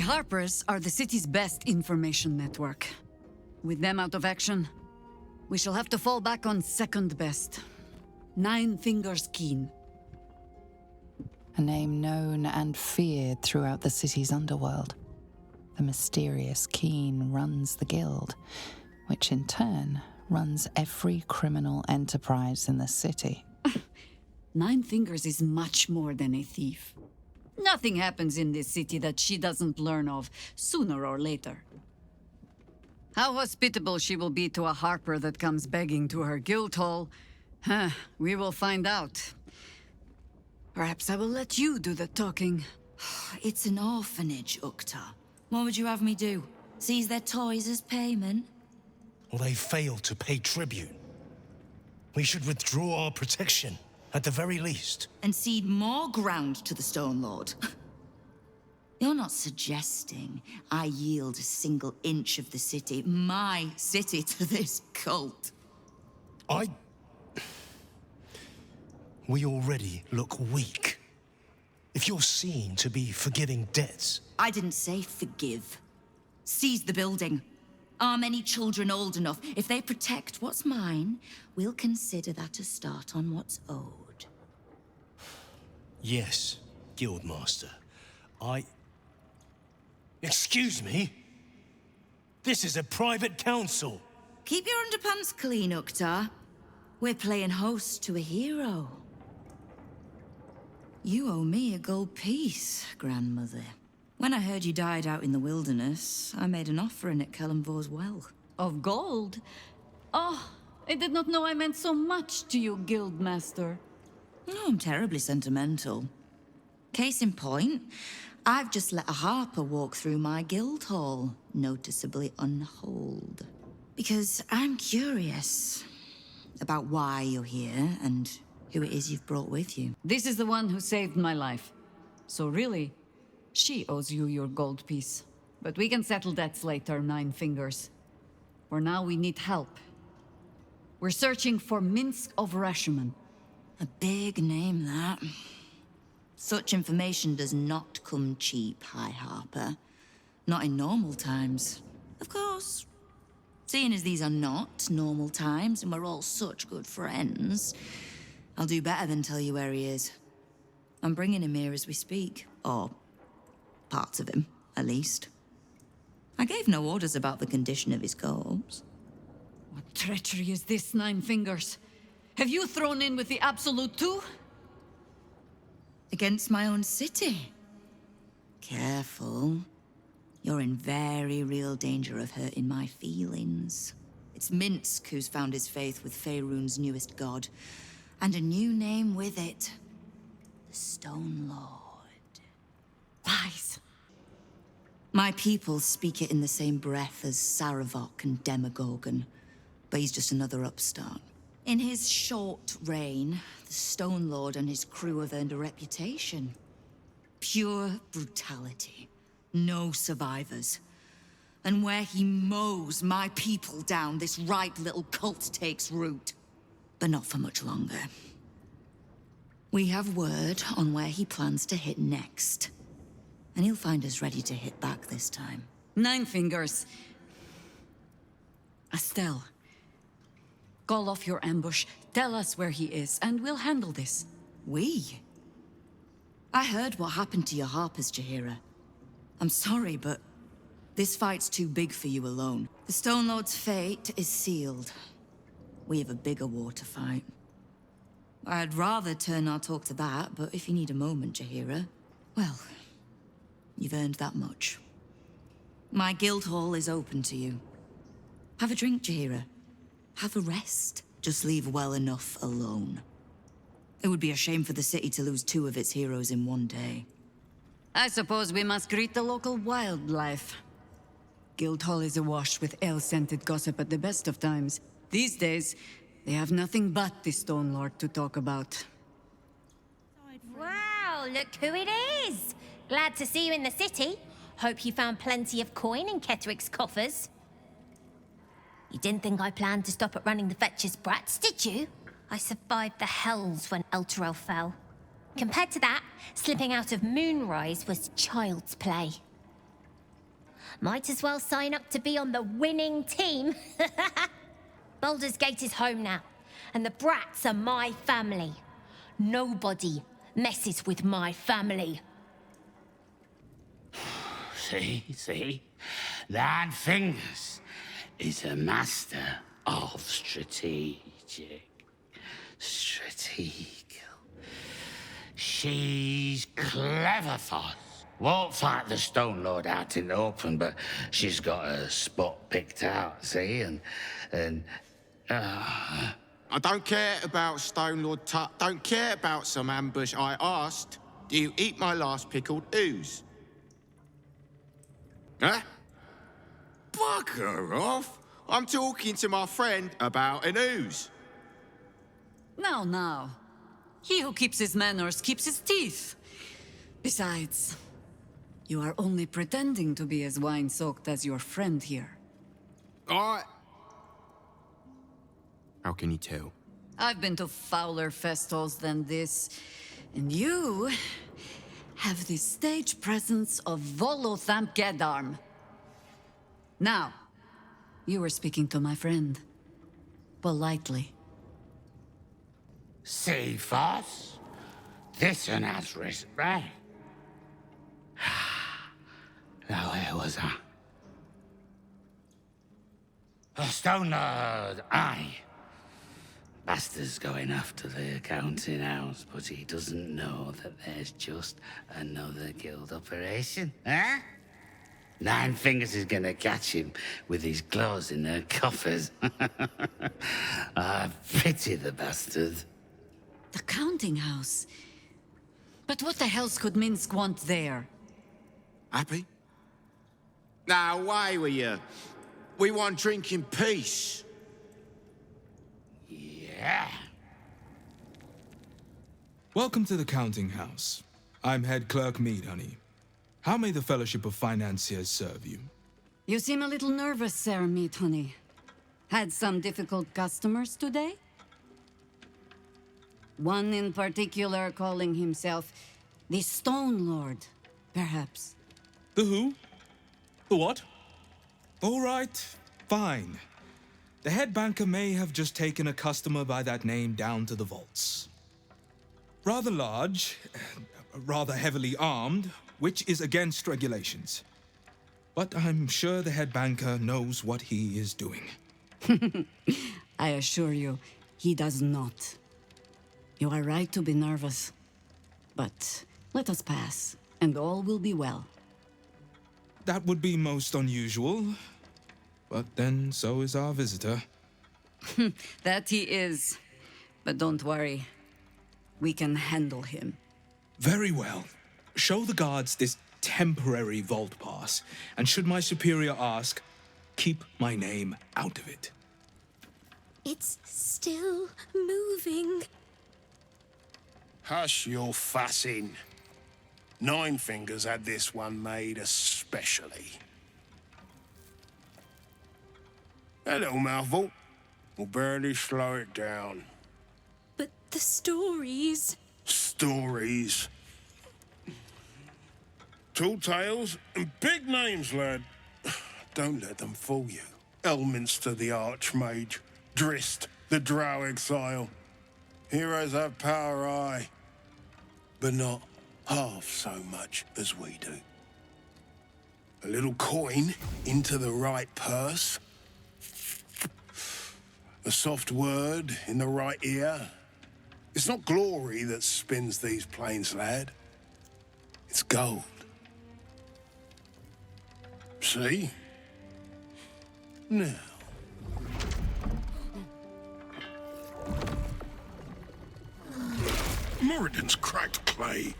Harpers are the city's best information network. With them out of action, we shall have to fall back on second best. Nine Fingers Keen. A name known and feared throughout the city's underworld. The mysterious Keen runs the Guild, which in turn runs every criminal enterprise in the city. Nine Fingers is much more than a thief. Nothing happens in this city that she doesn't learn of, sooner or later. How hospitable she will be to a Harper that comes begging to her guild hall, we will find out. Perhaps I will let you do the talking. It's an orphanage, Ukta. What would you have me do? Seize their toys as payment? Well, they failed to pay tribute. We should withdraw our protection, at the very least. And cede more ground to the Stone Lord? You're not suggesting I yield a single inch of the city, my city, to this cult? We already look weak. If you're seen to be forgiving debts... I didn't say forgive. Seize the building. Arm any children old enough. If they protect what's mine, we'll consider that a start on what's owed. Yes, Guildmaster. Excuse me? This is a private council. Keep your underpants clean, Ukta. We're playing host to a hero. You owe me a gold piece, grandmother. When I heard you died out in the wilderness, I made an offering at Kellenvor's well. Of gold? Oh, I did not know I meant so much to you, Guildmaster. Oh, I'm terribly sentimental. Case in point, I've just let a Harper walk through my guild hall, noticeably unholed. Because I'm curious about why you're here and who it is you've brought with you. This is the one who saved my life. So really, she owes you your gold piece. But we can settle debts later, Nine Fingers. For now, we need help. We're searching for Minsc of Rashuman. A big name, that. Such information does not come cheap, High Harper. Not in normal times. Of course. Seeing as these are not normal times and we're all such good friends, I'll do better than tell you where he is. I'm bringing him here as we speak. Or parts of him, at least. I gave no orders about the condition of his corpse. What treachery is this, Nine Fingers? Have you thrown in with the Absolute too? Against my own city. Careful. You're in very real danger of hurting my feelings. It's Minsc who's found his faith with Faerun's newest god. And a new name with it. The Stone Lord. Lies. My people speak it in the same breath as Saravok and Demogorgon. But he's just another upstart. In his short reign, the Stone Lord and his crew have earned a reputation. Pure brutality. No survivors. And where he mows my people down, this ripe little cult takes root. But not for much longer. We have word on where he plans to hit next. And he'll find us ready to hit back this time. Nine Fingers. Estelle. Call off your ambush, tell us where he is, and we'll handle this. We? I heard what happened to your Harpers, Jaheira. I'm sorry, but this fight's too big for you alone. The Stone Lord's fate is sealed. We have a bigger war to fight. I'd rather turn our talk to that, but if you need a moment, Jaheira, well, you've earned that much. My guild hall is open to you. Have a drink, Jaheira. Have a rest. Just leave well enough alone. It would be a shame for the city to lose two of its heroes in one day. I suppose we must greet the local wildlife. Guildhall is awash with ale-scented gossip at the best of times. These days, they have nothing but the Stone Lord to talk about. Wow, look who it is! Glad to see you in the city. Hope you found plenty of coin in Ketheric's coffers. You didn't think I planned to stop at running the Fetcher's brats, did you? I survived the hells when Elturel fell. Compared to that, slipping out of Moonrise was child's play. Might as well sign up to be on the winning team. Baldur's Gate is home now, and the brats are my family. Nobody messes with my family. See? Nine Fingers is a master of strategic. She's clever, Foss. Won't fight the Stone Lord out in the open, but she's got a spot picked out, see? I don't care about Stone Lord Tut. Don't care about some ambush. I asked, do you eat my last pickled ooze? Huh? Bugger off! I'm talking to my friend about an ooze. Now. He who keeps his manners keeps his teeth. Besides, you are only pretending to be as wine-soaked as your friend here. How can you tell? I've been to fouler festivals than this, and you have the stage presence of Volothamp Gedarm. Now, you were speaking to my friend. Politely. See, Foss? This one has risen, right? Now, where was I? Oh, Stone Lord, aye. Bastard's going after the accounting house, but he doesn't know that there's just another guild operation, huh? Nine Fingers is gonna catch him with his claws in their coffers. I pity the bastard. The counting house? But what the hell could Minsc want there? Happy? Now, away with you. We want drink in peace. Yeah. Welcome to the counting house. I'm head clerk Mead, honey. How may the Fellowship of Financiers serve you? You seem a little nervous, Sir Meat Honey. Had some difficult customers today? One in particular calling himself the Stone Lord, perhaps. The who? The what? All right, fine. The head banker may have just taken a customer by that name down to the vaults. Rather large, rather heavily armed, which is against regulations. But I'm sure the head banker knows what he is doing. I assure you, he does not. You are right to be nervous. But let us pass, and all will be well. That would be most unusual. But then so is our visitor. That he is. But don't worry. We can handle him. Very well. Show the guards this temporary vault pass, and should my superior ask, keep my name out of it. It's still moving. Hush your fussing. Nine Fingers had this one made especially. That little mouthful will barely slow it down. But the stories... Stories. Tall tales and big names, lad. Don't let them fool you. Elminster the Archmage, Drist the Drow Exile. Heroes have power, aye, but not half so much as we do. A little coin into the right purse. A soft word in the right ear. It's not glory that spins these plains, lad. It's gold. See? Now. Moradin's cracked clay.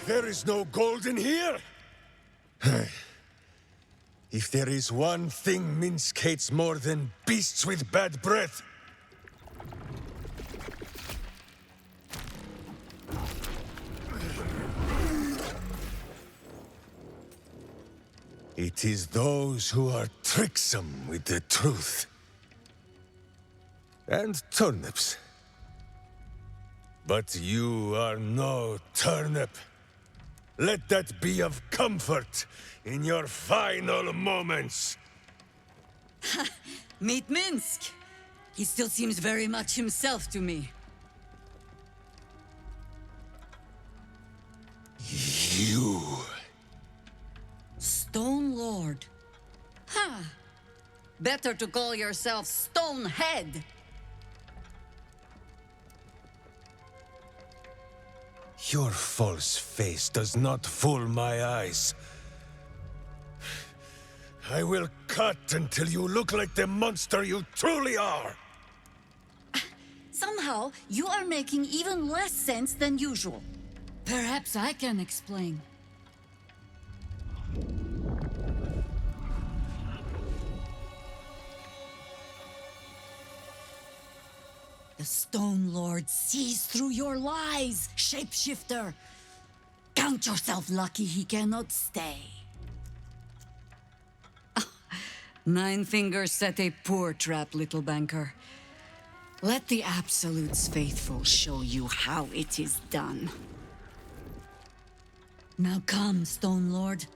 There is no gold in here! If there is one thing Minsc hates more than beasts with bad breath... It is those who are tricksome with the truth. And turnips. But you are no turnip. Let that be of comfort in your final moments. Meet Minsc. He still seems very much himself to me. You. Stone Lord. Huh. Better to call yourself Stonehead. Your false face does not fool my eyes. I will cut until you look like the monster you truly are. Somehow, you are making even less sense than usual. Perhaps I can explain. The Stone Lord sees through your lies, shapeshifter. Count yourself lucky he cannot stay. Nine Fingers set a poor trap, little banker. Let the Absolute's faithful show you how it is done. Now come, Stone Lord.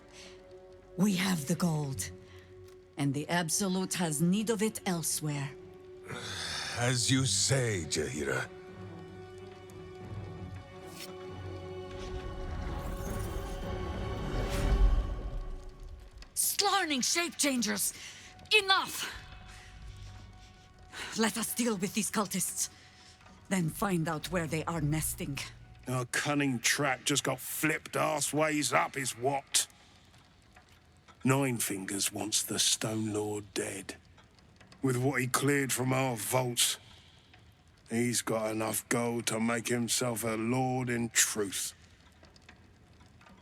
We have the gold, and the Absolute has need of it elsewhere. As you say, Jaheira. Slarning shape-changers! Enough! Let us deal with these cultists, then find out where they are nesting. Our cunning trap just got flipped arseways up is what? Nine Fingers wants the Stone Lord dead. With what he cleared from our vaults, he's got enough gold to make himself a lord in truth.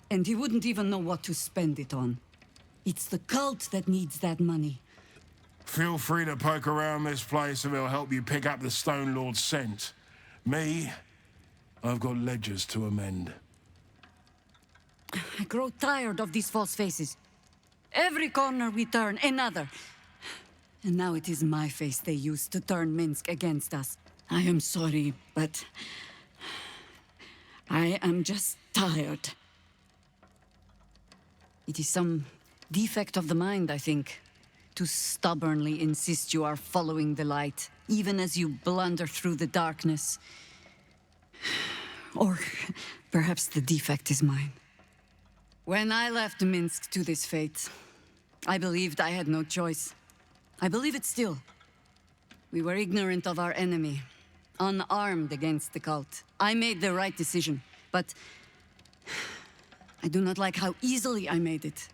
And he wouldn't even know what to spend it on. It's the cult that needs that money. Feel free to poke around this place and it'll help you pick up the Stone Lord's scent. Me, I've got ledgers to amend. I grow tired of these false faces. Every corner we turn, another. And now it is my face they use to turn Minsc against us. I am sorry, but I am just tired. It is some defect of the mind, I think, to stubbornly insist you are following the light, even as you blunder through the darkness. Or perhaps the defect is mine. When I left Minsc to this fate, I believed I had no choice. I believe it still. We were ignorant of our enemy, unarmed against the cult. I made the right decision, but I do not like how easily I made it.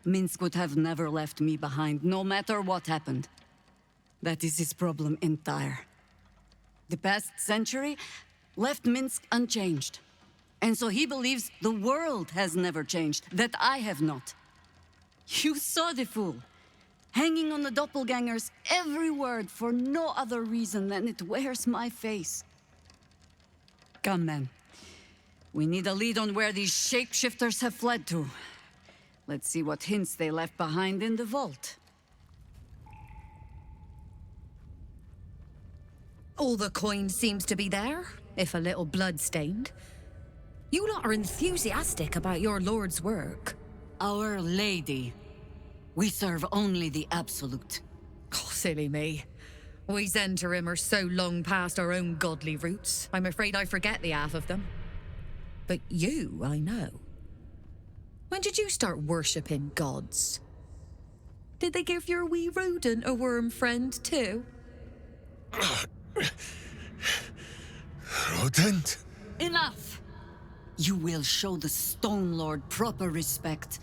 Minsc would have never left me behind, no matter what happened. That is his problem entire. The past century left Minsc unchanged. And so he believes the world has never changed, that I have not. You saw the fool. Hanging on the doppelganger's every word for no other reason than it wears my face. Come, then. We need a lead on where these shapeshifters have fled to. Let's see what hints they left behind in the vault. All the coin seems to be there, if a little blood-stained. You lot are enthusiastic about your lord's work. Our Lady. We serve only the Absolute. Oh, silly me. We Zhentarim are so long past our own godly roots, I'm afraid I forget the half of them. But you, I know. When did you start worshipping gods? Did they give your wee rodent a worm friend, too? Rodent? Enough! You will show the Stone Lord proper respect.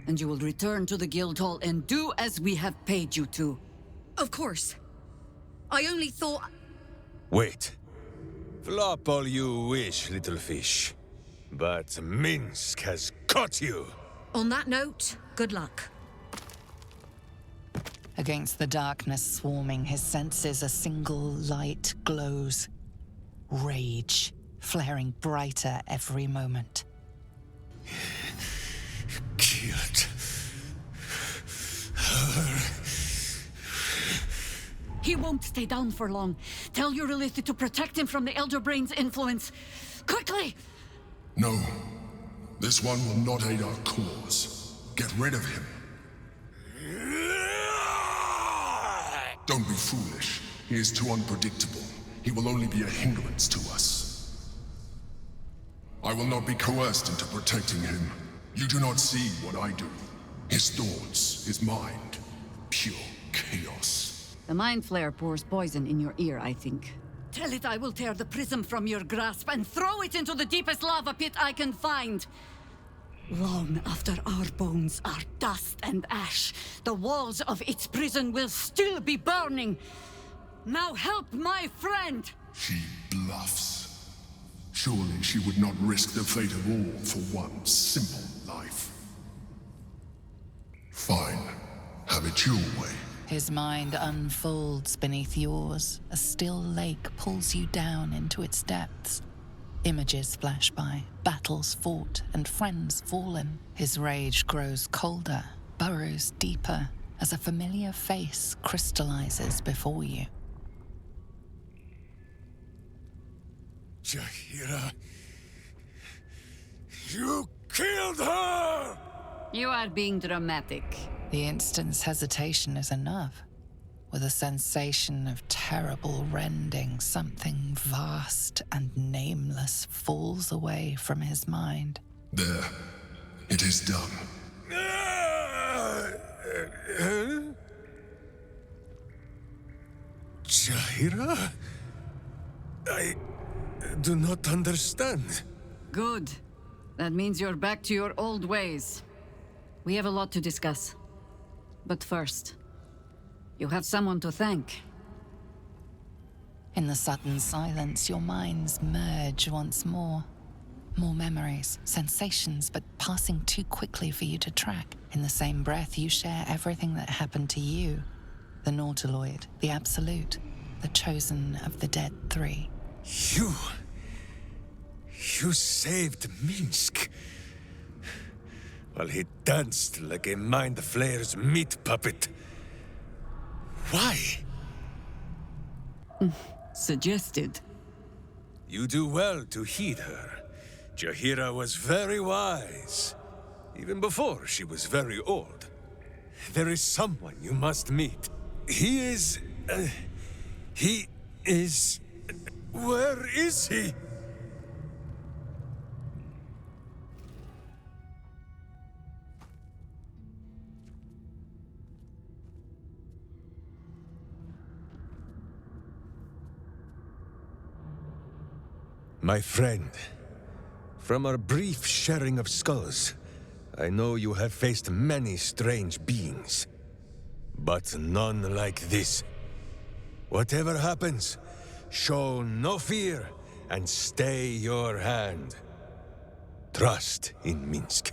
And you will return to the guild hall and do as we have paid you to. Of course. I only thought... Wait. Flop all you wish, little fish. But Minsc has caught you! On that note, good luck. Against the darkness swarming his senses, a single light glows. Rage, flaring brighter every moment. Killed He won't stay down for long. Tell your Elith to protect him from the Elder Brain's influence. Quickly! No. This one will not aid our cause. Get rid of him. Don't be foolish. He is too unpredictable. He will only be a hindrance to us. I will not be coerced into protecting him. You do not see what I do. His thoughts, his mind, pure chaos. The mind flare pours poison in your ear, I think. Tell it I will tear the prism from your grasp and throw it into the deepest lava pit I can find. Long after our bones are dust and ash, the walls of its prison will still be burning. Now help my friend! She bluffs. Surely she would not risk the fate of all for one simple life. Fine. Have it your way. His mind unfolds beneath yours. A still lake pulls you down into its depths. Images flash by, battles fought, and friends fallen. His rage grows colder, burrows deeper, as a familiar face crystallizes before you. Jaheira, you killed her! You are being dramatic. The instant's hesitation is enough. With a sensation of terrible rending, something vast and nameless falls away from his mind. There. It is done. Jaheira? I do not understand. Good. That means you're back to your old ways. We have a lot to discuss. But first, you have someone to thank. In the sudden silence, your minds merge once more. More memories, sensations, but passing too quickly for you to track. In the same breath, you share everything that happened to you. The Nautiloid, the Absolute, the chosen of the dead three. You saved Minsc. While he danced like a Mind Flayer's meat puppet. Why? Suggested. You do well to heed her. Jaheira was very wise. Even before she was very old. There is someone you must meet. He is... Where is he? My friend, from our brief sharing of skulls, I know you have faced many strange beings, but none like this. Whatever happens, show no fear and stay your hand. Trust in Minsc.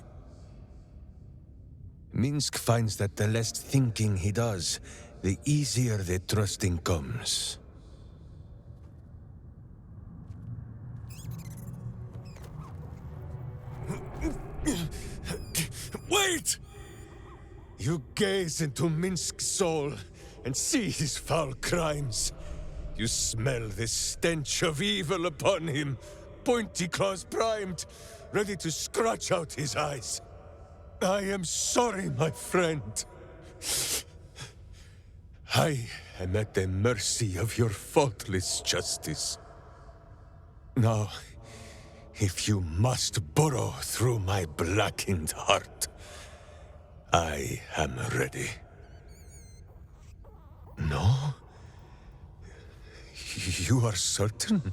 Minsc finds that the less thinking he does, the easier the trusting comes. Wait! You gaze into Minsc's soul and see his foul crimes. You smell the stench of evil upon him, pointy claws primed, ready to scratch out his eyes. I am sorry, my friend. I am at the mercy of your faultless justice. Now, if you must burrow through my blackened heart, I am ready. No? You are certain?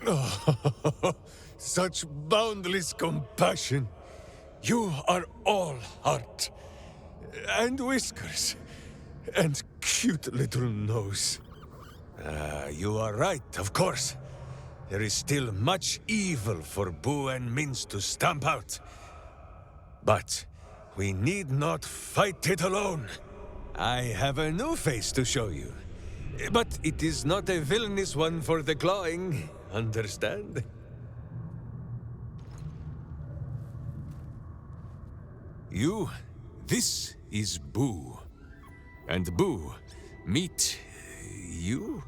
Oh, such boundless compassion. You are all heart. And whiskers. And cute little nose. You are right, of course. There is still much evil for Boo and Minsc to stamp out. But we need not fight it alone. I have a new face to show you. But it is not a villainous one for the clawing, understand? This is Boo. And Boo, meet you?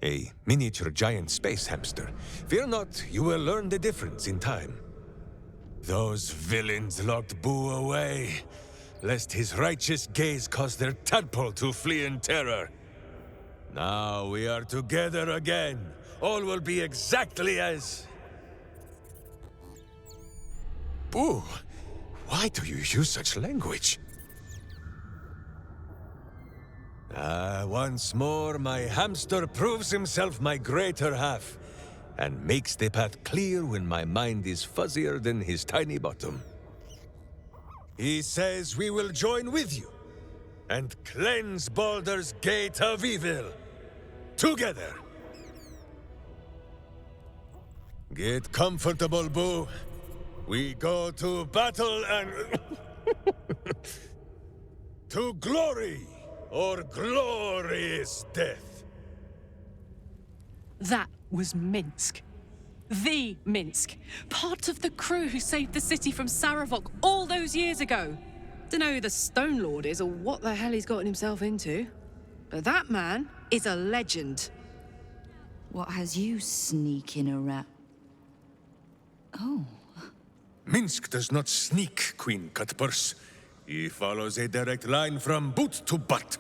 A miniature giant space hamster. Fear not, you will learn the difference in time. Those villains locked Boo away, lest his righteous gaze cause their tadpole to flee in terror. Now we are together again. All will be exactly as... Boo, why do you use such language? Once more, my hamster proves himself my greater half, and makes the path clear when my mind is fuzzier than his tiny bottom. He says we will join with you, and cleanse Baldur's gate of evil. Together. Get comfortable, Boo. We go to battle and... to glory! Or glorious death. That was Minsc. The Minsc. Part of the crew who saved the city from Saravok all those years ago. Dunno who the Stone Lord is or what the hell he's gotten himself into. But that man is a legend. What has you sneaking around? Oh. Minsc does not sneak, Queen Cutpurse. He follows a direct line from boot to butt.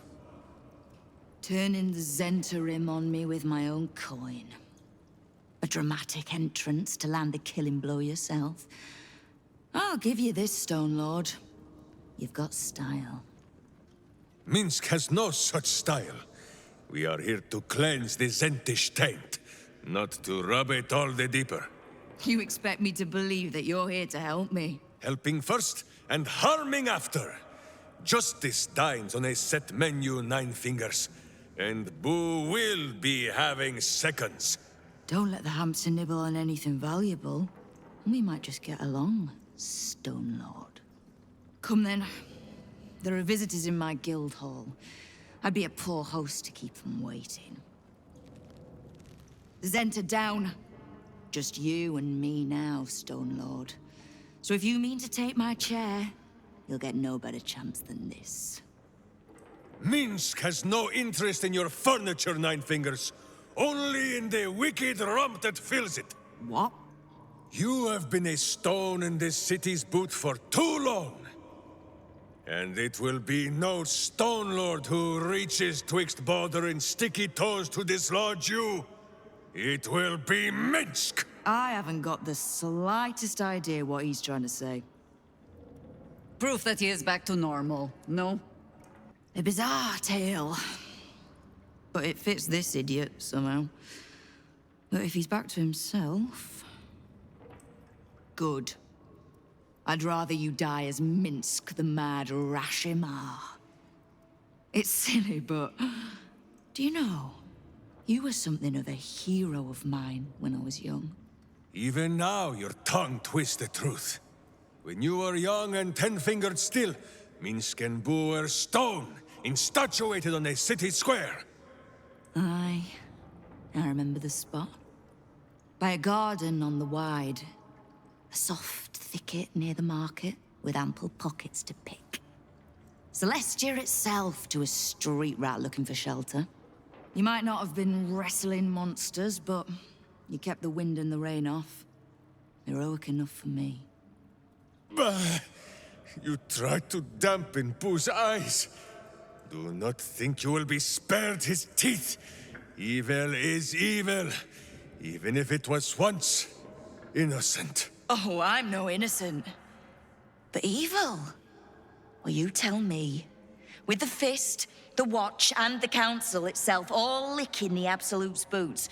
Turning the Zentarim on me with my own coin. A dramatic entrance to land the killing blow yourself. I'll give you this, Stone Lord. You've got style. Minsc has no such style. We are here to cleanse the Zentish taint, not to rub it all the deeper. You expect me to believe that you're here to help me? Helping first and harming after. Justice dines on a set menu, Nine Fingers. And Boo will be having seconds. Don't let the hamster nibble on anything valuable. We might just get along, Stone Lord. Come then. There are visitors in my guild hall. I'd be a poor host to keep them waiting. Zenta down. Just you and me now, Stone Lord. So if you mean to take my chair, you'll get no better chance than this. Minsc has no interest in your furniture, Nine Fingers. Only in the wicked rump that fills it. What? You have been a stone in this city's boot for too long. And it will be no Stone Lord who reaches twixt Baldur and sticky toes to dislodge you. It will be Minsc! I haven't got the slightest idea what he's trying to say. Proof that he is back to normal, no? A bizarre tale. But it fits this idiot, somehow. But if he's back to himself... Good. I'd rather you die as Minsc the Mad Rashimar. It's silly, but... Do you know? You were something of a hero of mine when I was young. Even now, your tongue twists the truth. When you were young and 10-fingered still, Minsc and Boo were stone, instatuated on a city square. I remember the spot. By a garden on the Wide. A soft thicket near the market, with ample pockets to pick. Celestia itself to a street rat looking for shelter. You might not have been wrestling monsters, but you kept the wind and the rain off. Heroic enough for me. Bah! You tried to dampen Boo's eyes. Do not think you will be spared his teeth. Evil is evil, even if it was once innocent. Oh, I'm no innocent. But evil? Well, you tell me. With the Fist, the Watch, and the Council itself all licking the Absolute's boots,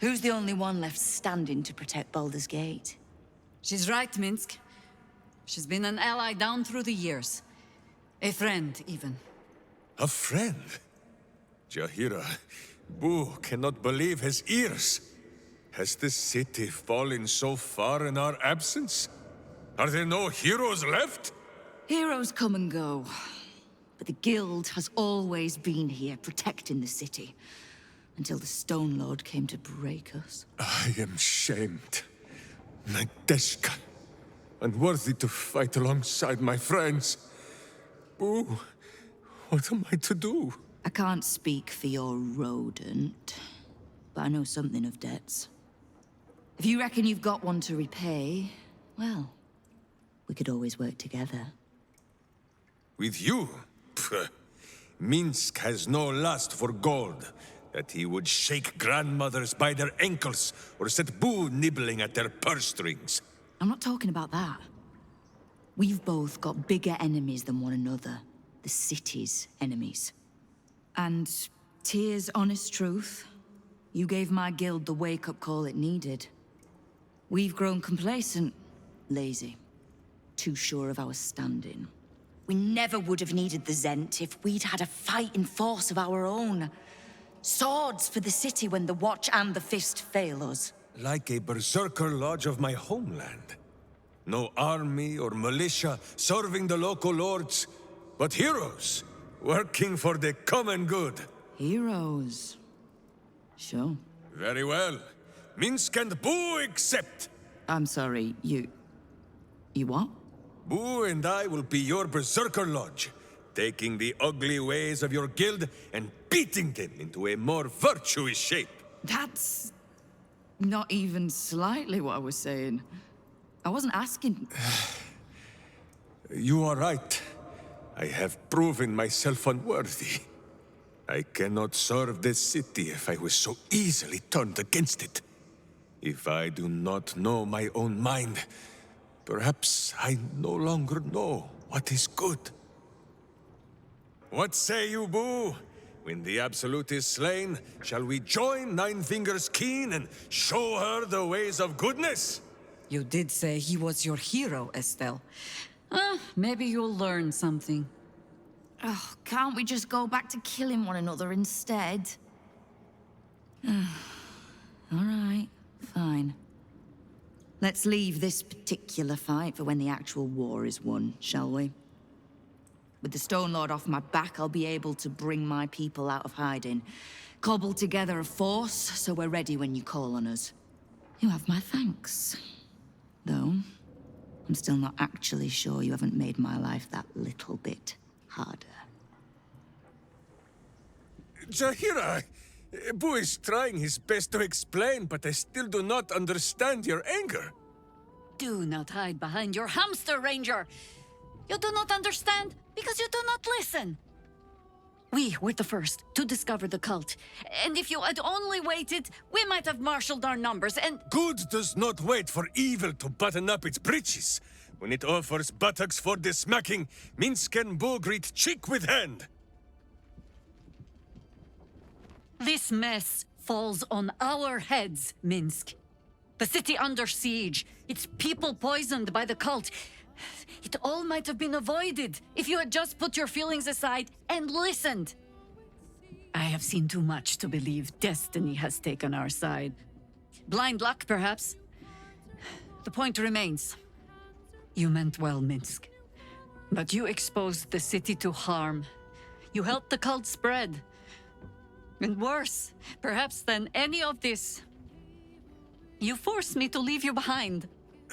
who's the only one left standing to protect Baldur's Gate? She's right, Minsc. She's been an ally down through the years. A friend, even. A friend? Jaheira, Boo cannot believe his ears. Has the city fallen so far in our absence? Are there no heroes left? Heroes come and go. But the Guild has always been here, protecting the city. Until the Stone Lord came to break us. I am shamed. Nadeshka. unworthy to fight alongside my friends. Boo, what am I to do? I can't speak for your rodent, but I know something of debts. If you reckon you've got one to repay, well, we could always work together. With you? Pfft. Minsc has no lust for gold, that he would shake grandmothers by their ankles or set Boo nibbling at their purse strings. I'm not talking about that. We've both got bigger enemies than one another. The city's enemies. And, Tyr's honest truth, you gave my guild the wake-up call it needed. We've grown complacent, lazy, too sure of our standing. We never would have needed the Zent if we'd had a fighting force of our own. Swords for the city when the Watch and the Fist fail us. Like a berserker lodge of my homeland. No army or militia serving the local lords, but heroes working for the common good. Heroes. Sure. Very well. Minsc and Boo accept. I'm sorry, you what? Boo and I will be your berserker lodge, taking the ugly ways of your guild and beating them into a more virtuous shape. That's not even slightly what I was saying. I wasn't asking. You are right. I have proven myself unworthy. I cannot serve this city if I was so easily turned against it. If I do not know my own mind, perhaps I no longer know what is good. What say you, Boo? When the Absolute is slain, shall we join Nine Fingers Keen and show her the ways of goodness? You did say he was your hero, Estelle. Maybe you'll learn something. Oh, can't we just go back to killing one another instead? All right, fine. Let's leave this particular fight for when the actual war is won, shall we? With the Stone Lord off my back, I'll be able to bring my people out of hiding. Cobble together a force, so we're ready when you call on us. You have my thanks. Though, I'm still not actually sure you haven't made my life that little bit harder. Jaheira, Boo is trying his best to explain, but I still do not understand your anger. Do not hide behind your hamster, Ranger. You do not understand because you do not listen. We were the first to discover the cult. And if you had only waited, we might have marshaled our numbers and... Good does not wait for evil to button up its breeches. When it offers buttocks for the smacking, Minsc and Boo greet cheek with hand. This mess falls on our heads, Minsc. The city under siege, its people poisoned by the cult. It all might have been avoided if you had just put your feelings aside and listened. I have seen too much to believe destiny has taken our side. Blind luck, perhaps. The point remains. You meant well, Minsc. But you exposed the city to harm. You helped the cult spread. And worse, perhaps than any of this, you forced me to leave you behind.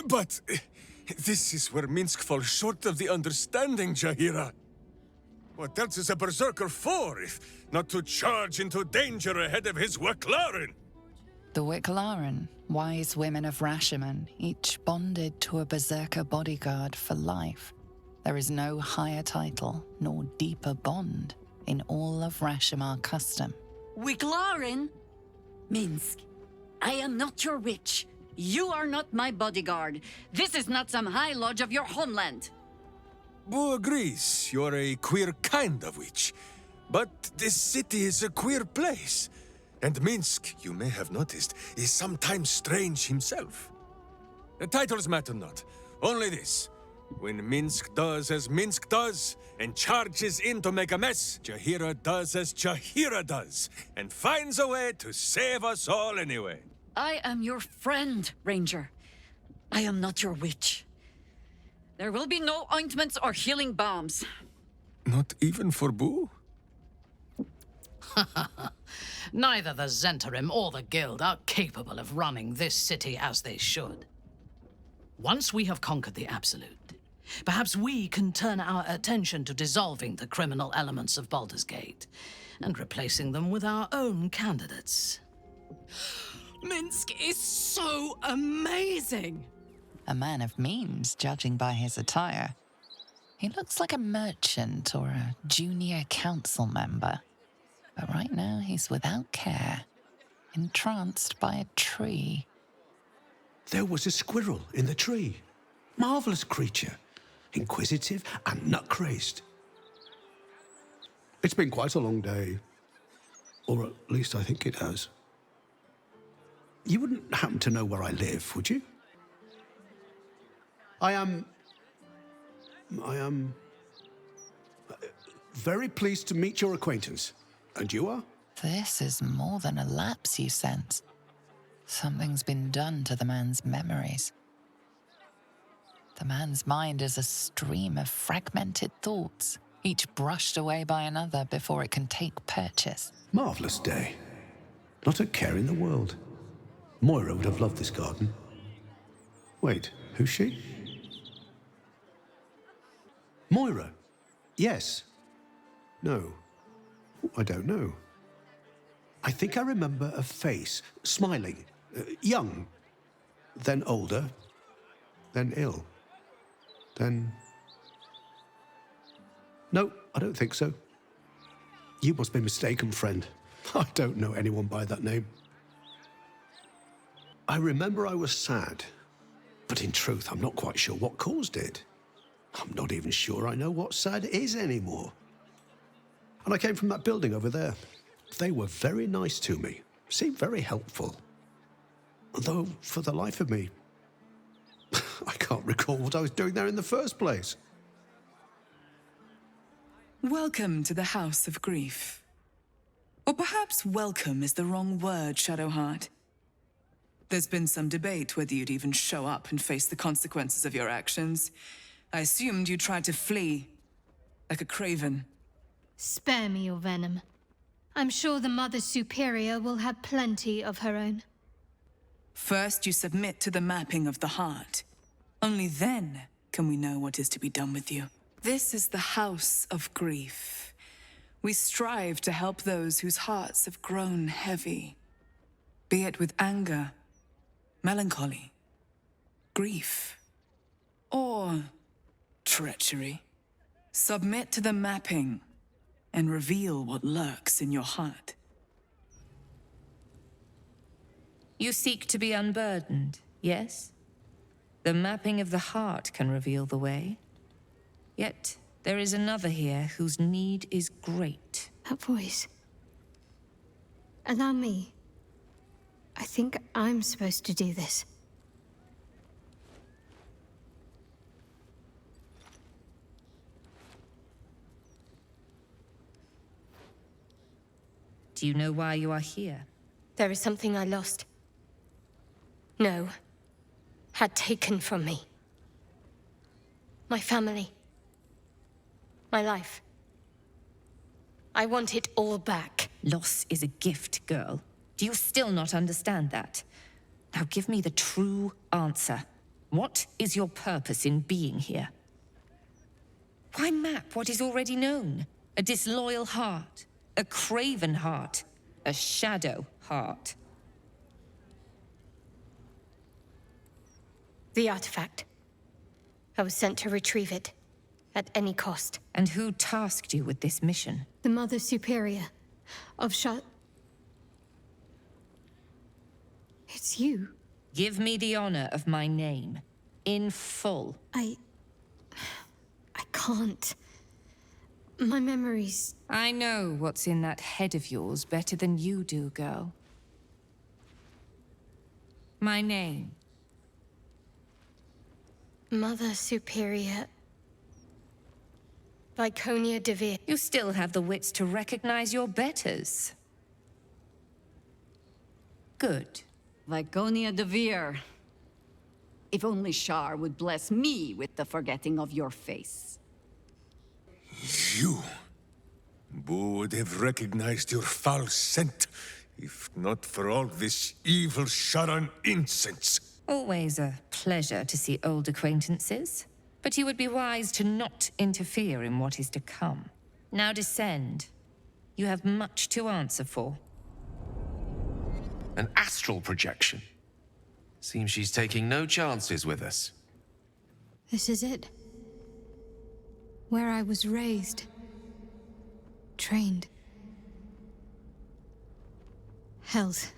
But this is where Minsc falls short of the understanding, Jaheira. What else is a berserker for, if not to charge into danger ahead of his Wicklaren? The Wicklaren, wise women of Rashomon, each bonded to a berserker bodyguard for life. There is no higher title nor deeper bond in all of Rashomon custom. Wicklaren? Minsc, I am not your witch. You are not my bodyguard. This is not some high lodge of your homeland. Boo agrees you're a queer kind of witch. But this city is a queer place. And Minsc, you may have noticed, is sometimes strange himself. The titles matter not. Only this. When Minsc does as Minsc does, and charges in to make a mess, Jaheira does as Jaheira does, and finds a way to save us all anyway. I am your friend, Ranger. I am not your witch. There will be no ointments or healing balms. Not even for Boo? Neither the Zentarim or the Guild are capable of running this city as they should. Once we have conquered the Absolute, perhaps we can turn our attention to dissolving the criminal elements of Baldur's Gate and replacing them with our own candidates. Minsc is so amazing! A man of means, judging by his attire. He looks like a merchant or a junior council member. But right now he's without care, entranced by a tree. There was a squirrel in the tree. Marvelous creature. Inquisitive and nut-crazed. It's been quite a long day. Or at least I think it has. You wouldn't happen to know where I live, would you? I am very pleased to meet your acquaintance. And you are? This is more than a lapse, you sense. Something's been done to the man's memories. The man's mind is a stream of fragmented thoughts, each brushed away by another before it can take purchase. Marvelous day. Not a care in the world. Moira would have loved this garden. Wait, who's she? Moira? Yes. No. I don't know. I think I remember a face, smiling, young, then older, then ill, then... No, I don't think so. You must be mistaken, friend. I don't know anyone by that name. I remember I was sad, but in truth, I'm not quite sure what caused it. I'm not even sure I know what sad is anymore. And I came from that building over there. They were very nice to me, seemed very helpful. Though, for the life of me, I can't recall what I was doing there in the first place. Welcome to the House of Grief. Or perhaps welcome is the wrong word, Shadowheart. There's been some debate whether you'd even show up and face the consequences of your actions. I assumed you tried to flee, like a craven. Spare me your venom. I'm sure the Mother Superior will have plenty of her own. First, you submit to the mapping of the heart. Only then can we know what is to be done with you. This is the House of Grief. We strive to help those whose hearts have grown heavy, be it with anger, melancholy, grief, or treachery. Submit to the mapping and reveal what lurks in your heart. You seek to be unburdened, yes? The mapping of the heart can reveal the way. Yet, there is another here whose need is great. That voice. Allow me. I think I'm supposed to do this. Do you know why you are here? There is something I lost. No. Had taken from me. My family. My life. I want it all back. Loss is a gift, girl. Do you still not understand that? Now give me the true answer. What is your purpose in being here? Why map what is already known? A disloyal heart, a craven heart, a shadow heart. The artifact. I was sent to retrieve it, at any cost. And who tasked you with this mission? The Mother Superior of It's you. Give me the honor of my name, in full. I can't. My memories... I know what's in that head of yours better than you do, girl. My name. Mother Superior... Viconia de Veer. You still have the wits to recognize your betters. Good. Viconia de Veer. If only Shar would bless me with the forgetting of your face. You would have recognized your foul scent, if not for all this evil Sharan incense. Always a pleasure to see old acquaintances, but you would be wise to not interfere in what is to come. Now descend. You have much to answer for. An astral projection. Seems she's taking no chances with us. This is it. Where I was raised. Trained. Hells.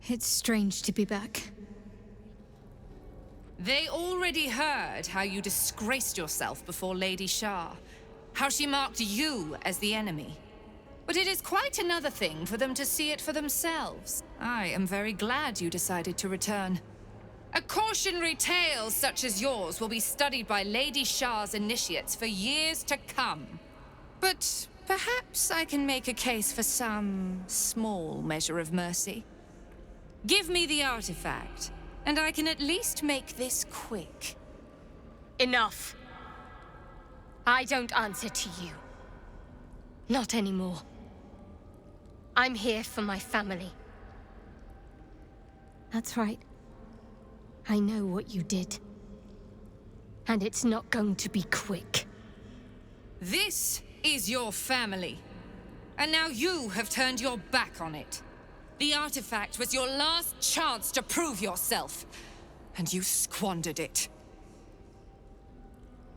It's strange to be back. They already heard how you disgraced yourself before Lady Shah. How she marked you as the enemy. But it is quite another thing for them to see it for themselves. I am very glad you decided to return. A cautionary tale such as yours will be studied by Lady Shah's initiates for years to come. But perhaps I can make a case for some small measure of mercy. Give me the artifact, and I can at least make this quick. Enough. I don't answer to you. Not anymore. I'm here for my family. That's right. I know what you did. And it's not going to be quick. This is your family. And now you have turned your back on it. The artifact was your last chance to prove yourself. And you squandered it.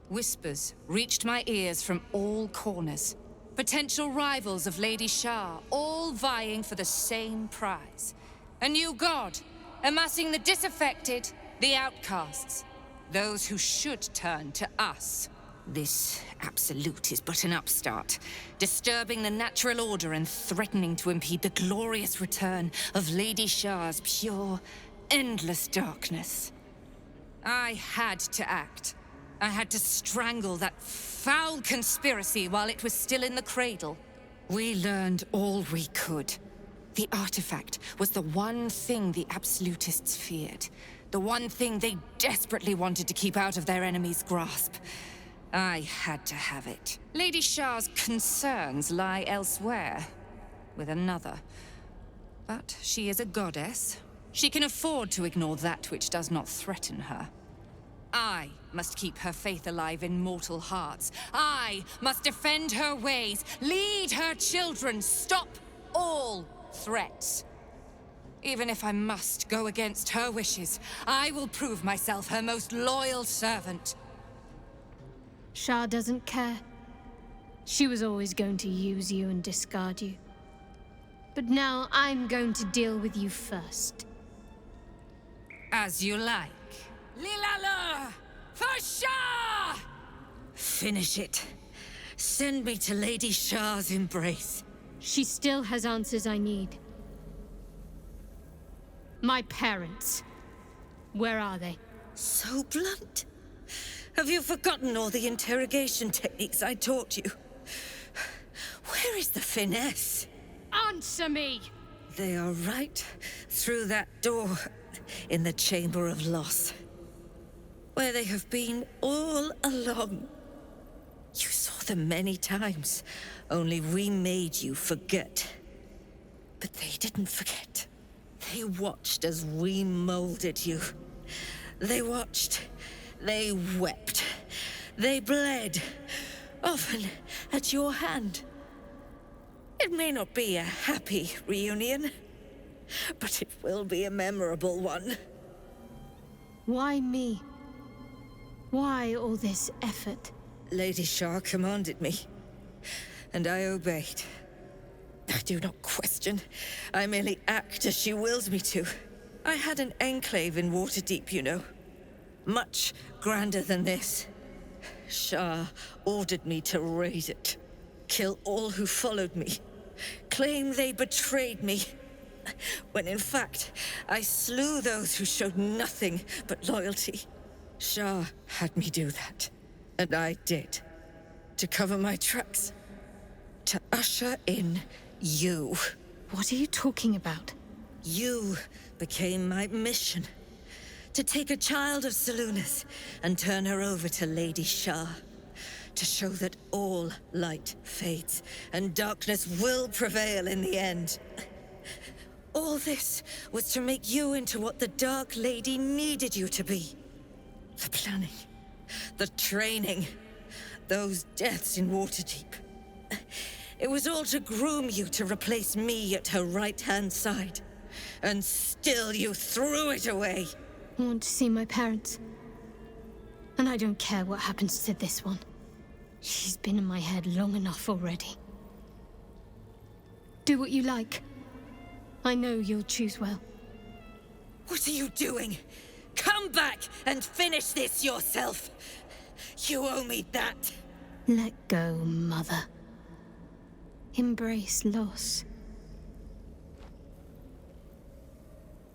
Whispers reached my ears from all corners. Potential rivals of Lady Shah, all vying for the same prize. A new god, amassing the disaffected, the outcasts. Those who should turn to us. This absolute is but an upstart, disturbing the natural order and threatening to impede the glorious return of Lady Shah's pure, endless darkness. I had to act. I had to strangle that foul conspiracy while it was still in the cradle. We learned all we could. The artifact was the one thing the absolutists feared. The one thing they desperately wanted to keep out of their enemy's grasp. I had to have it. Lady Shah's concerns lie elsewhere, with another. But she is a goddess. She can afford to ignore that which does not threaten her. I must keep her faith alive in mortal hearts. I must defend her ways, lead her children, stop all threats. Even if I must go against her wishes, I will prove myself her most loyal servant. Shah doesn't care. She was always going to use you and discard you. But now I'm going to deal with you first. As you like. Lilala! For Shah! Finish it. Send me to Lady Shah's embrace. She still has answers I need. My parents. Where are they? So blunt. Have you forgotten all the interrogation techniques I taught you? Where is the finesse? Answer me! They are right through that door in the Chamber of Loss. Where they have been all along. You saw them many times, only we made you forget. But they didn't forget. They watched as we molded you. They watched, they wept, they bled, often at your hand. It may not be a happy reunion, but it will be a memorable one. Why me? Why all this effort? Lady Shah commanded me, and I obeyed. I do not question. I merely act as she wills me to. I had an enclave in Waterdeep, you know. Much grander than this. Shah ordered me to raise it. Kill all who followed me. Claim they betrayed me. When in fact, I slew those who showed nothing but loyalty. Shah had me do that. And I did. To cover my tracks. To usher in you. What are you talking about? You became my mission. To take a child of Selûne's and turn her over to Lady Shah. To show that all light fades and darkness will prevail in the end. All this was to make you into what the Dark Lady needed you to be. The planning, the training, those deaths in Waterdeep. It was all to groom you to replace me at her right-hand side. And still you threw it away. I want to see my parents. And I don't care what happens to this one. She's been in my head long enough already. Do what you like. I know you'll choose well. What are you doing? Come back and finish this yourself. You owe me that. Let go, Mother. Embrace loss.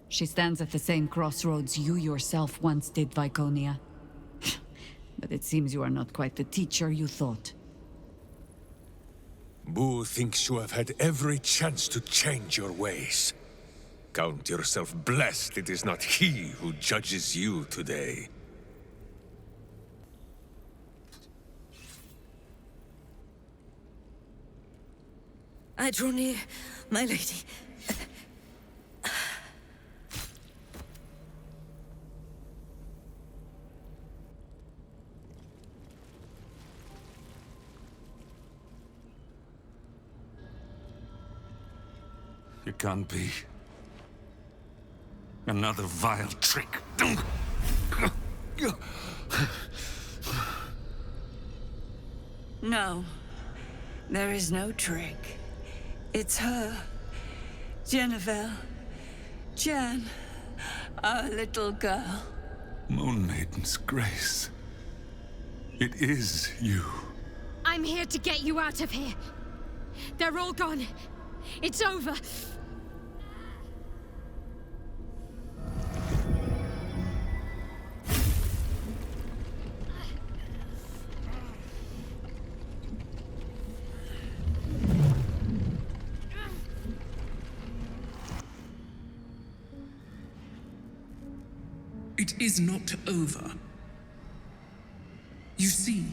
She stands at the same crossroads you yourself once did, Viconia. But it seems you are not quite the teacher you thought. Boo thinks you have had every chance to change your ways. Count yourself blessed it is not he who judges you today. I draw near, my lady. It can't be. Another vile trick. No, there is no trick. It's her. Jennifer. Jan. Our little girl. Moon Maiden's grace. It is you. I'm here to get you out of here. They're all gone. It's over. It is not over. You see,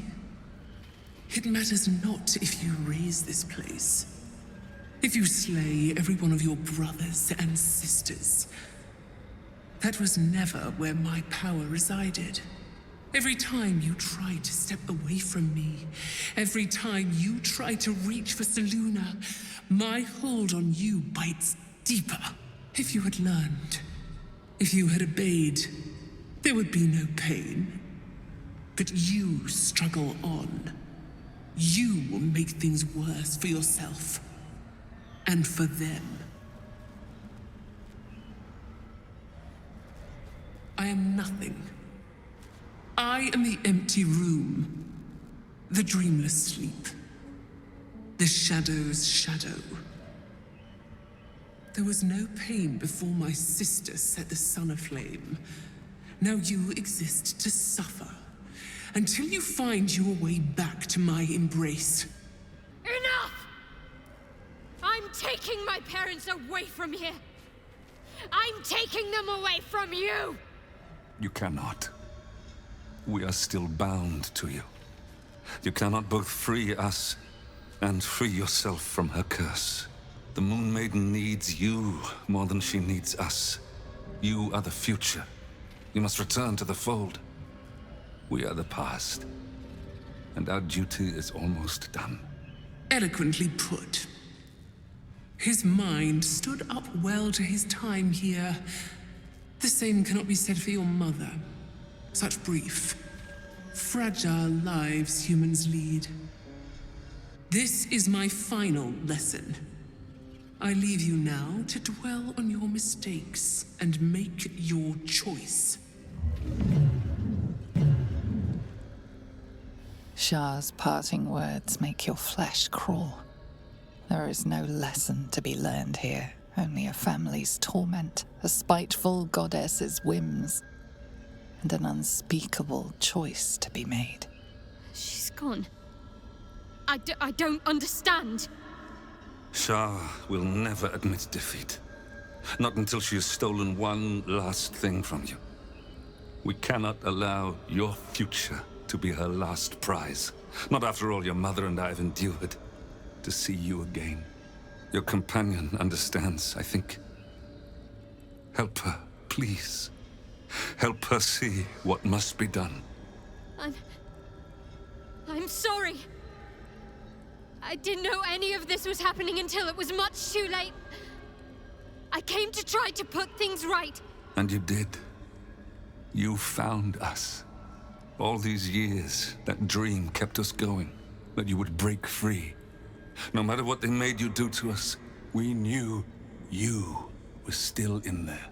it matters not if you raise this place. If you slay every one of your brothers and sisters. That was never where my power resided. Every time you tried to step away from me, every time you tried to reach for Selûne, my hold on you bites deeper. If you had learned, if you had obeyed, there would be no pain. But you struggle on. You will make things worse for yourself. And for them. I am nothing. I am the empty room. The dreamless sleep. The shadow's shadow. There was no pain before my sister set the sun aflame. Now you exist to suffer. Until you find your way back to my embrace. Enough! I'm taking my parents away from here. I'm taking them away from you! You cannot. We are still bound to you. You cannot both free us and free yourself from her curse. The Moon Maiden needs you more than she needs us. You are the future. You must return to the fold. We are the past. And our duty is almost done. Eloquently put. His mind stood up well to his time here. The same cannot be said for your mother. Such brief, fragile lives humans lead. This is my final lesson. I leave you now to dwell on your mistakes and make your choice. Shah's parting words make your flesh crawl. There is no lesson to be learned here, only a family's torment, a spiteful goddess's whims, and an unspeakable choice to be made. She's gone. I don't understand. Shah will never admit defeat. Not until she has stolen one last thing from you. We cannot allow your future to be her last prize. Not after all your mother and I have endured. To see you again. Your companion understands, I think. Help her, please. Help her see what must be done. I'm sorry. I didn't know any of this was happening until it was much too late. I came to try to put things right. And you did. You found us. All these years, that dream kept us going, that you would break free. No matter what they made you do to us, we knew you were still in there.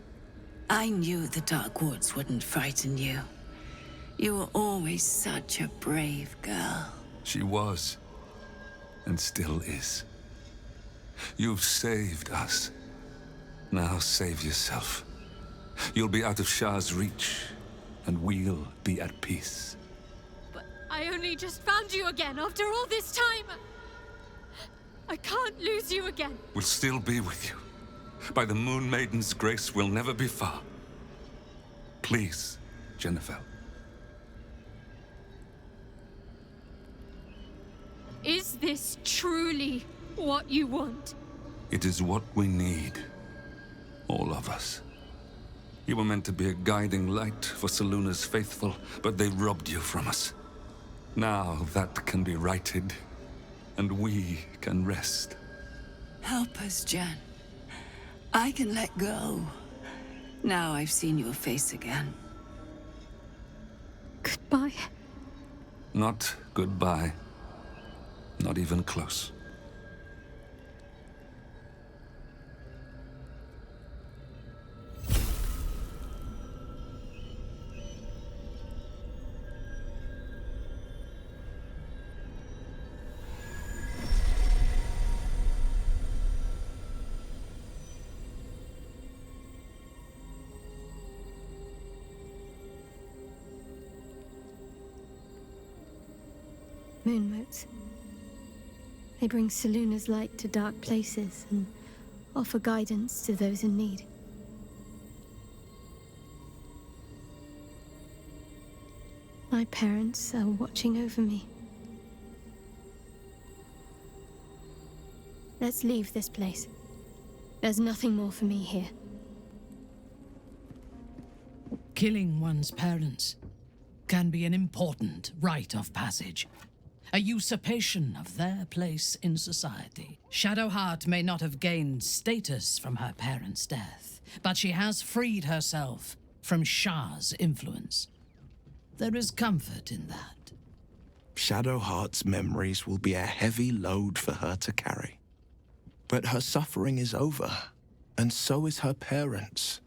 I knew the Dark Woods wouldn't frighten you. You were always such a brave girl. She was, and still is. You've saved us. Now save yourself. You'll be out of Shah's reach, and we'll be at peace. But I only just found you again after all this time. I can't lose you again. We'll still be with you. By the Moon Maiden's grace, we'll never be far. Please, Jennifer. Is this truly what you want? It is what we need. All of us. You were meant to be a guiding light for Seluna's faithful, but they robbed you from us. Now that can be righted, and we can rest. Help us, Jen. I can let go. Now I've seen your face again. Goodbye. Not goodbye. Not even close. Moonmotes. They bring Seluna's light to dark places and offer guidance to those in need. My parents are watching over me. Let's leave this place. There's nothing more for me here. Killing one's parents can be an important rite of passage. A usurpation of their place in society. Shadowheart may not have gained status from her parents' death, but she has freed herself from Shah's influence. There is comfort in that. Shadowheart's memories will be a heavy load for her to carry. But her suffering is over, and so is her parents'.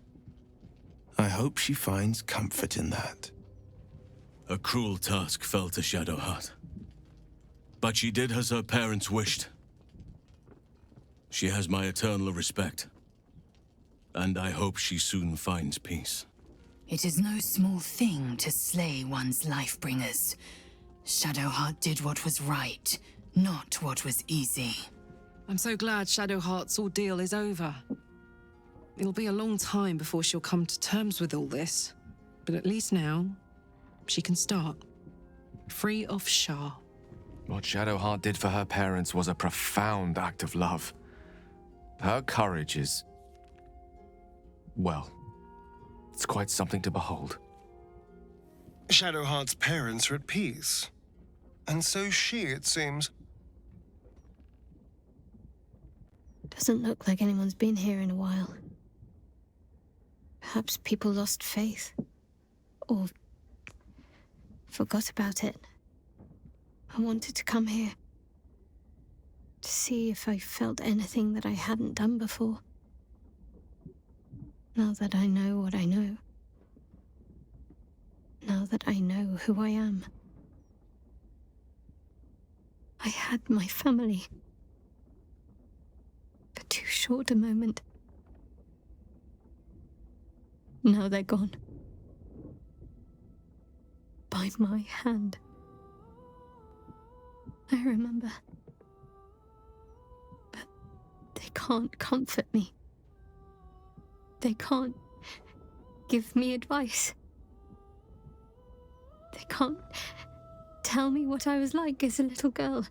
I hope she finds comfort in that. A cruel task fell to Shadowheart. But she did as her parents wished. She has my eternal respect. And I hope she soon finds peace. It is no small thing to slay one's life-bringers. Shadowheart did what was right, not what was easy. I'm so glad Shadowheart's ordeal is over. It'll be a long time before she'll come to terms with all this. But at least now, she can start. Free of Shah. What Shadowheart did for her parents was a profound act of love. Her courage is... well, it's quite something to behold. Shadowheart's parents are at peace. And so she, it seems. Doesn't look like anyone's been here in a while. Perhaps people lost faith. Or forgot about it. I wanted to come here. To see if I felt anything that I hadn't done before. Now that I know what I know. Now that I know who I am. I had my family. For too short a moment. Now they're gone. By my hand. I remember. But they can't comfort me. They can't give me advice. They can't tell me what I was like as a little girl.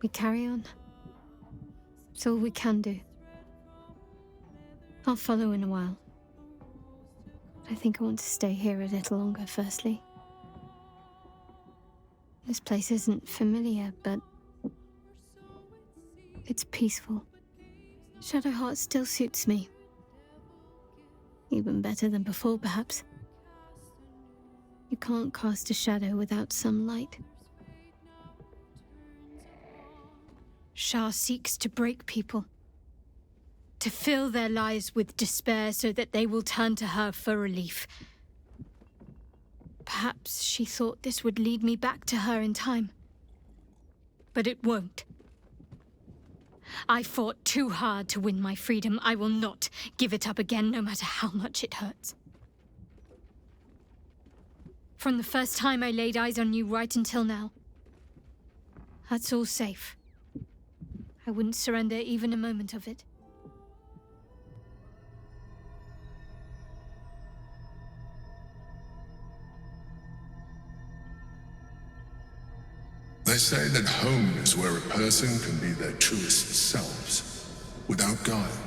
We carry on. It's all we can do. I'll follow in a while. I think I want to stay here a little longer, firstly. This place isn't familiar, but it's peaceful. Shadowheart still suits me. Even better than before, perhaps. You can't cast a shadow without some light. Shah seeks to break people, to fill their lives with despair so that they will turn to her for relief. Perhaps she thought this would lead me back to her in time. But it won't. I fought too hard to win my freedom. I will not give it up again, no matter how much it hurts. From the first time I laid eyes on you right until now, that's all safe. I wouldn't surrender even a moment of it. They say that home is where a person can be their truest selves, without guile,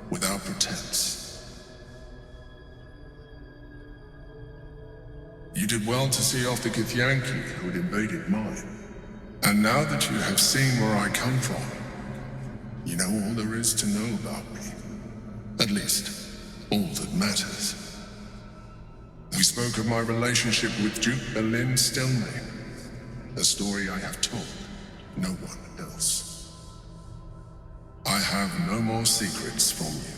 without pretense. You did well to see off the Githyanki who had invaded mine. And now that you have seen where I come from, you know all there is to know about me. At least, all that matters. We spoke of my relationship with Duke Berlin Stelmane. A story I have told no one else. I have no more secrets from you.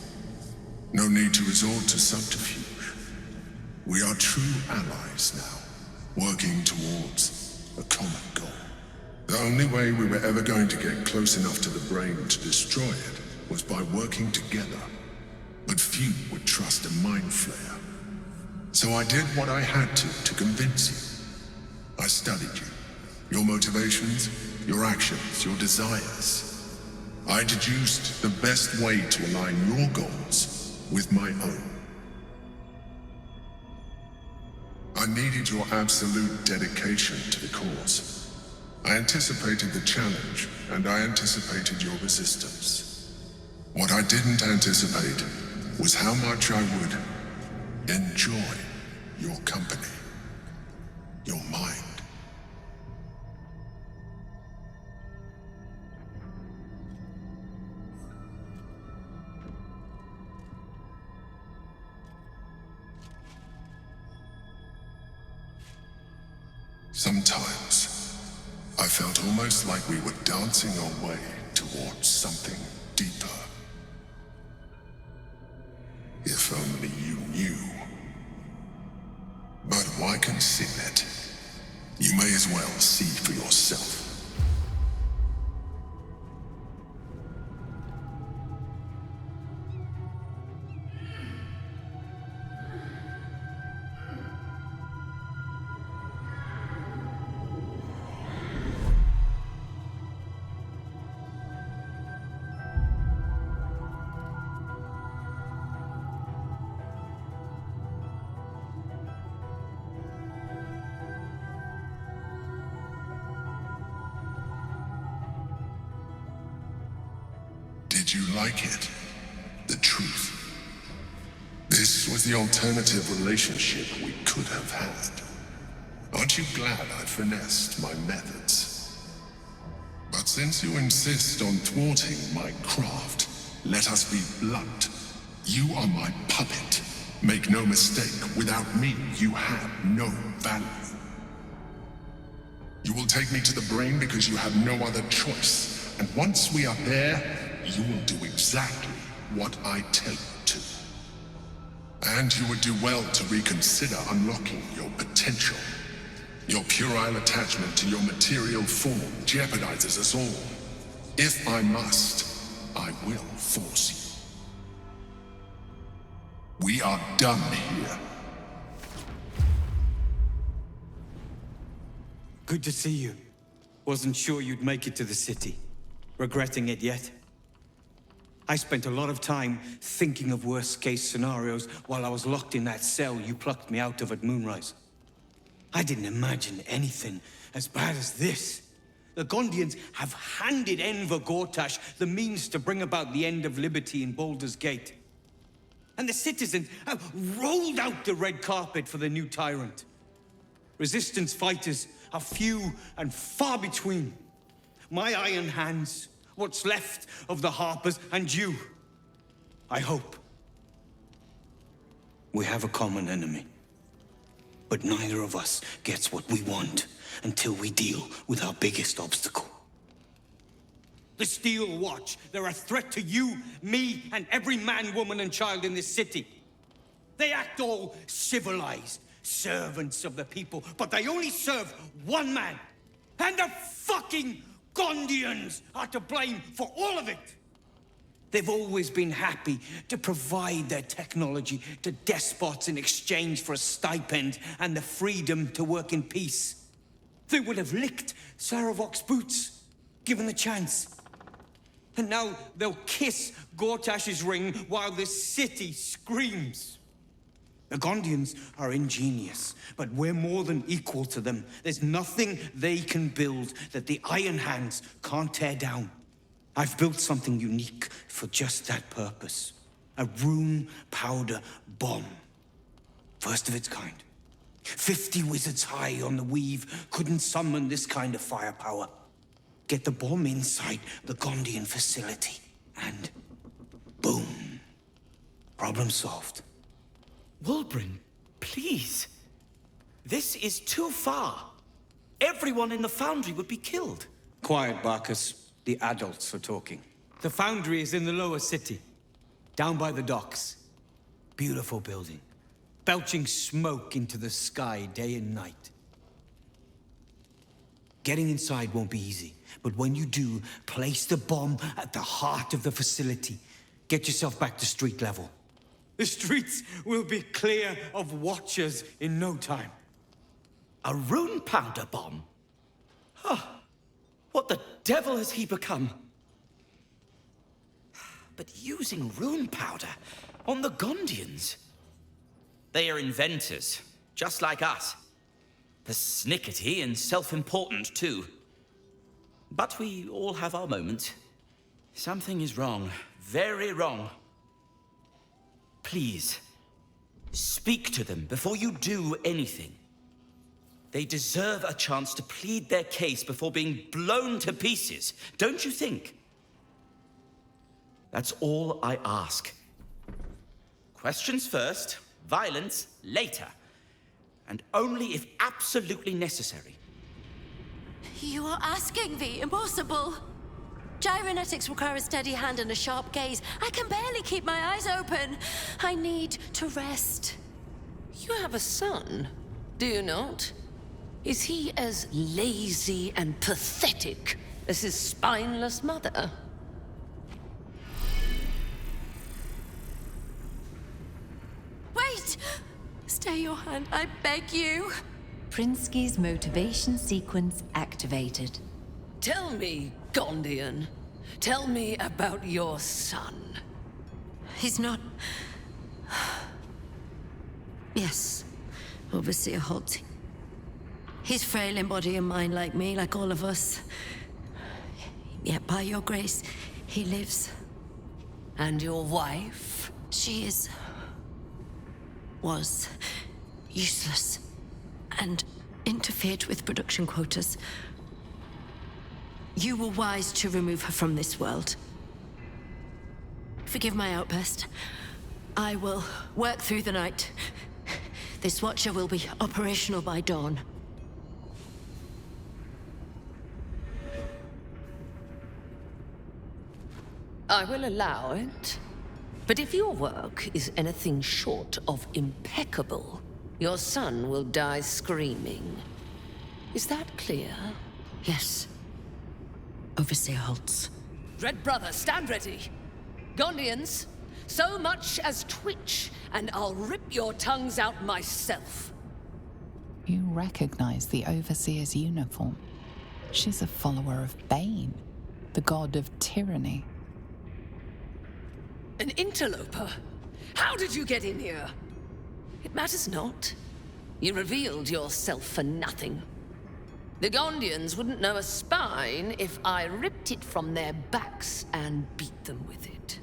No need to resort to subterfuge. We are true allies now, working towards a common goal. The only way we were ever going to get close enough to the brain to destroy it was by working together. But few would trust a mind flayer. So I did what I had to convince you. I studied you. Your motivations, your actions, your desires. I deduced the best way to align your goals with my own. I needed your absolute dedication to the cause. I anticipated the challenge, and I anticipated your resistance. What I didn't anticipate was how much I would enjoy your company, your mind. Sometimes, I felt almost like we were dancing our way towards something deeper. If only you knew. But why conceal it? You may as well see for yourself. Did you like it? The truth. This was the alternative relationship we could have had. Aren't you glad I finessed my methods? But since you insist on thwarting my craft, let us be blunt. You are my puppet. Make no mistake, without me, you have no value. You will take me to the brain because you have no other choice. And once we are there, you will do exactly what I tell you to. And you would do well to reconsider unlocking your potential. Your puerile attachment to your material form jeopardizes us all. If I must, I will force you. We are done here. Good to see you. Wasn't sure you'd make it to the city. Regretting it yet? I spent a lot of time thinking of worst-case scenarios while I was locked in that cell you plucked me out of at Moonrise. I didn't imagine anything as bad as this. The Gondians have handed Enver Gortash the means to bring about the end of liberty in Baldur's Gate. And the citizens have rolled out the red carpet for the new tyrant. Resistance fighters are few and far between. My iron hands, what's left of the Harpers, and you. I hope. We have a common enemy. But neither of us gets what we want until we deal with our biggest obstacle. The Steelwatch, they're a threat to you, me, and every man, woman, and child in this city. They act all civilized, servants of the people, but they only serve one man. And the fucking Gondians are to blame for all of it. They've always been happy to provide their technology to despots in exchange for a stipend and the freedom to work in peace. They would have licked Saravok's boots, given the chance. And now they'll kiss Gortash's ring while the city screams. The Gondians are ingenious, but we're more than equal to them. There's nothing they can build that the Iron Hands can't tear down. I've built something unique for just that purpose. A rune powder bomb. First of its kind. 50 wizards high on the weave couldn't summon this kind of firepower. Get the bomb inside the Gondian facility, and boom. Problem solved. Wulbren, please. This is too far. Everyone in the Foundry would be killed. Quiet, Barkus. The adults are talking. The Foundry is in the lower city, down by the docks. Beautiful building, belching smoke into the sky day and night. Getting inside won't be easy, but when you do, place the bomb at the heart of the facility. Get yourself back to street level. The streets will be clear of watchers in no time. A rune powder bomb? Huh. What the devil has he become? But using rune powder on the Gondians? They are inventors, just like us. Persnickety and self-important, too. But we all have our moments. Something is wrong. Very wrong. Please, speak to them before you do anything. They deserve a chance to plead their case before being blown to pieces, don't you think? That's all I ask. Questions first, violence later. And only if absolutely necessary. You are asking the impossible. Gyrometics require a steady hand and a sharp gaze. I can barely keep my eyes open. I need to rest. You have a son, do you not? Is he as lazy and pathetic as his spineless mother? Wait! Stay your hand, I beg you. Prinsky's motivation sequence activated. Tell me, Gondian. Tell me about your son. He's not... Yes, Overseer Holt. He's frail in body and mind like me, like all of us. Yet by your grace, he lives. And your wife? She was useless and interfered with production quotas. You were wise to remove her from this world. Forgive my outburst. I will work through the night. This Watcher will be operational by dawn. I will allow it. But if your work is anything short of impeccable, your son will die screaming. Is that clear? Yes. Overseer Holtz. Red Brother, stand ready. Gondians, so much as twitch, and I'll rip your tongues out myself. You recognize the Overseer's uniform. She's a follower of Bane, the god of tyranny. An interloper? How did you get in here? It matters not. You revealed yourself for nothing. The Gondians wouldn't know a spine if I ripped it from their backs and beat them with it.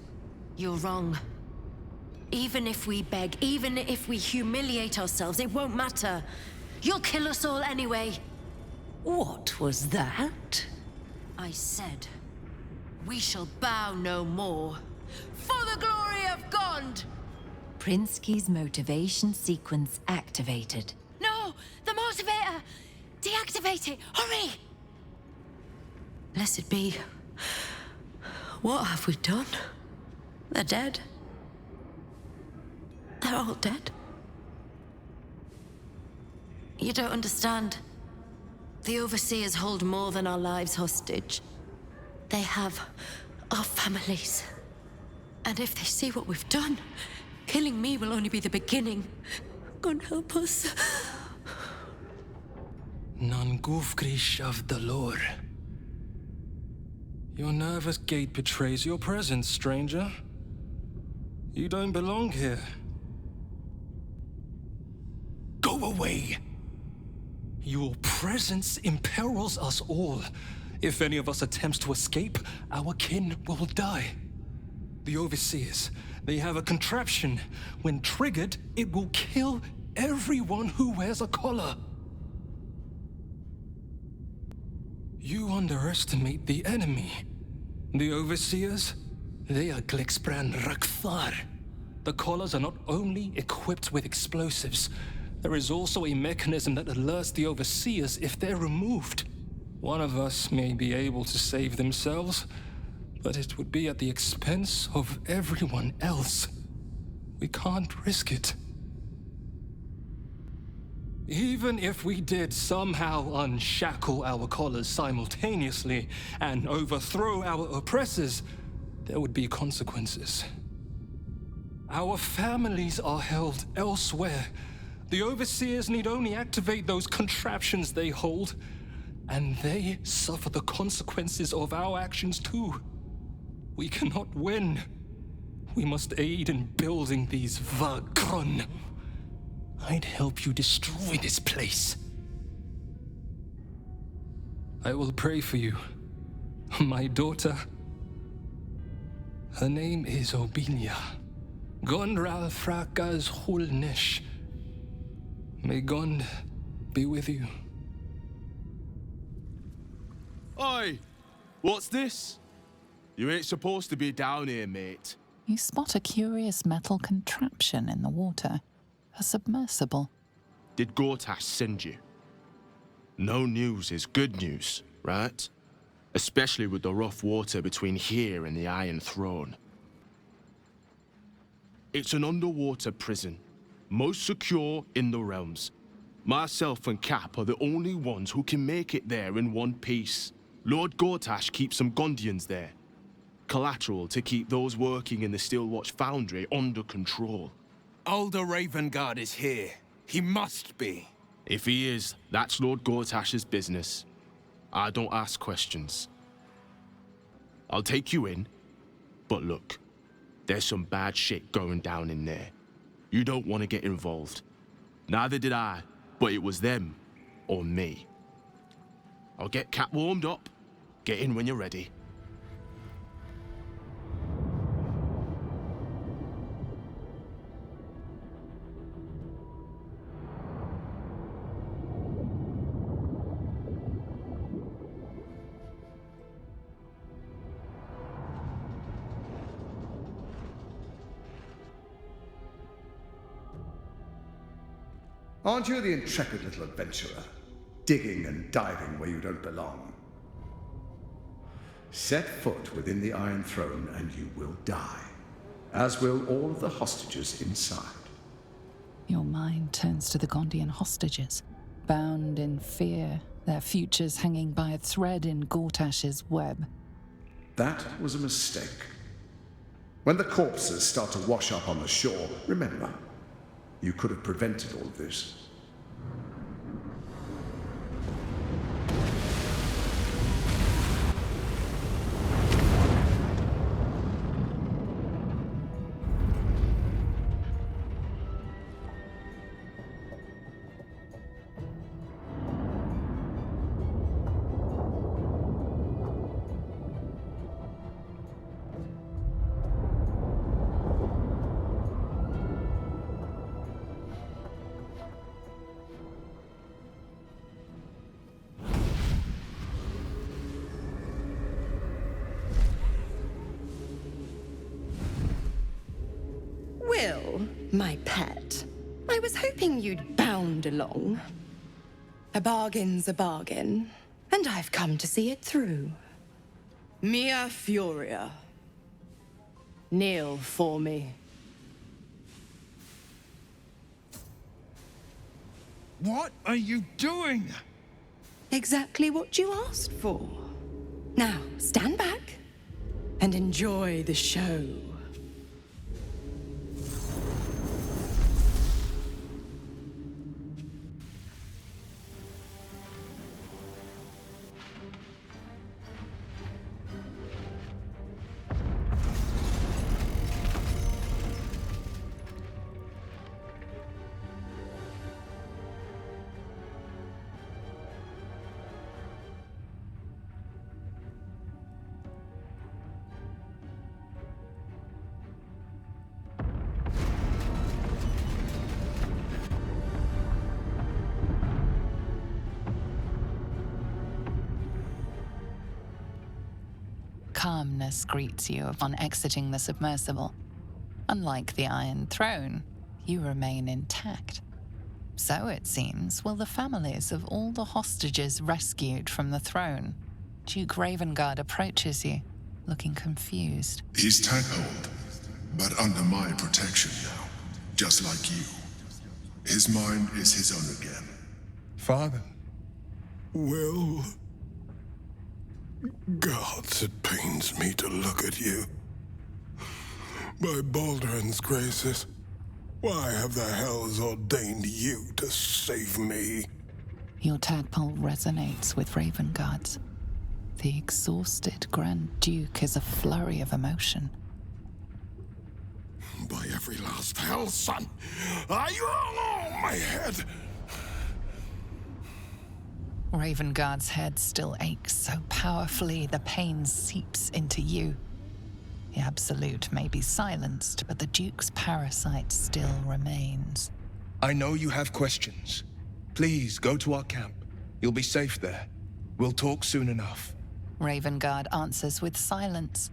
You're wrong. Even if we beg, even if we humiliate ourselves, it won't matter. You'll kill us all anyway. What was that? I said, we shall bow no more. For the glory of Gond! Prinsky's motivation sequence activated. No! The motivator! Deactivate it! Hurry! Blessed be. What have we done? They're dead. They're all dead. You don't understand. The Overseers hold more than our lives hostage. They have our families. And if they see what we've done, killing me will only be the beginning. God help us. Non gufgrish of the lore. Your nervous gait betrays your presence, stranger. You don't belong here. Go away! Your presence imperils us all. If any of us attempts to escape, our kin will die. The Overseers, they have a contraption. When triggered, it will kill everyone who wears a collar. You underestimate the enemy. The Overseers, they are Glixbrand Rakthar. The collars are not only equipped with explosives, there is also a mechanism that alerts the Overseers if they're removed. One of us may be able to save themselves, but it would be at the expense of everyone else. We can't risk it. Even if we did somehow unshackle our collars simultaneously and overthrow our oppressors, there would be consequences. Our families are held elsewhere. The Overseers need only activate those contraptions they hold, and they suffer the consequences of our actions too. We cannot win. We must aid in building these Vagron. I'd help you destroy this place. I will pray for you, my daughter. Her name is Obilia. Gondral Frakas Hulnesh. May Gond be with you. Oi! What's this? You ain't supposed to be down here, mate. You spot a curious metal contraption in the water. A submersible. Did Gortash send you? No news is good news, right? Especially with the rough water between here and the Iron Throne. It's an underwater prison, most secure in the realms. Myself and Cap are the only ones who can make it there in one piece. Lord Gortash keeps some Gondians there. Collateral to keep those working in the Steelwatch Foundry under control. Older Ravengard is here. He must be. If he is, that's Lord Gortash's business. I don't ask questions. I'll take you in, but look, there's some bad shit going down in there. You don't want to get involved. Neither did I, but it was them or me. I'll get Cap warmed up. Get in when you're ready. Aren't you the intrepid little adventurer, digging and diving where you don't belong? Set foot within the Iron Throne and you will die, as will all of the hostages inside. Your mind turns to the Gondian hostages, bound in fear, their futures hanging by a thread in Gortash's web. That was a mistake. When the corpses start to wash up on the shore, remember, you could have prevented all of this. my pet. I was hoping you'd bound along. A bargain's a bargain, and I've come to see it through. Mia Furia. Kneel for me. What are you doing? Exactly what you asked for. Now, stand back and enjoy the show. Calmness greets you upon exiting the submersible. Unlike the Iron Throne, you remain intact. So, it seems, will the families of all the hostages rescued from the throne. Duke Ravengard approaches you, looking confused. He's tadpoled, but under my protection now, just like you. His mind is his own again. Father. Will... Gods, it pains me to look at you. By Baldur's graces, why have the hells ordained you to save me? Your tadpole resonates with Ravengard's. The exhausted Grand Duke is a flurry of emotion. By every last hell, son, are you on my head? Ravengard's head still aches so powerfully the pain seeps into you. The Absolute may be silenced, but the Duke's parasite still remains. I know you have questions. Please, go to our camp. You'll be safe there. We'll talk soon enough. Ravengard answers with silence.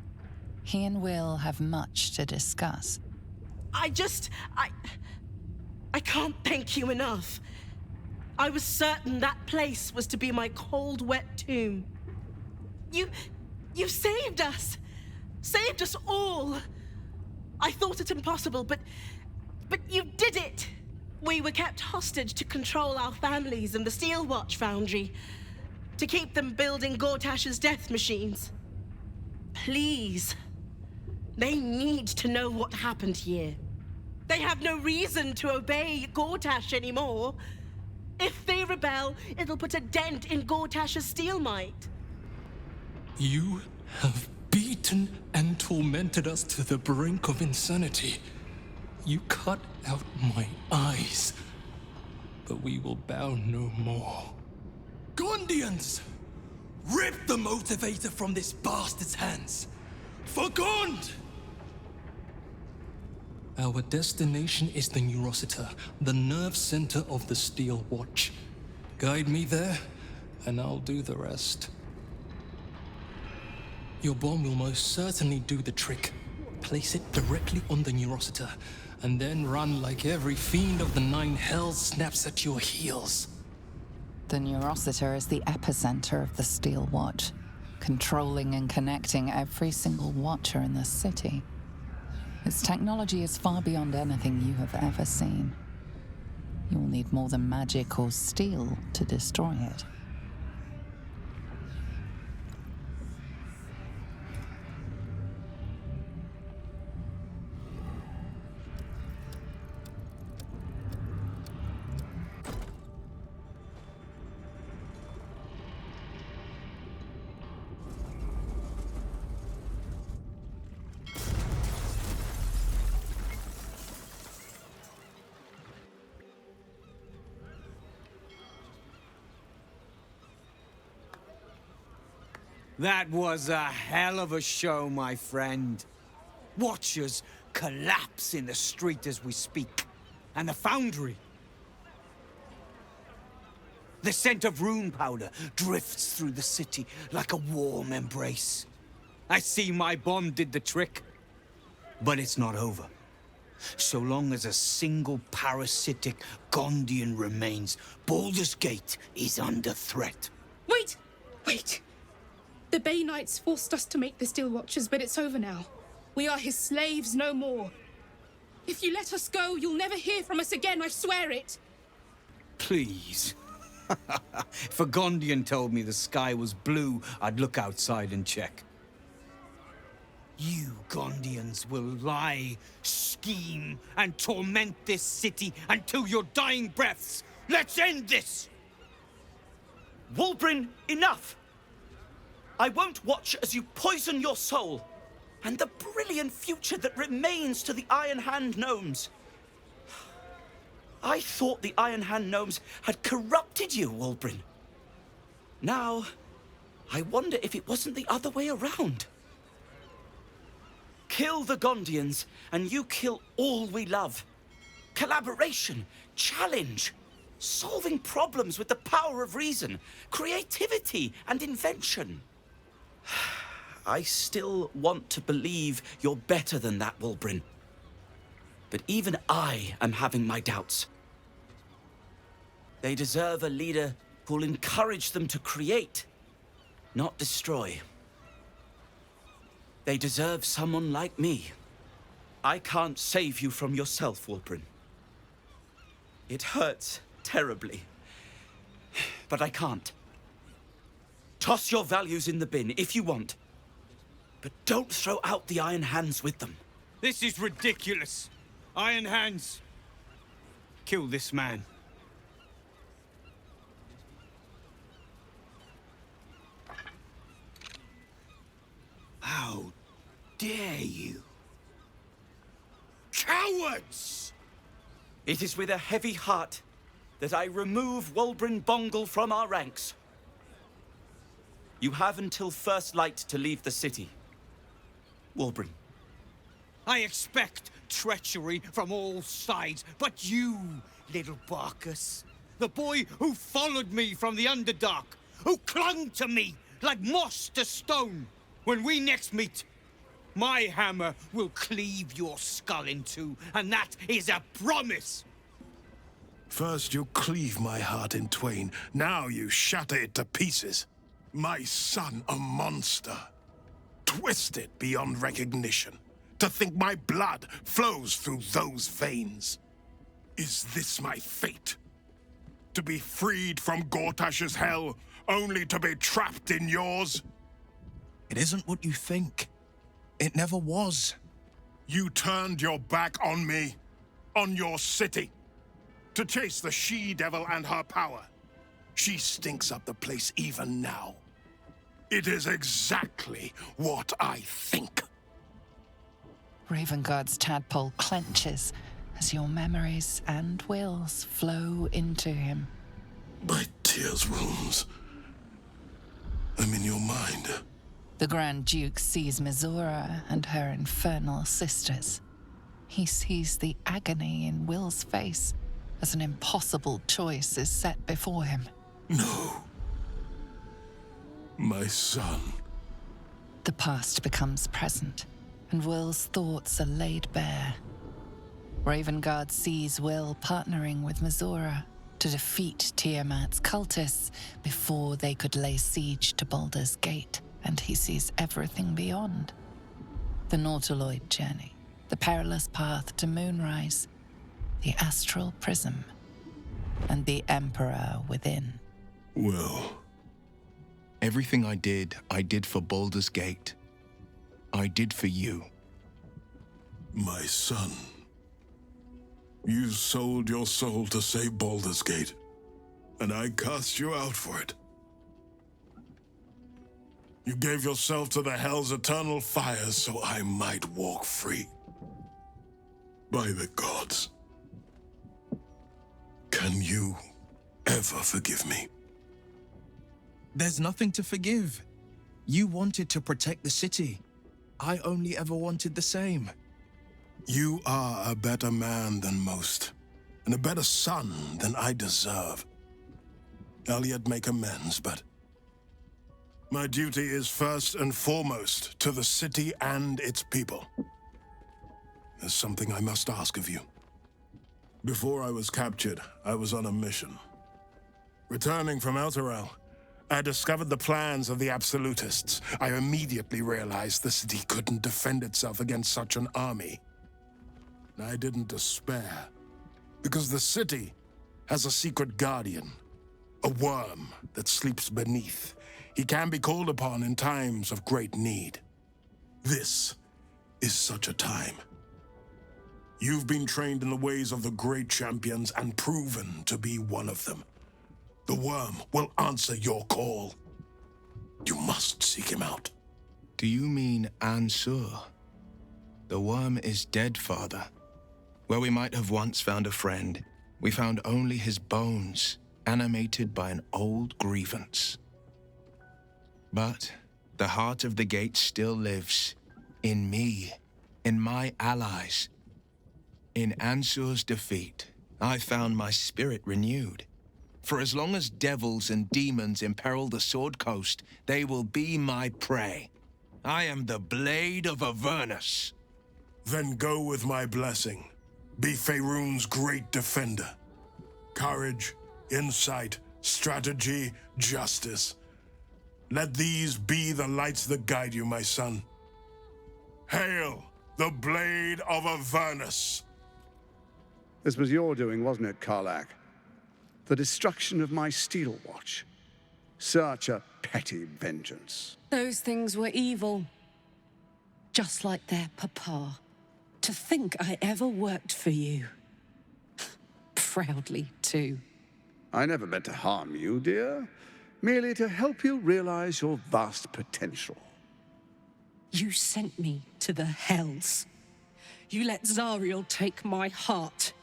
He and Will have much to discuss. I can't thank you enough. I was certain that place was to be my cold, wet tomb. You saved us. Saved us all. I thought it impossible, but you did it. We were kept hostage to control our families and the Steelwatch Foundry, to keep them building Gortash's death machines. Please. They need to know what happened here. They have no reason to obey Gortash anymore. If they rebel, it'll put a dent in Gortash's steel might. You have beaten and tormented us to the brink of insanity. You cut out my eyes, but we will bow no more. Gondians! Rip the motivator from this bastard's hands! For Gond! Our destination is the Neurositer, the nerve center of the Steel Watch. Guide me there, and I'll do the rest. Your bomb will most certainly do the trick. Place it directly on the Neurositer, and then run like every fiend of the Nine Hells snaps at your heels. The Neurositer is the epicenter of the Steel Watch, controlling and connecting every single Watcher in the city. Its technology is far beyond anything you have ever seen. You will need more than magic or steel to destroy it. That was a hell of a show, my friend. Watchers collapse in the street as we speak. And the foundry. The scent of rune powder drifts through the city like a warm embrace. I see my bomb did the trick. But it's not over. So long as a single parasitic Gondian remains, Baldur's Gate is under threat. Wait! Wait! The Bay Knights forced us to make the Steelwatchers, but it's over now. We are his slaves no more. If you let us go, you'll never hear from us again, I swear it! Please. If a Gondian told me the sky was blue, I'd look outside and check. You Gondians will lie, scheme, and torment this city until your dying breaths. Let's end this! Wulbren, enough! I won't watch as you poison your soul and the brilliant future that remains to the Iron Hand gnomes. I thought the Iron Hand gnomes had corrupted you, Wulbren. Now, I wonder if it wasn't the other way around. Kill the Gondians, and you kill all we love. Collaboration, challenge, solving problems with the power of reason, creativity, and invention. I still want to believe you're better than that, Wulbren. But even I am having my doubts. They deserve a leader who'll encourage them to create, not destroy. They deserve someone like me. I can't save you from yourself, Wulbren. It hurts terribly, but I can't. Toss your values in the bin if you want, but don't throw out the Iron Hands with them. This is ridiculous. Iron Hands. Kill this man. How dare you? Cowards! It is with a heavy heart that I remove Wulbren Bongal from our ranks. You have until first light to leave the city. Wulbren. I expect treachery from all sides, but you, little Barkus, the boy who followed me from the Underdark, who clung to me like moss to stone, when we next meet, my hammer will cleave your skull in two, and that is a promise! First you cleave my heart in twain, now you shatter it to pieces. My son, a monster. Twisted beyond recognition. To think my blood flows through those veins. Is this my fate? To be freed from Gortash's hell, only to be trapped in yours? It isn't what you think. It never was. You turned your back on me, on your city, to chase the she-devil and her power. She stinks up the place even now. It is exactly what I think. Ravenguard's tadpole clenches as your memories and wills flow into him. My tears wounds. I'm in your mind. The Grand Duke sees Mizora and her infernal sisters. He sees the agony in Will's face as an impossible choice is set before him. No. My son. The past becomes present, and Will's thoughts are laid bare. Ravenguard sees Will partnering with Mizora to defeat Tiamat's cultists before they could lay siege to Baldur's Gate, and he sees everything beyond. The Nautiloid journey, the perilous path to Moonrise, the astral prism, and the Emperor within. Will. Everything I did for Baldur's Gate. I did for you. My son. You sold your soul to save Baldur's Gate, and I cast you out for it. You gave yourself to the Hell's eternal fires so I might walk free. By the gods. Can you ever forgive me? There's nothing to forgive. You wanted to protect the city. I only ever wanted the same. You are a better man than most, and a better son than I deserve. I'll yet make amends, but my duty is first and foremost to the city and its people. there's something I must ask of you. Before I was captured, I was on a mission. Returning from Elturel, I discovered the plans of the Absolutists. I immediately realized the city couldn't defend itself against such an army. I didn't despair, because the city has a secret guardian, a worm that sleeps beneath. He can be called upon in times of great need. This is such a time. You've been trained in the ways of the great champions and proven to be one of them. The worm will answer your call. You must seek him out. Do you mean Ansur? The worm is dead, Father. Where we might have once found a friend, we found only his bones, animated by an old grievance. But the heart of the gate still lives, in me, in my allies. In Ansur's defeat, I found my spirit renewed. For as long as devils and demons imperil the Sword Coast, they will be my prey. I am the Blade of Avernus. Then go with my blessing. Be Faerun's great defender. Courage, insight, strategy, justice. Let these be the lights that guide you, my son. Hail, the Blade of Avernus! This was your doing, wasn't it, Karlach? The destruction of my Steelwatch. Such a petty vengeance. Those things were evil. Just like their papa. To think I ever worked for you. Proudly, too. I never meant to harm you, dear. Merely to help you realize your vast potential. You sent me to the Hells. You let Zariel take my heart,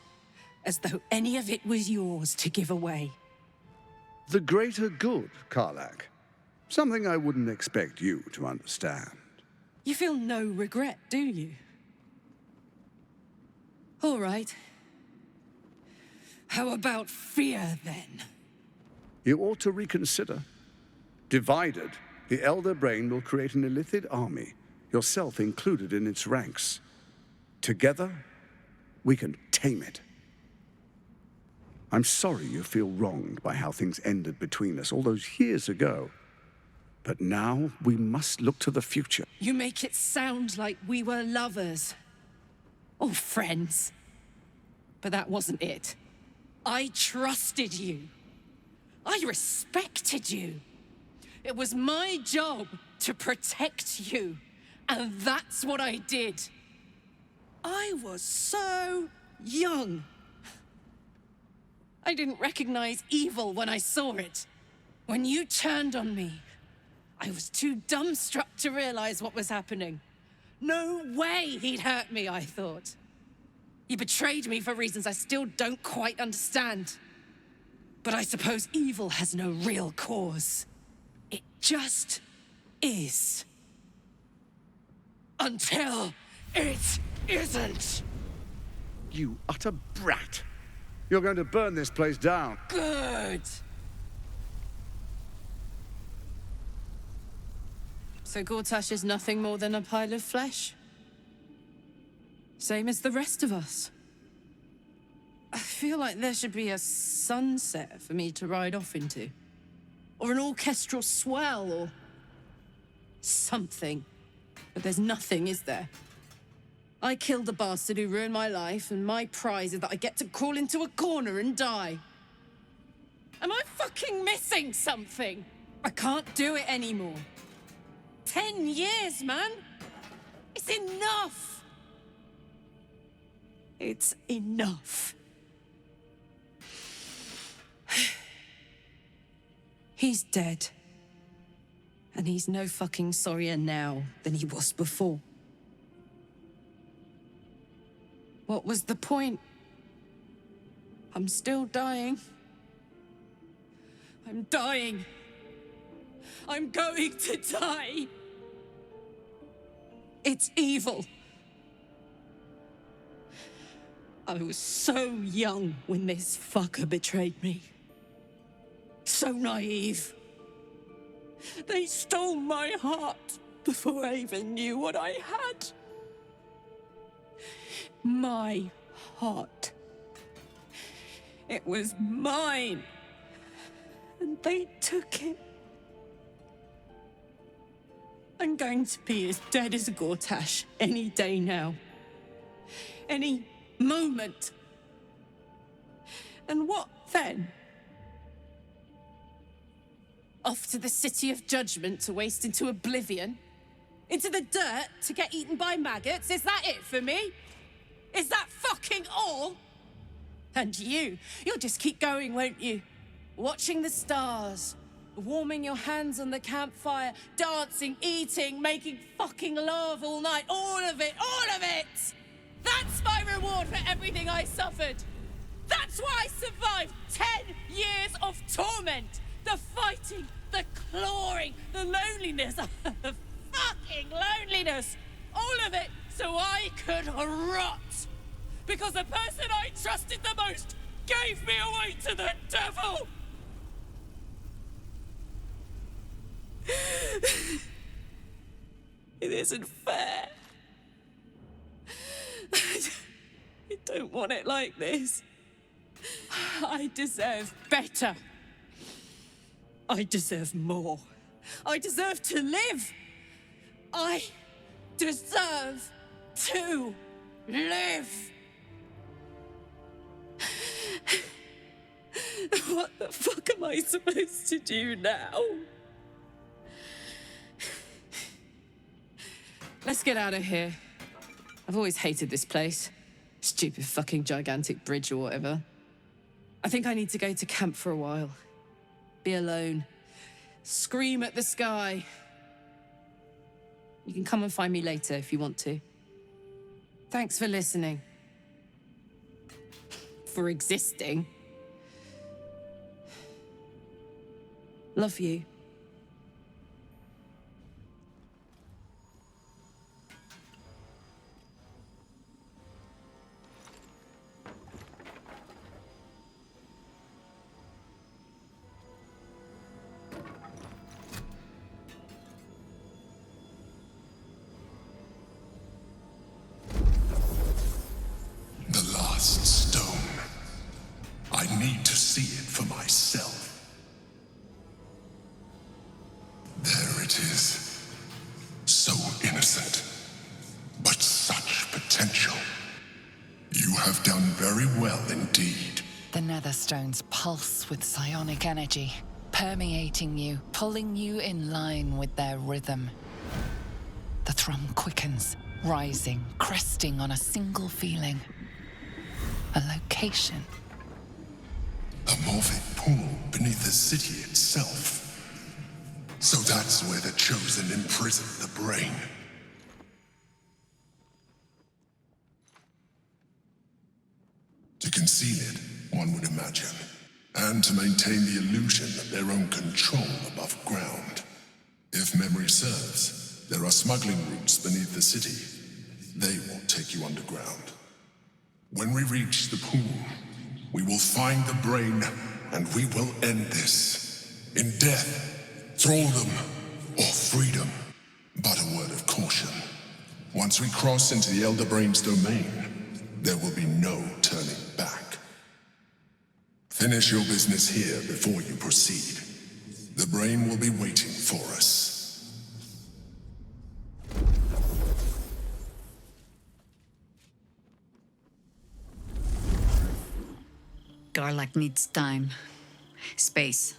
as though any of it was yours to give away. The greater good, Karlach. Something I wouldn't expect you to understand. You feel no regret, do you? All right. How about fear, then? You ought to reconsider. Divided, the Elder Brain will create an illithid army, yourself included in its ranks. Together, we can tame it. I'm sorry you feel wronged by how things ended between us all those years ago. But now, we must look to the future. You make it sound like we were lovers. Or friends. But that wasn't it. I trusted you. I respected you. It was my job to protect you. And that's what I did. I was so young. I didn't recognize evil when I saw it. When you turned on me, I was too dumbstruck to realize what was happening. No way he'd hurt me, I thought. He betrayed me for reasons I still don't quite understand. But I suppose evil has no real cause. It just is. Until it isn't. You utter brat. You're going to burn this place down. Good. So Gortash is nothing more than a pile of flesh? Same as the rest of us. I feel like there should be a sunset for me to ride off into. Or an orchestral swell, or something. But there's nothing, is there? I killed the bastard who ruined my life, and my prize is that I get to crawl into a corner and die. Am I fucking missing something? I can't do it anymore. 10 years, man! It's enough! It's enough. He's dead. And he's no fucking sorrier now than he was before. What was the point? I'm still dying. I'm dying. I'm going to die. It's evil. I was so young when this fucker betrayed me. So naive. They stole my heart before I even knew what I had. my heart. It was mine. And they took it. I'm going to be as dead as a Gortash any day now. Any moment. And what then? Off to the City of Judgment to waste into oblivion? Into the dirt to get eaten by maggots? Is that it for me? Is that fucking all? And you'll just keep going, won't you? Watching the stars, warming your hands on the campfire, dancing, eating, making fucking love all night. All of it, all of it! That's my reward for everything I suffered. That's why I survived 10 years of torment. The fighting, the clawing, the loneliness, the fucking loneliness. All of it so I could rot. Because the person I trusted the most gave me away to the devil. It isn't fair. I don't want it like this. I deserve better. I deserve more. I deserve to live. I deserve to live. What the fuck am I supposed to do now? Let's get out of here. I've always hated this place. Stupid fucking gigantic bridge or whatever. I think I need to go to camp for a while. Be alone. Scream at the sky. You can come and find me later if you want to. Thanks for listening. For existing. Love you. The last stone. I need to see it for myself. There it is. So innocent, but such potential. You have done very well indeed. The Netherstones pulse with psionic energy, permeating you, pulling you in line with their rhythm. The thrum quickens, rising, cresting on a single feeling. A location. A morphic pool beneath the city itself. So that's where the Chosen imprisoned the brain. To conceal it, one would imagine. And to maintain the illusion of their own control above ground. If memory serves, there are smuggling routes beneath the city. They won't take you underground. When we reach the pool, we will find the brain, and we will end this. In death, thraldom, or freedom. But a word of caution. Once we cross into the Elder Brain's domain, there will be no turning back. Finish your business here before you proceed. The brain will be waiting for us. Garlak needs time. Space.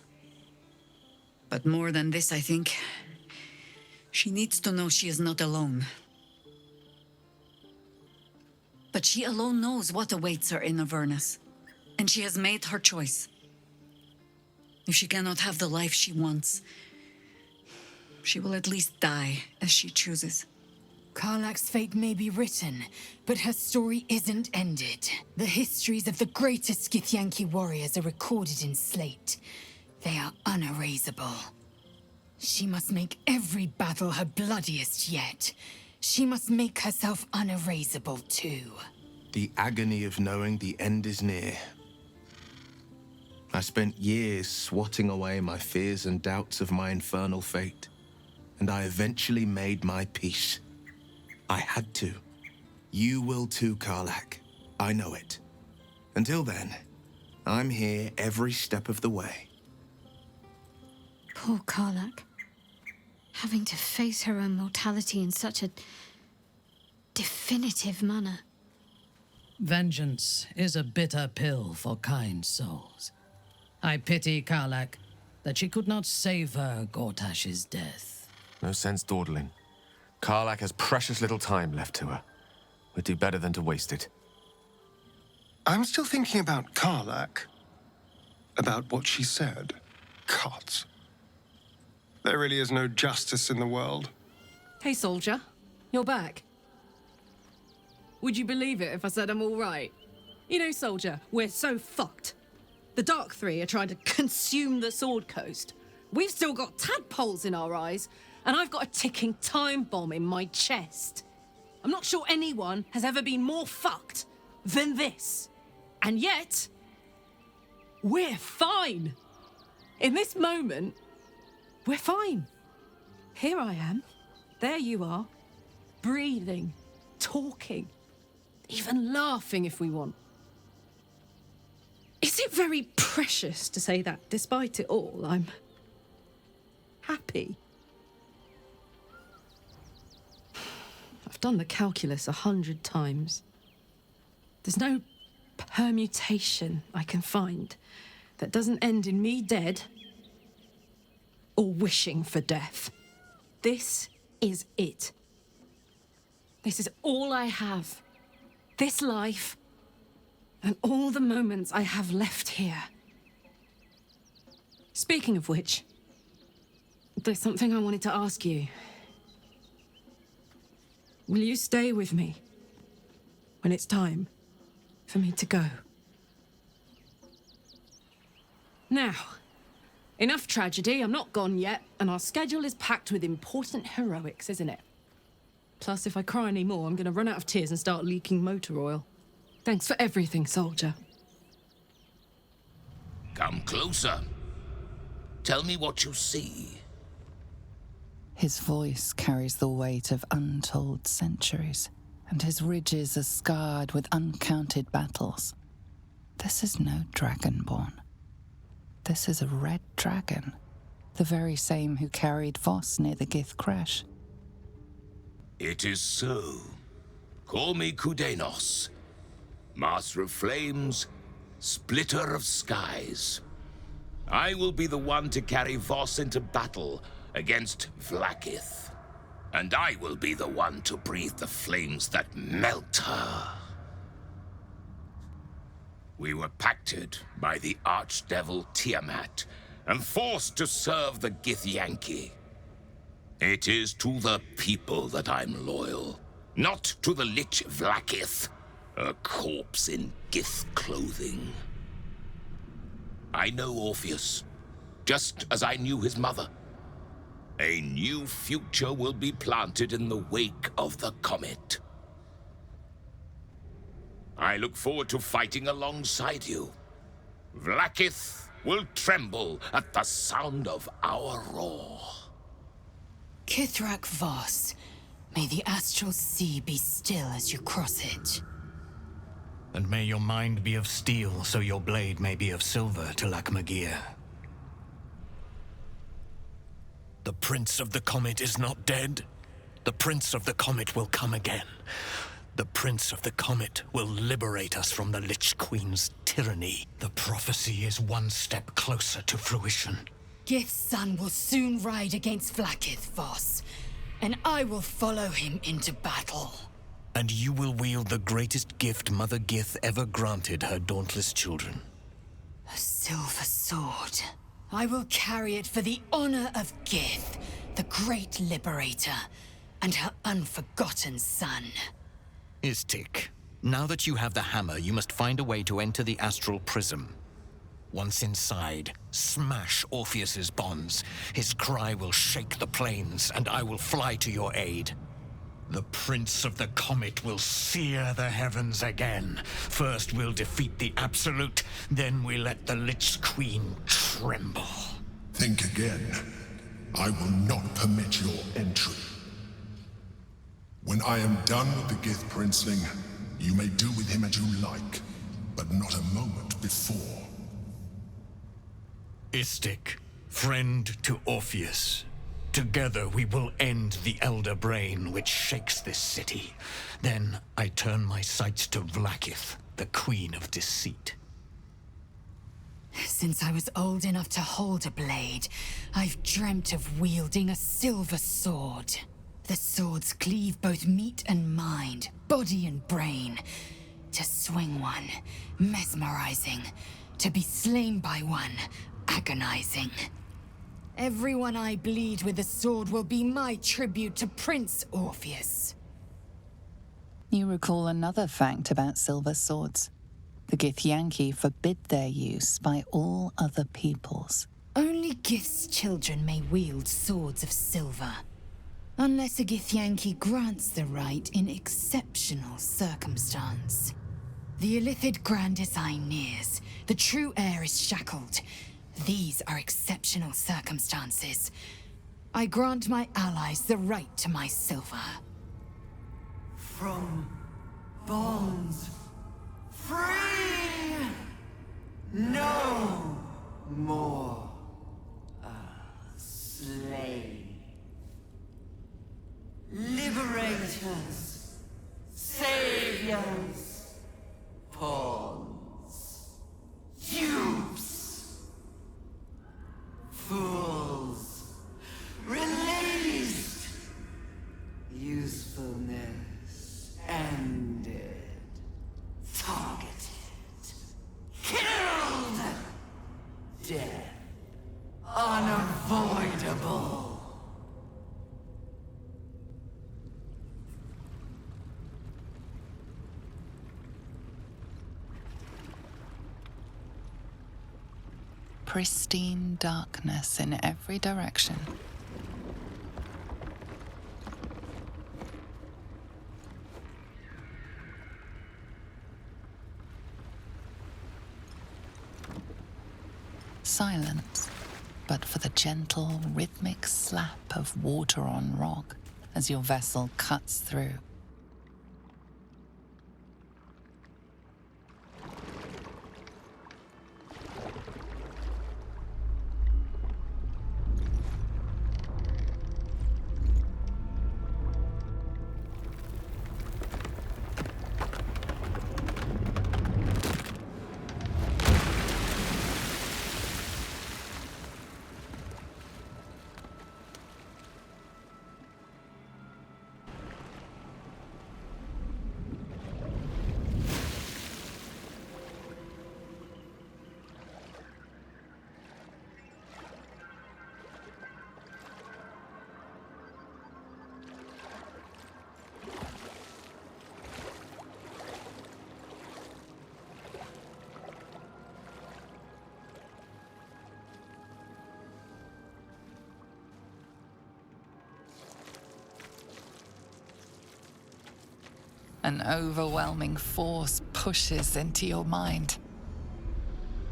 But more than this, I think. She needs to know she is not alone. But she alone knows what awaits her in Avernus. And she has made her choice. If she cannot have the life she wants, she will at least die as she chooses. Karlak's fate may be written, but her story isn't ended. The histories of the greatest Githyanki warriors are recorded in slate. They are unerasable. She must make every battle her bloodiest yet. She must make herself unerasable too. The agony of knowing the end is near. I spent years swatting away my fears and doubts of my infernal fate, and I eventually made my peace. I had to. You will too, Karlach. I know it. Until then, I'm here every step of the way. Poor Karlach. Having to face her own mortality in such a definitive manner. Vengeance is a bitter pill for kind souls. I pity Karlach that she could not save her Gortash's death. No sense dawdling. Karlach has precious little time left to her. We'd do better than to waste it. I'm still thinking about Karlach. About what she said. Gods. There really is no justice in the world. Hey, soldier. You're back. Would you believe it if I said I'm all right? You know, soldier, we're so fucked. The Dark Three are trying to consume the Sword Coast. We've still got tadpoles in our eyes, and I've got a ticking time bomb in my chest. I'm not sure anyone has ever been more fucked than this. And yet, we're fine. In this moment, we're fine. Here I am. There you are. Breathing, talking, even laughing if we want. Is it very precious to say that despite it all, I'm happy? I've done the calculus 100 times. There's no permutation I can find that doesn't end in me dead or wishing for death. This is it. This is all I have. This life and all the moments I have left here. Speaking of which, there's something I wanted to ask you. Will you stay with me when it's time for me to go? Now, enough tragedy, I'm not gone yet, and our schedule is packed with important heroics, isn't it? Plus, if I cry any more, I'm gonna run out of tears and start leaking motor oil. Thanks for everything, soldier. Come closer. Tell me what you see. His voice carries the weight of untold centuries, and his ridges are scarred with uncounted battles. This is no dragonborn. This is a red dragon, the very same who carried Voss near the Gith crash. It is so. Call me Kudenos, Master of Flames, Splitter of Skies. I will be the one to carry Voss into battle against Vlaakith. And I will be the one to breathe the flames that melt her. We were pacted by the archdevil Tiamat and forced to serve the Githyanki. It is to the people that I'm loyal, not to the Lich Vlaakith, a corpse in Gith clothing. I know Orpheus, just as I knew his mother. A new future will be planted in the wake of the comet. I look forward to fighting alongside you. Vlaakith will tremble at the sound of our roar. Kithrak Voss, may the astral sea be still as you cross it. And may your mind be of steel, so your blade may be of silver, Tilak Magir. The Prince of the Comet is not dead. The Prince of the Comet will come again. The Prince of the Comet will liberate us from the Lich Queen's tyranny. The prophecy is one step closer to fruition. Gith's son will soon ride against Vlaakith, Voss, and I will follow him into battle. And you will wield the greatest gift Mother Gith ever granted her dauntless children. A silver sword. I will carry it for the honor of Gith, the great liberator, and her unforgotten son. Istik, now that you have the hammer, you must find a way to enter the astral prism. Once inside, smash Orpheus's bonds. His cry will shake the plains, and I will fly to your aid. The Prince of the Comet will sear the heavens again. First we'll defeat the Absolute, then we let the Lich Queen tremble. Think again. I will not permit your entry. When I am done with the Gith Princeling, you may do with him as you like, but not a moment before. Istik, friend to Orpheus. Together we will end the Elder Brain which shakes this city. Then I turn my sights to Vlaakith, the Queen of Deceit. Since I was old enough to hold a blade, I've dreamt of wielding a silver sword. The swords cleave both meat and mind, body and brain. To swing one, mesmerizing. To be slain by one, agonizing. Everyone I bleed with the sword will be my tribute to Prince Orpheus. You recall another fact about silver swords. The Githyanki forbid their use by all other peoples. Only Gith's children may wield swords of silver. Unless a Githyanki grants the right in exceptional circumstance. The Illithid grand design nears. The true heir is shackled. These are exceptional circumstances. I grant my allies the right to my silver. From bonds free, no more a slave. Liberators, saviors, pawns, dupes, fools, released, usefulness ended, targeted, killed, death unavoidable. Pristine darkness in every direction. Silence, but for the gentle, rhythmic slap of water on rock as your vessel cuts through. An overwhelming force pushes into your mind.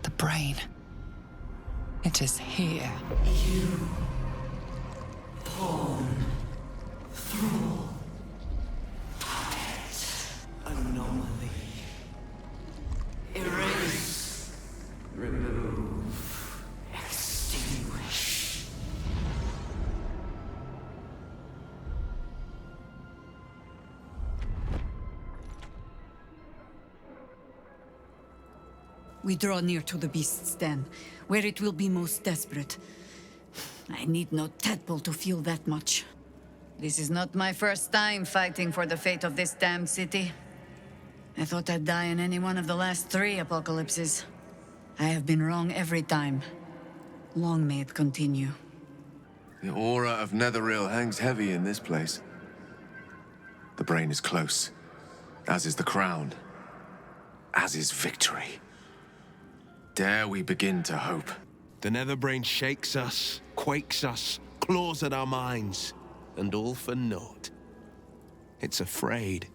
The brain. It is here. You, pawn, thrall, puppet, anomaly. Erase, remove, extinguish. We draw near to the beast's den, where it will be most desperate. I need no tadpole to feel that much. This is not my first time fighting for the fate of this damned city. I thought I'd die in any one of the last 3 apocalypses. I have been wrong every time. Long may it continue. The aura of Netheril hangs heavy in this place. The brain is close, as is the crown, as is victory. Dare we begin to hope? The Netherbrain shakes us, quakes us, claws at our minds, and all for naught. It's afraid.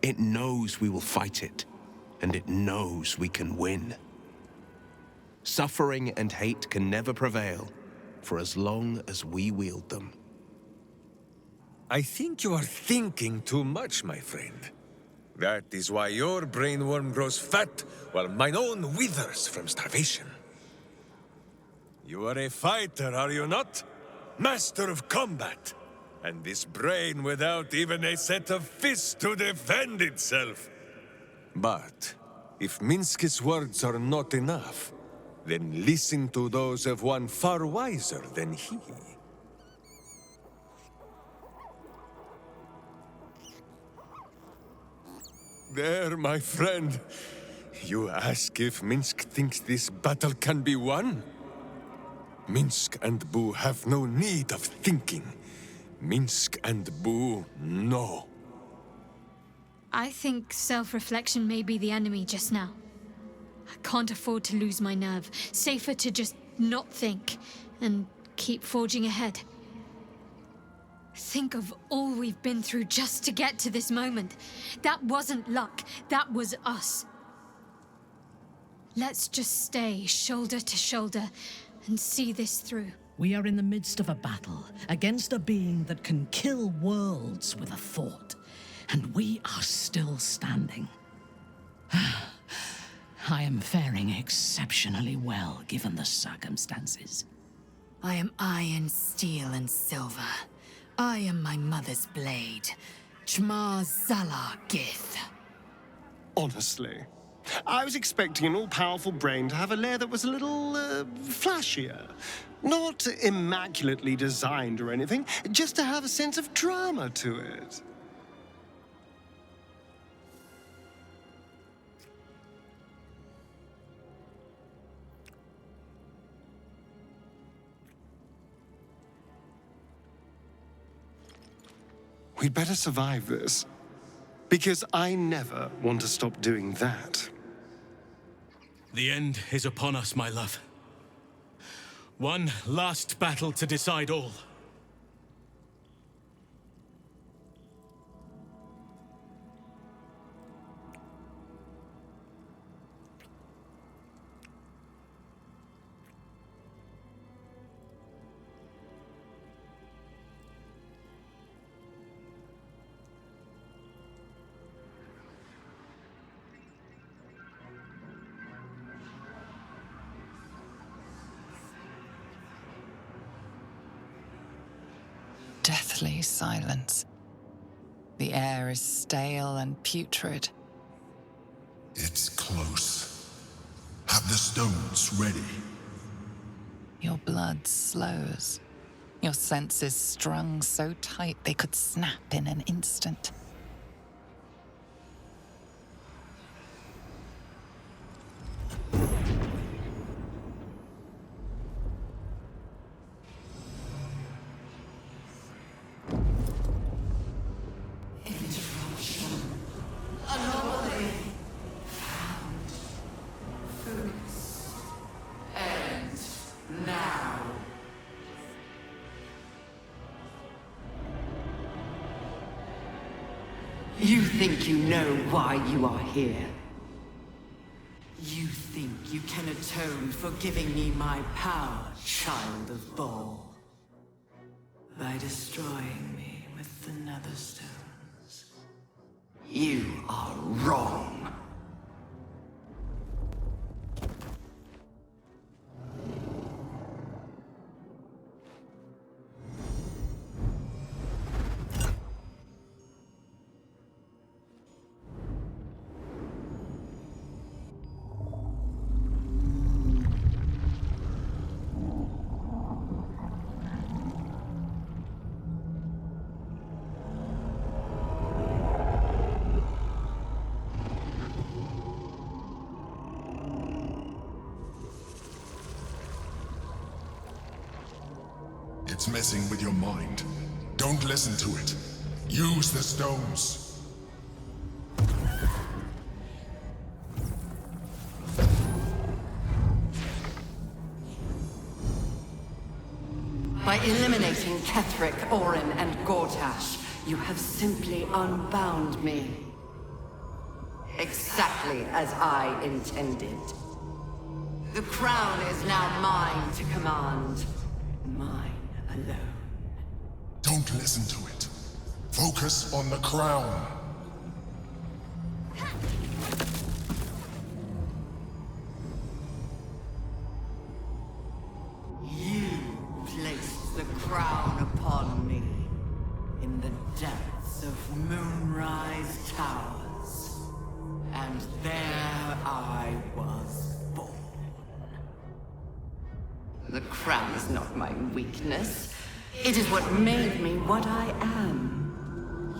It knows we will fight it, and it knows we can win. Suffering and hate can never prevail for as long as we wield them. I think you are thinking too much, my friend. That is why your brainworm grows fat, while mine own withers from starvation. You are a fighter, are you not? Master of combat. And this brain without even a set of fists to defend itself. But if Minsc's words are not enough, then listen to those of one far wiser than he. There, my friend. You ask if Minsc thinks this battle can be won? Minsc and Boo have no need of thinking. Minsc and Boo know. I think self-reflection may be the enemy just now. I can't afford to lose my nerve. Safer to just not think and keep forging ahead. Think of all we've been through just to get to this moment. That wasn't luck, that was us. Let's just stay shoulder to shoulder and see this through. We are in the midst of a battle against a being that can kill worlds with a thought. And we are still standing. I am faring exceptionally well, given the circumstances. I am iron, steel, and silver. I am my mother's blade. Jmar Zalar Gith. Honestly, I was expecting an all-powerful brain to have a lair that was a little, flashier. Not immaculately designed or anything, just to have a sense of drama to it. We'd better survive this, because I never want to stop doing that. The end is upon us, my love. One last battle to decide all. Deathly silence. The air is stale and putrid. It's close. Have the stones ready. Your blood slows. Your senses strung so tight they could snap in an instant. You think you know why you are here. You think you can atone for giving me my power, child of Baal. By destroying me with the Netherstones. You are wrong. It's messing with your mind. Don't listen to it. Use the stones. By eliminating Ketheric, Orin, and Gortash, you have simply unbound me. Exactly as I intended. The crown is now mine to command. Mine alone. Don't listen to it. Focus on the crown. You placed the crown upon me in the depths of Moonrise Towers. And there I was born. The crown is not my weakness. It is what made me what I am.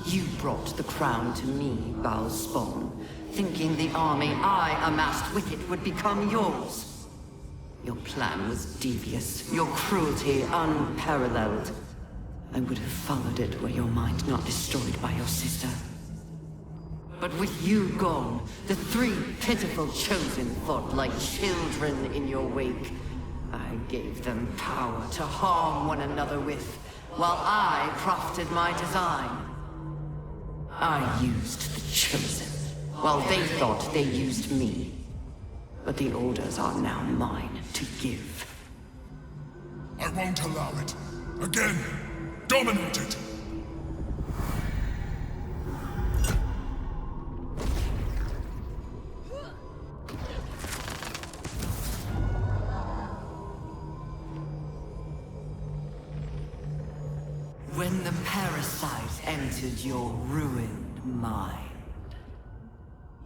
You brought the crown to me, Baldur, thinking the army I amassed with it would become yours. Your plan was devious, your cruelty unparalleled. I would have followed it were your mind not destroyed by your sister. But with you gone, the three pitiful chosen fought like children in your wake. I gave them power to harm one another with, while I crafted my design. I used the chosen, while they thought they used me. But the orders are now mine to give. I won't allow it. Again, dominate it! When the parasite entered your ruined mind,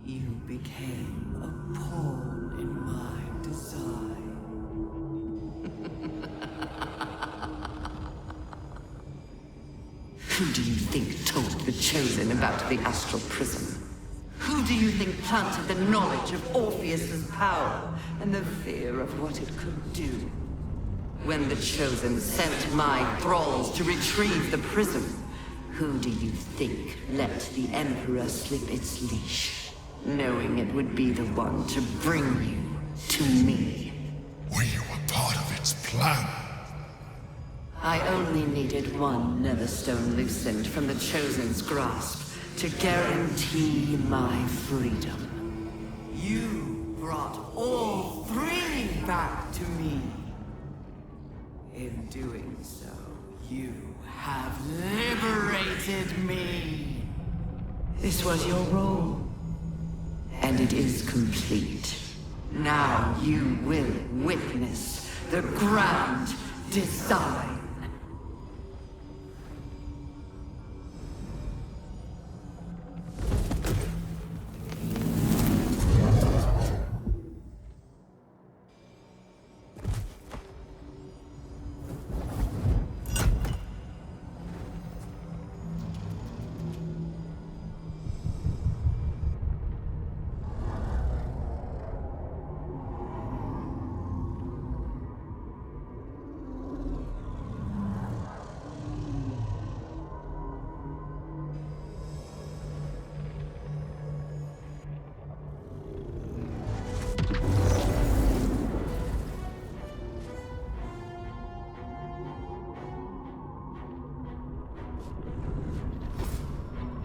you became a pawn in my design. Who do you think told the Chosen about the Astral Prism? Who do you think planted the knowledge of Orpheus's power and the fear of what it could do? When the Chosen sent my thralls to retrieve the prism, who do you think let the Emperor slip its leash, knowing it would be the one to bring you to me? Were you a part of its plan? I only needed one Netherstone loosened from the Chosen's grasp to guarantee my freedom. You brought all three back to me. In doing so, you have liberated me. This was your role, and it is complete. Now you will witness the grand design.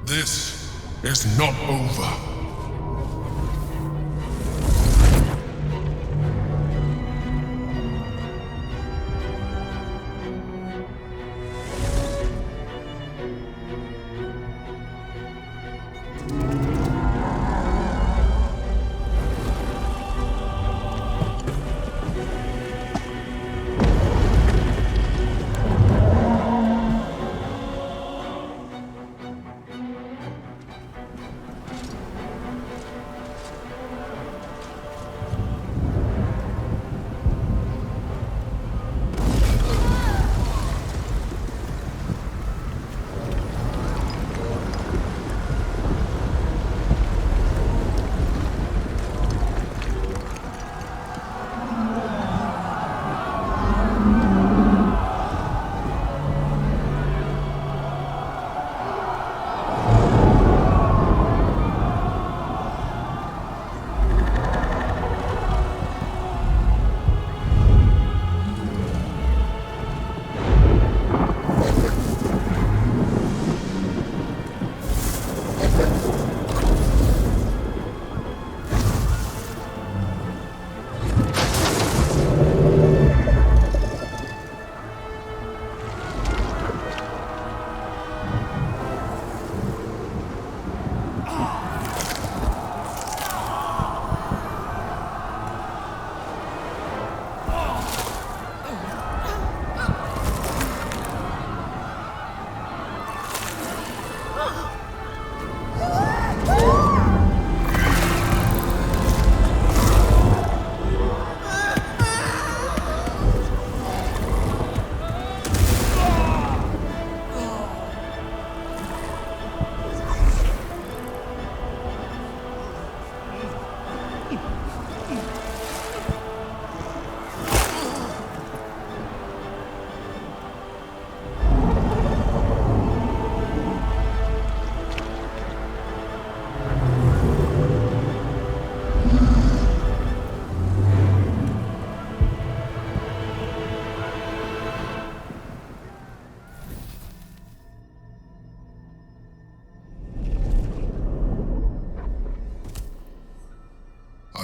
This is not over.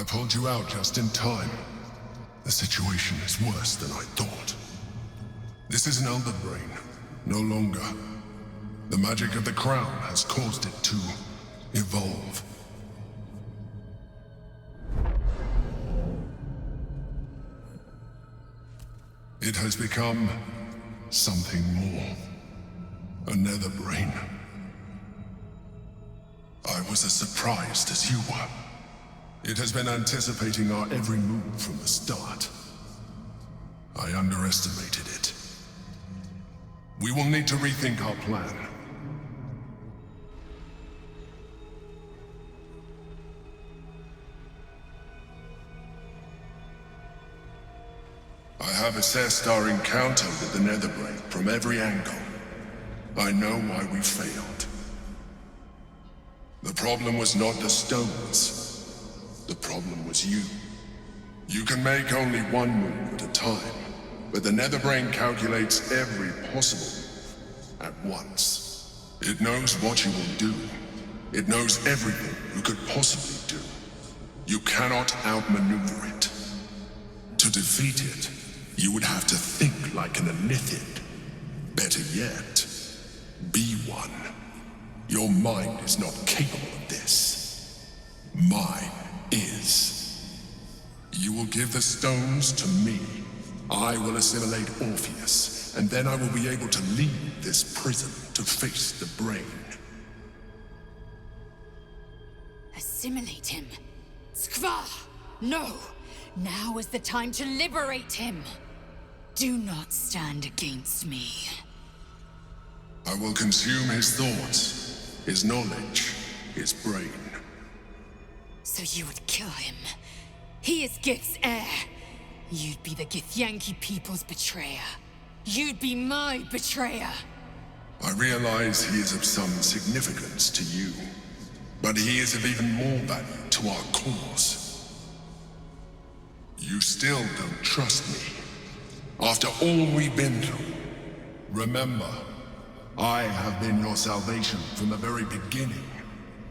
pulled you out just in time. The situation is worse than I thought. This is an Elderbrain, no longer. The magic of the crown has caused it to evolve. It has become something more. A Netherbrain. I was as surprised as you were. It has been anticipating our every move from the start. I underestimated it. We will need to rethink our plan. I have assessed our encounter with the Netherbrain from every angle. I know why we failed. The problem was not the stones. The problem was you. You can make only one move at a time, but the Netherbrain calculates every possible move at once. It knows what you will do. It knows everything you could possibly do. You cannot outmaneuver it. To defeat it, you would have to think like an Elithid. Better yet, be one. Your mind is not capable of this. Mine is. You will give the stones to me. I will assimilate Orpheus, and then I will be able to leave this prison to face the brain. Assimilate him? Skva! No! Now is the time to liberate him! Do not stand against me. I will consume his thoughts, his knowledge, his brain. So you would kill him? He is Gith's heir. You'd be the Githyanki people's betrayer. You'd be my betrayer. I realize he is of some significance to you, but he is of even more value to our cause. You still don't trust me. After all we've been through, remember, I have been your salvation from the very beginning.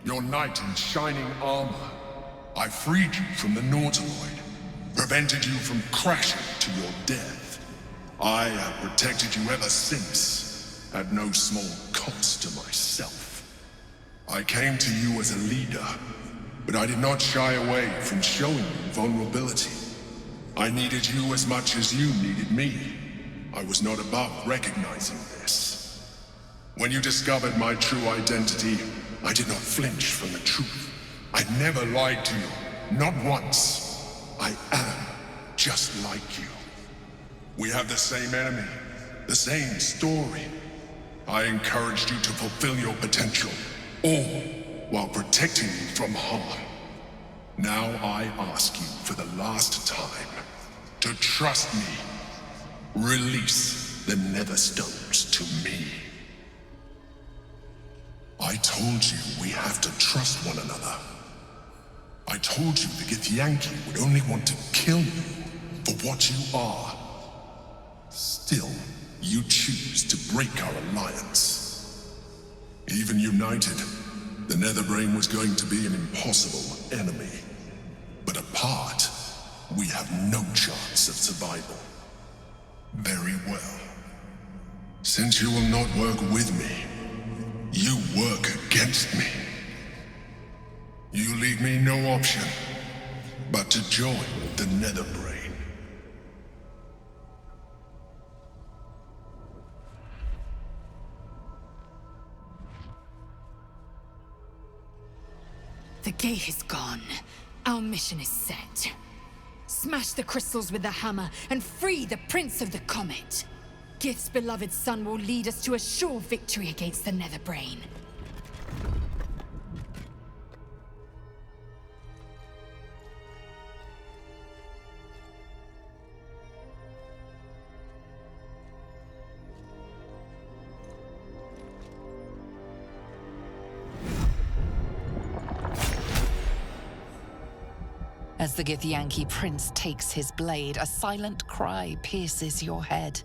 Your knight in shining armor. I freed you from the Nautiloid, prevented you from crashing to your death. I have protected you ever since, at no small cost to myself. I came to you as a leader, but I did not shy away from showing you vulnerability. I needed you as much as you needed me. I was not above recognizing this. When you discovered my true identity, I did not flinch from the truth. I never lied to you, not once. I am just like you. We have the same enemy, the same story. I encouraged you to fulfill your potential, all while protecting you from harm. Now I ask you for the last time to trust me. Release the Netherstones to me. I told you we have to trust one another. I told you the Githyanki would only want to kill you for what you are. Still, you choose to break our alliance. Even united, the Netherbrain was going to be an impossible enemy. But apart, we have no chance of survival. Very well. Since you will not work with me, you work against me. You leave me no option but to join the Netherbrain. The gate is gone. Our mission is set. Smash the crystals with the hammer and free the Prince of the Comet. Gith's beloved son will lead us to a sure victory against the Netherbrain. As the Githyanki prince takes his blade, a silent cry pierces your head.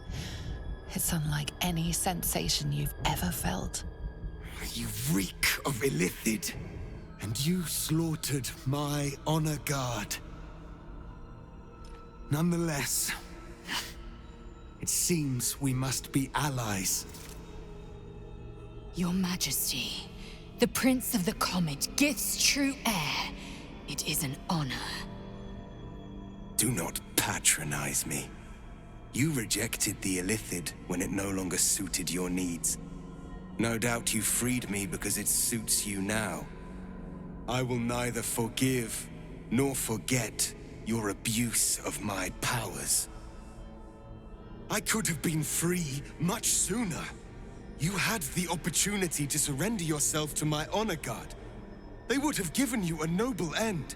It's unlike any sensation you've ever felt. You reek of Illithid. And you slaughtered my honor guard. Nonetheless, it seems we must be allies. Your Majesty, the Prince of the Comet, Gith's true heir. It is an honor. Do not patronize me. You rejected the Illithid when it no longer suited your needs. No doubt you freed me because it suits you now. I will neither forgive nor forget your abuse of my powers. I could have been free much sooner. You had the opportunity to surrender yourself to my honor guard. They would have given you a noble end.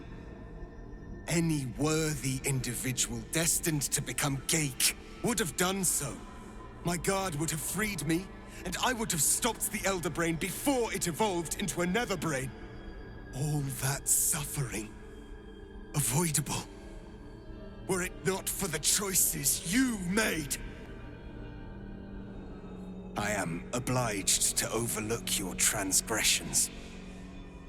Any worthy individual destined to become Geik would have done so. My guard would have freed me, and I would have stopped the Elder Brain before it evolved into a Netherbrain. All that suffering, avoidable, were it not for the choices you made. I am obliged to overlook your transgressions.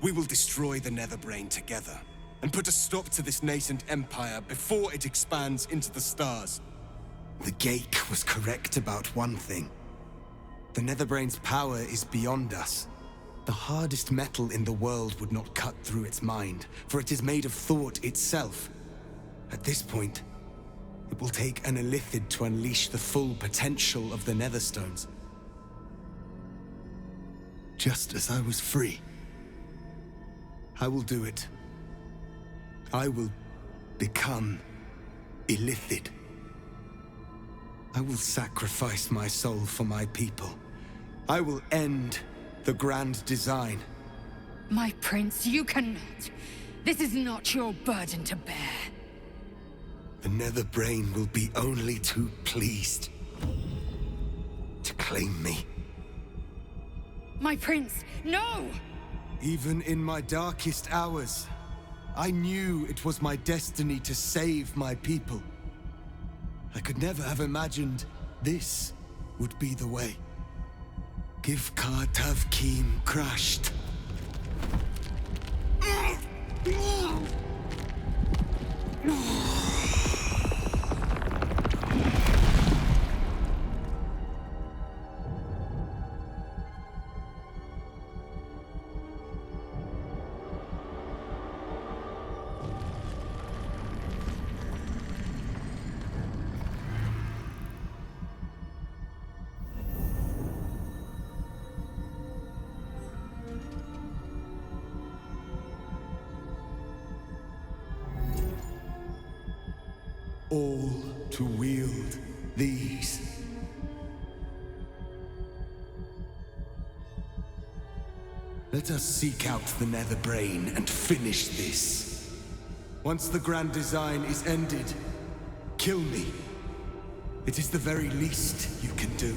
We will destroy the Netherbrain together, and put a stop to this nascent empire before it expands into the stars. The Geik was correct about one thing. The Netherbrain's power is beyond us. The hardest metal in the world would not cut through its mind, for it is made of thought itself. At this point, it will take an Illithid to unleash the full potential of the Netherstones. Just as I was free, I will do it. I will become Illithid. I will sacrifice my soul for my people. I will end the grand design. My prince, you cannot. This is not your burden to bear. The Netherbrain will be only too pleased to claim me. My prince, no! Even in my darkest hours, I knew it was my destiny to save my people. I could never have imagined this would be the way. Givkar Tavkim crushed. All to wield these. Let us seek out the Netherbrain and finish this. Once the grand design is ended, kill me. It is the very least you can do.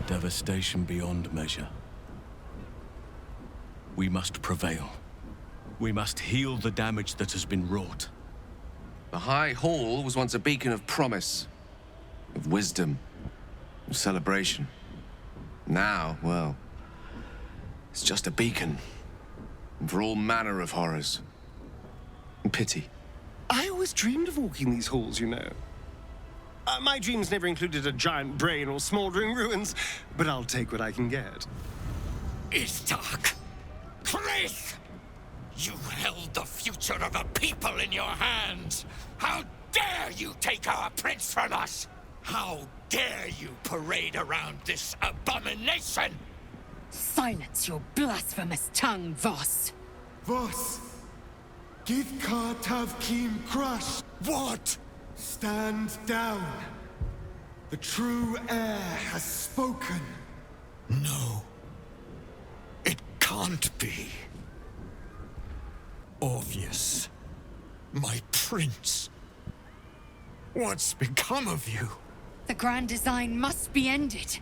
Devastation beyond measure. We must prevail. We must heal the damage that has been wrought. The High Hall was once a beacon of promise, of wisdom, of celebration. Now, well, it's just a beacon for all manner of horrors and pity. I always dreamed of walking these halls, you know. My dreams never included a giant brain or smoldering ruins, but I'll take what I can get. Istark! Chris! You held the future of a people in your hands! How dare you take our prince from us! How dare you parade around this abomination! Silence your blasphemous tongue, Voss. Vos! Githkar tav kim crush! What? Stand down. The true heir has spoken. No. It can't be. Orpheus. My prince. What's become of you? The grand design must be ended.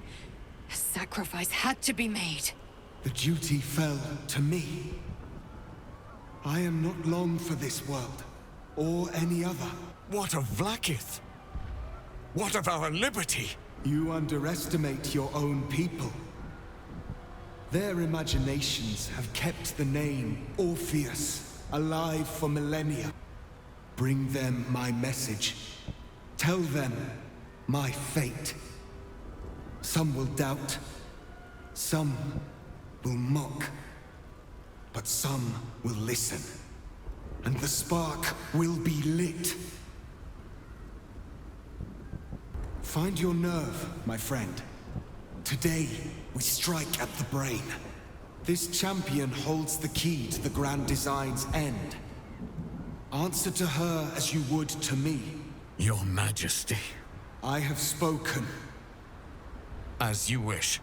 A sacrifice had to be made. The duty fell to me. I am not long for this world, or any other. What of Vlaakith? What of our liberty? You underestimate your own people. Their imaginations have kept the name Orpheus alive for millennia. Bring them my message. Tell them my fate. Some will doubt. Some will mock. But some will listen. And the spark will be lit. Find your nerve, my friend. Today, we strike at the brain. This champion holds the key to the Grand Design's end. Answer to her as you would to me. Your Majesty. I have spoken. As you wish.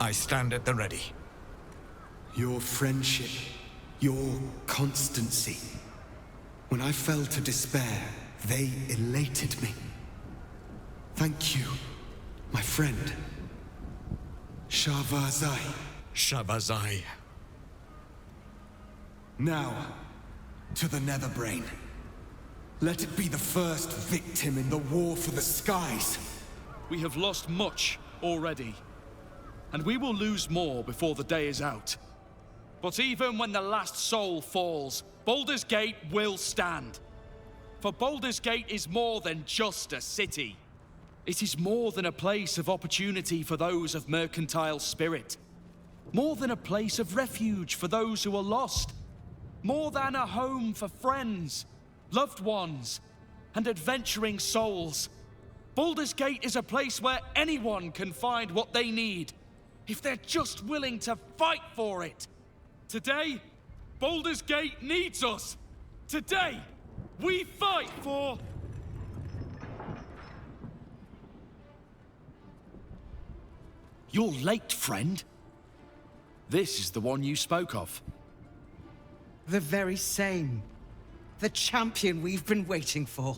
I stand at the ready. Your friendship, your constancy. When I fell to despair, they elated me. Thank you, my friend. Shavazai. Shavazai. Now, to the Netherbrain. Let it be the first victim in the war for the skies. We have lost much already, and we will lose more before the day is out. But even when the last soul falls, Baldur's Gate will stand. For Baldur's Gate is more than just a city. It is more than a place of opportunity for those of mercantile spirit. More than a place of refuge for those who are lost. More than a home for friends, loved ones, and adventuring souls. Baldur's Gate is a place where anyone can find what they need, if they're just willing to fight for it. Today, Baldur's Gate needs us. Today, we fight for... You're late, friend. This is the one you spoke of. The very same. The champion we've been waiting for.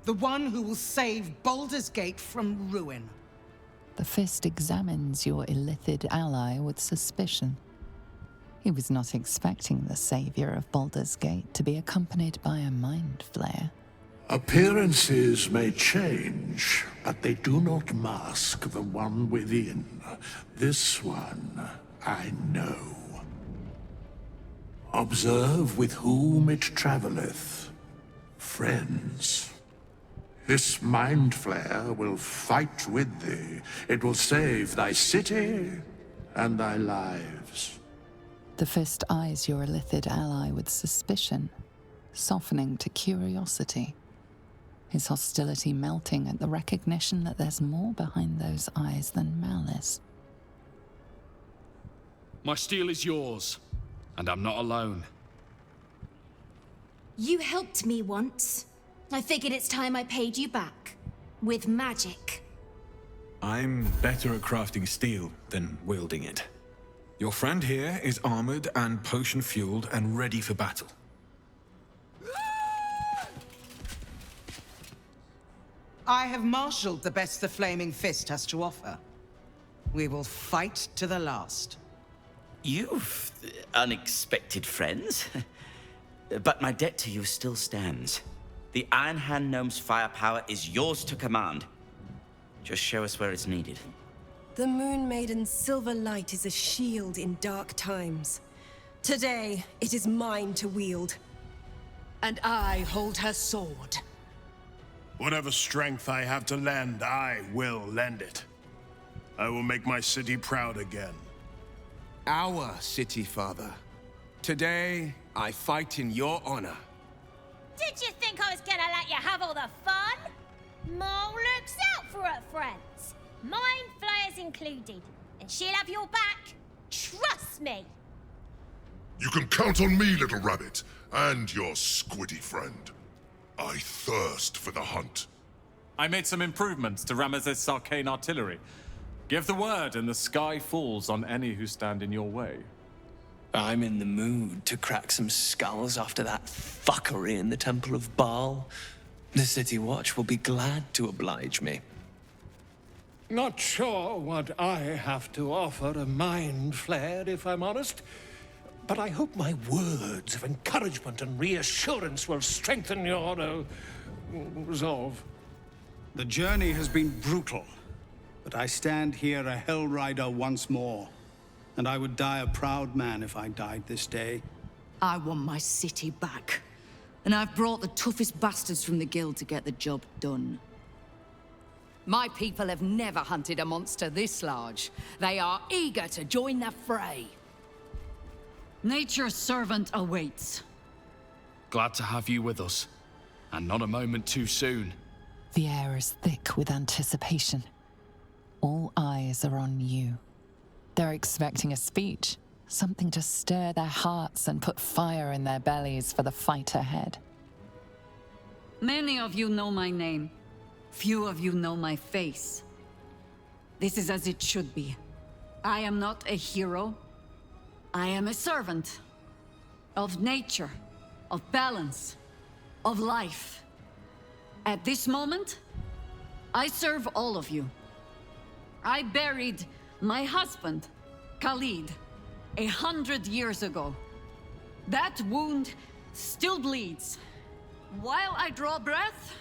The one who will save Baldur's Gate from ruin. The Fist examines your illithid ally with suspicion. He was not expecting the savior of Baldur's Gate to be accompanied by a mind flayer. Appearances may change, but they do not mask the one within. This one, I know. Observe with whom it travelleth. Friends. This mind flare will fight with thee. It will save thy city and thy lives. The Fist eyes your illithid ally with suspicion, softening to curiosity. His hostility melting at the recognition that there's more behind those eyes than malice. My steel is yours, and I'm not alone. You helped me once. I figured it's time I paid you back. With magic. I'm better at crafting steel than wielding it. Your friend here is armored and potion-fueled and ready for battle. I have marshaled the best the Flaming Fist has to offer. We will fight to the last. You've unexpected friends. But my debt to you still stands. The Iron Hand Gnome's firepower is yours to command. Just show us where it's needed. The Moon Maiden's silver light is a shield in dark times. Today, it is mine to wield. And I hold her sword. Whatever strength I have to lend, I will lend it. I will make my city proud again. Our city, Father. Today, I fight in your honor. Did you think I was gonna let you have all the fun? Mole looks out for her friends. Mind flayers included. And she'll have your back. Trust me. You can count on me, little rabbit, and your squiddy friend. I thirst for the hunt. I made some improvements to Ramesses' arcane artillery. Give the word and the sky falls on any who stand in your way. I'm in the mood to crack some skulls after that fuckery in the Temple of Baal. The City Watch will be glad to oblige me. Not sure what I have to offer a mind flare, if I'm honest. But I hope my words of encouragement and reassurance will strengthen your, resolve. The journey has been brutal, but I stand here a Hell Rider once more. And I would die a proud man if I died this day. I want my city back. And I've brought the toughest bastards from the Guild to get the job done. My people have never hunted a monster this large. They are eager to join the fray. Nature's servant awaits. Glad to have you with us. And not a moment too soon. The air is thick with anticipation. All eyes are on you. They're expecting a speech, something to stir their hearts and put fire in their bellies for the fight ahead. Many of you know my name. Few of you know my face. This is as it should be. I am not a hero. I am a servant. Of nature, of balance, of life. At this moment, I serve all of you. I buried my husband, Khalid, 100 years ago. That wound still bleeds. While I draw breath,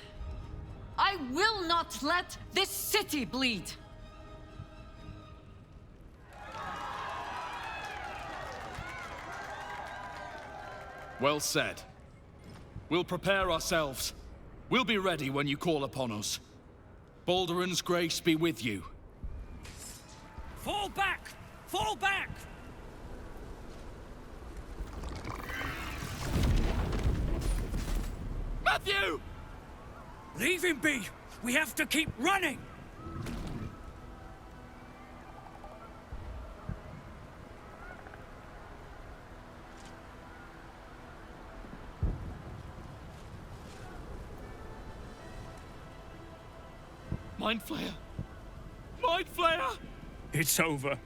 I will not let this city bleed. Well said. We'll prepare ourselves. We'll be ready when you call upon us. Baldur's grace be with you. Fall back! Fall back! Matthew! Leave him be! We have to keep running! Mind Flayer! Mind Flayer! It's over.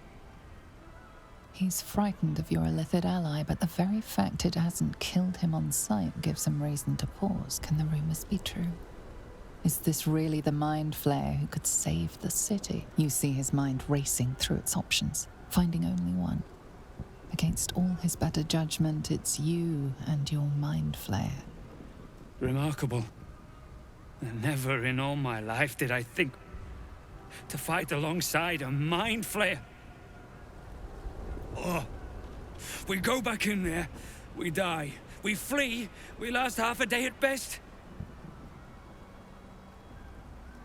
He's frightened of your illithid ally, but the very fact it hasn't killed him on sight gives him reason to pause. Can the rumors be true? Is this really the Mind Flayer who could save the city? You see his mind racing through its options, finding only one. Against all his better judgment, it's you and your Mind Flayer. Remarkable. Never in all my life did I think to fight alongside a Mind Flayer. Oh, we go back in there, we die. We flee, we last half a day at best.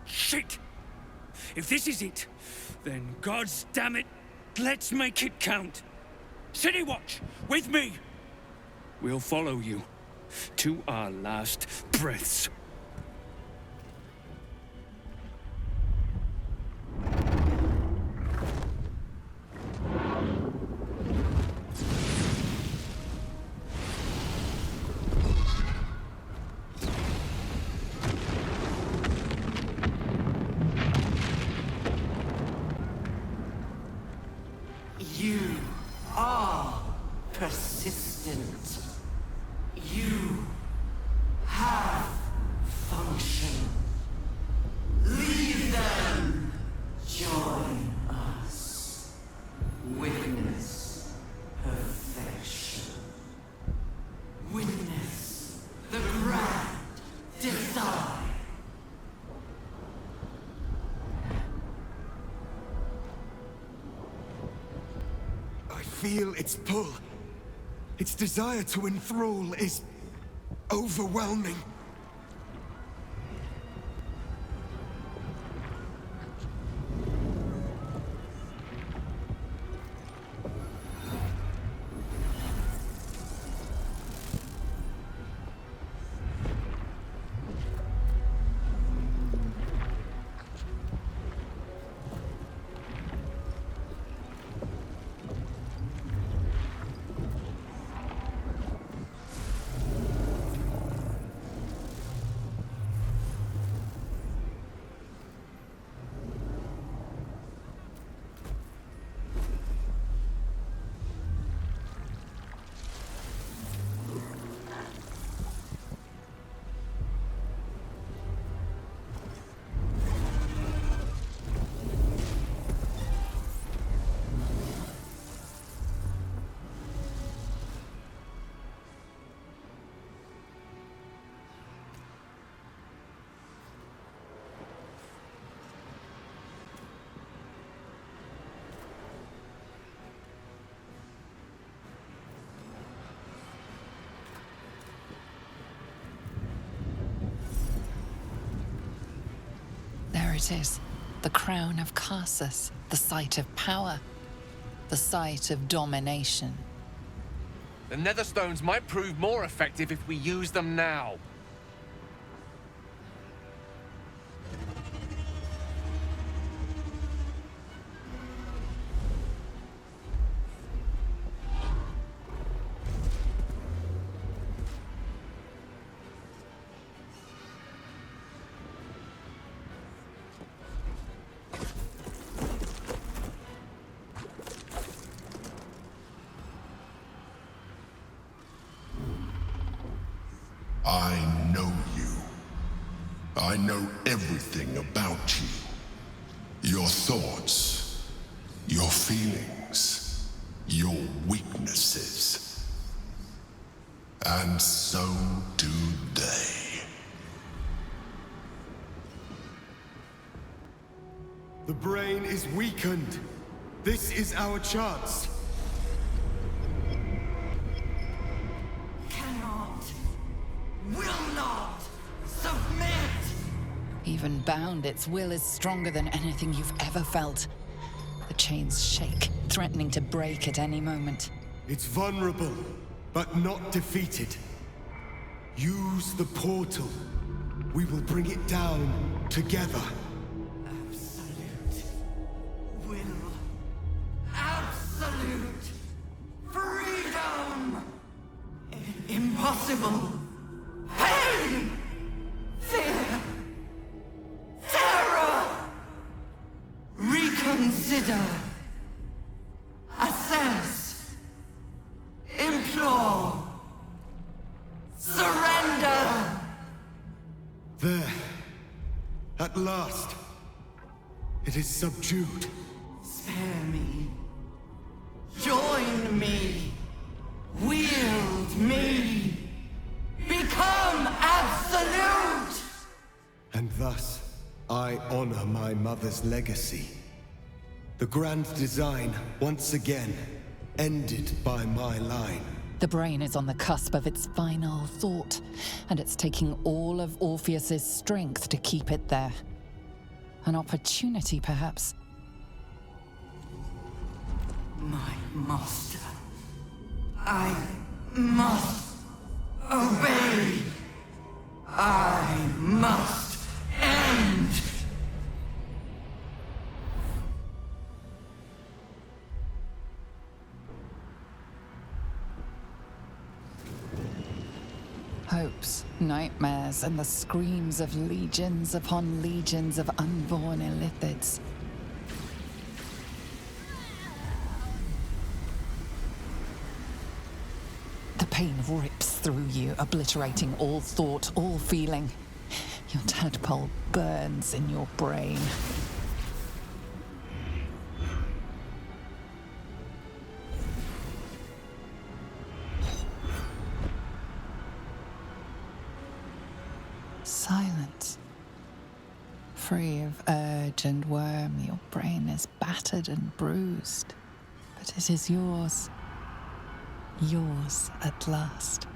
Shit! If this is it, then God's damn it, let's make it count. City Watch, with me! We'll follow you to our last breaths. You are persistent. You have function. Leave them. Join us. Witness perfection. Witness the grand design. I feel its pull. Its desire to enthrall is overwhelming. it is. The crown of Karsus, the site of power, the site of domination. The Netherstones might prove more effective if we use them now. I know you. I know everything about you. Your thoughts, your feelings, your weaknesses. And so do they. The brain is weakened. This is our chance. Will not submit! Even bound, its will is stronger than anything you've ever felt. The chains shake, threatening to break at any moment. It's vulnerable, but not defeated. Use the portal. We will bring it down together. Absolute will. Absolute freedom! Impossible! Pain! Fear! Terror! Reconsider! Assess! Implore! Surrender! There. At last. It is subdued. Spare me. Join me. Wield me. Become absolute! And thus, I honor my mother's legacy. The grand design, once again, ended by my line. The brain is on the cusp of its final thought, and it's taking all of Orpheus's strength to keep it there. An opportunity, perhaps. My master. I must obey. I must end. Hopes, nightmares, and the screams of legions upon legions of unborn illithids. The pain rips through you, obliterating all thought, all feeling. Your tadpole burns in your brain. Silence. Free of urge and worm, your brain is battered and bruised. But it is yours. Yours at last.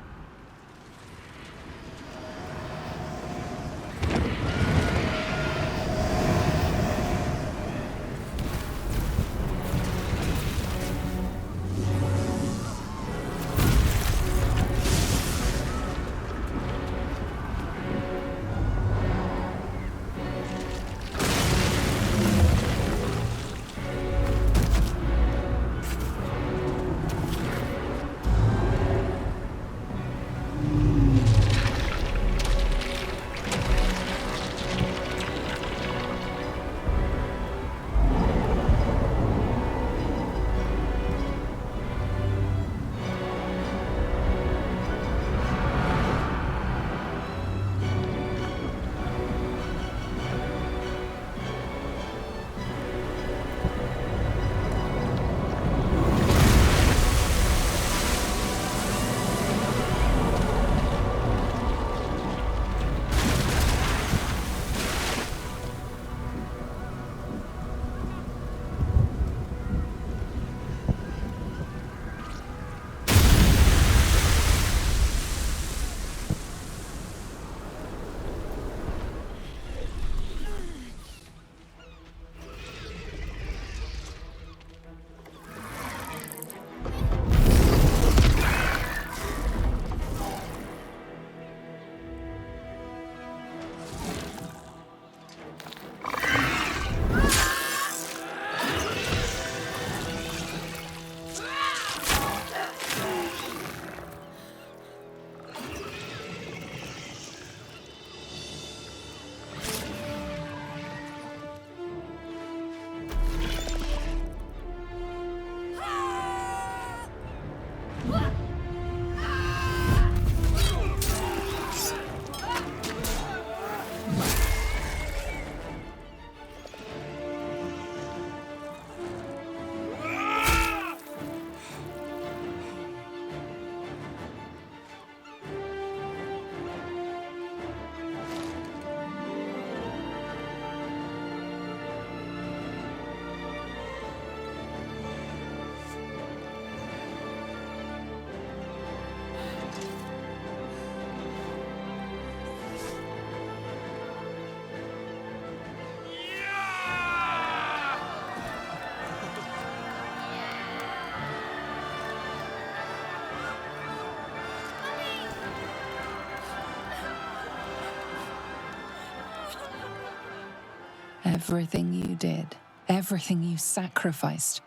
Everything you did, everything you sacrificed,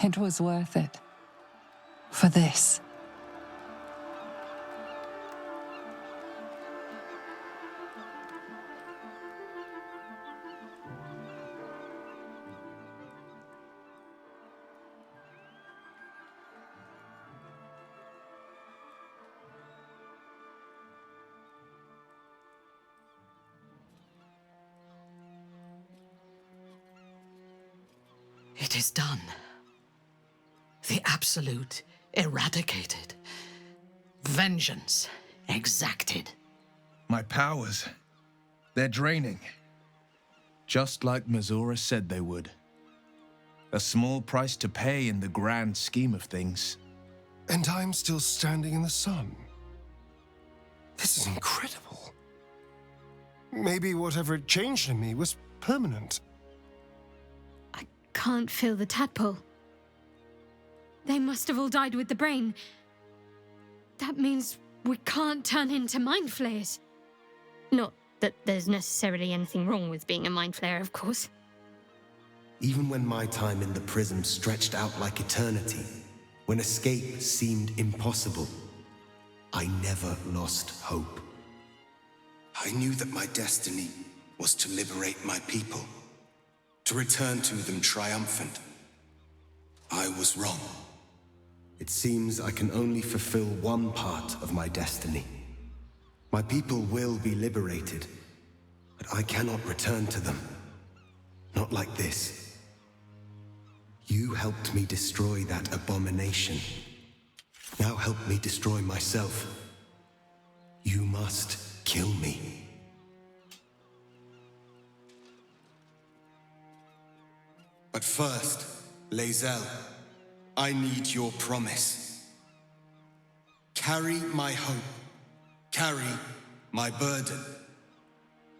it was worth it. For this. It is done. The Absolute eradicated. Vengeance exacted. My powers, they're draining. Just like Mazora said they would. A small price to pay in the grand scheme of things. And I'm still standing in the sun. This is incredible. Maybe whatever it changed in me was permanent. Can't feel the tadpole. They must have all died with the brain. That means we can't turn into mind flayers. Not that there's necessarily anything wrong with being a mind flayer, of course. Even when my time in the prism stretched out like eternity, when escape seemed impossible, I never lost hope. I knew that my destiny was to liberate my people, to return to them triumphant. I was wrong. It seems I can only fulfill one part of my destiny. My people will be liberated, but I cannot return to them. Not like this. You helped me destroy that abomination. Now help me destroy myself. You must kill me. But first, Lae'zel, I need your promise. Carry my hope. Carry my burden.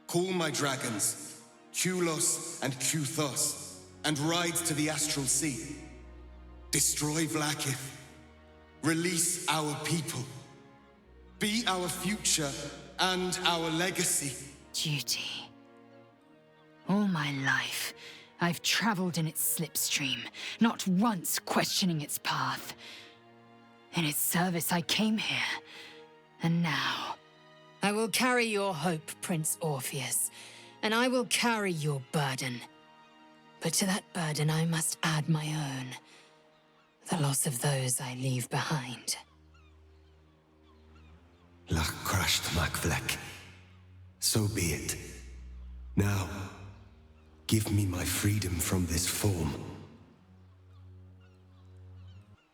Call my dragons, Kulos and Kuthos, and ride to the Astral Sea. Destroy Vlaakith. Release our people. Be our future and our legacy. Duty. All my life, I've traveled in its slipstream, not once questioning its path. In its service I came here, and now I will carry your hope, Prince Orpheus, and I will carry your burden. But to that burden I must add my own, the loss of those I leave behind. Lach crashed Makvlek. So be it. Now, give me my freedom from this form.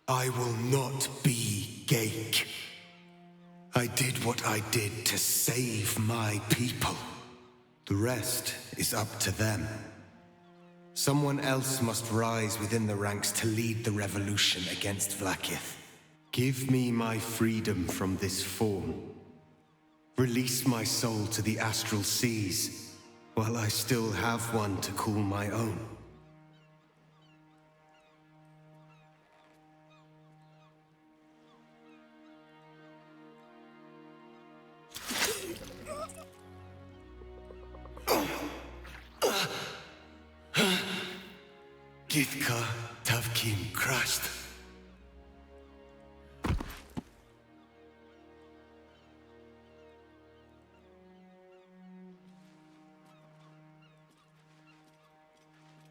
I will not be Ghaik. I did what I did to save my people. The rest is up to them. Someone else must rise within the ranks to lead the revolution against Vlaakith. Give me my freedom from this form. Release my soul to the astral seas, while I still have one to call my own. Githka Tavkim crashed.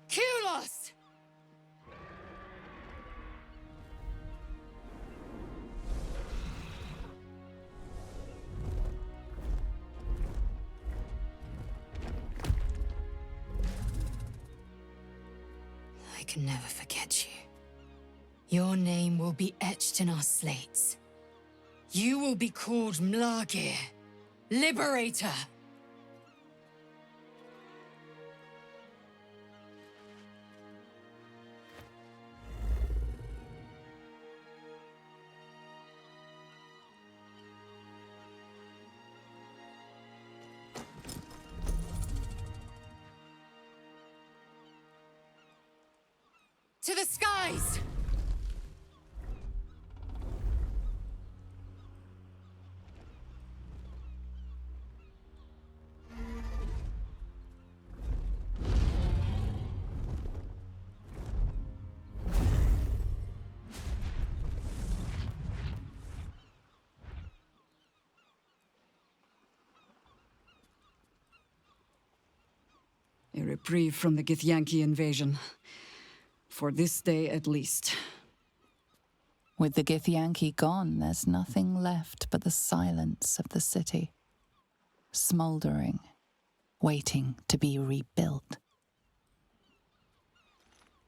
Kulos! I can never forget you. Your name will be etched in our slates. You will be called Mlagir, Liberator. To the skies! reprieve from the Githyanki invasion. For this day at least. With the Githyanki gone, there's nothing left but the silence of the city. Smouldering, waiting to be rebuilt.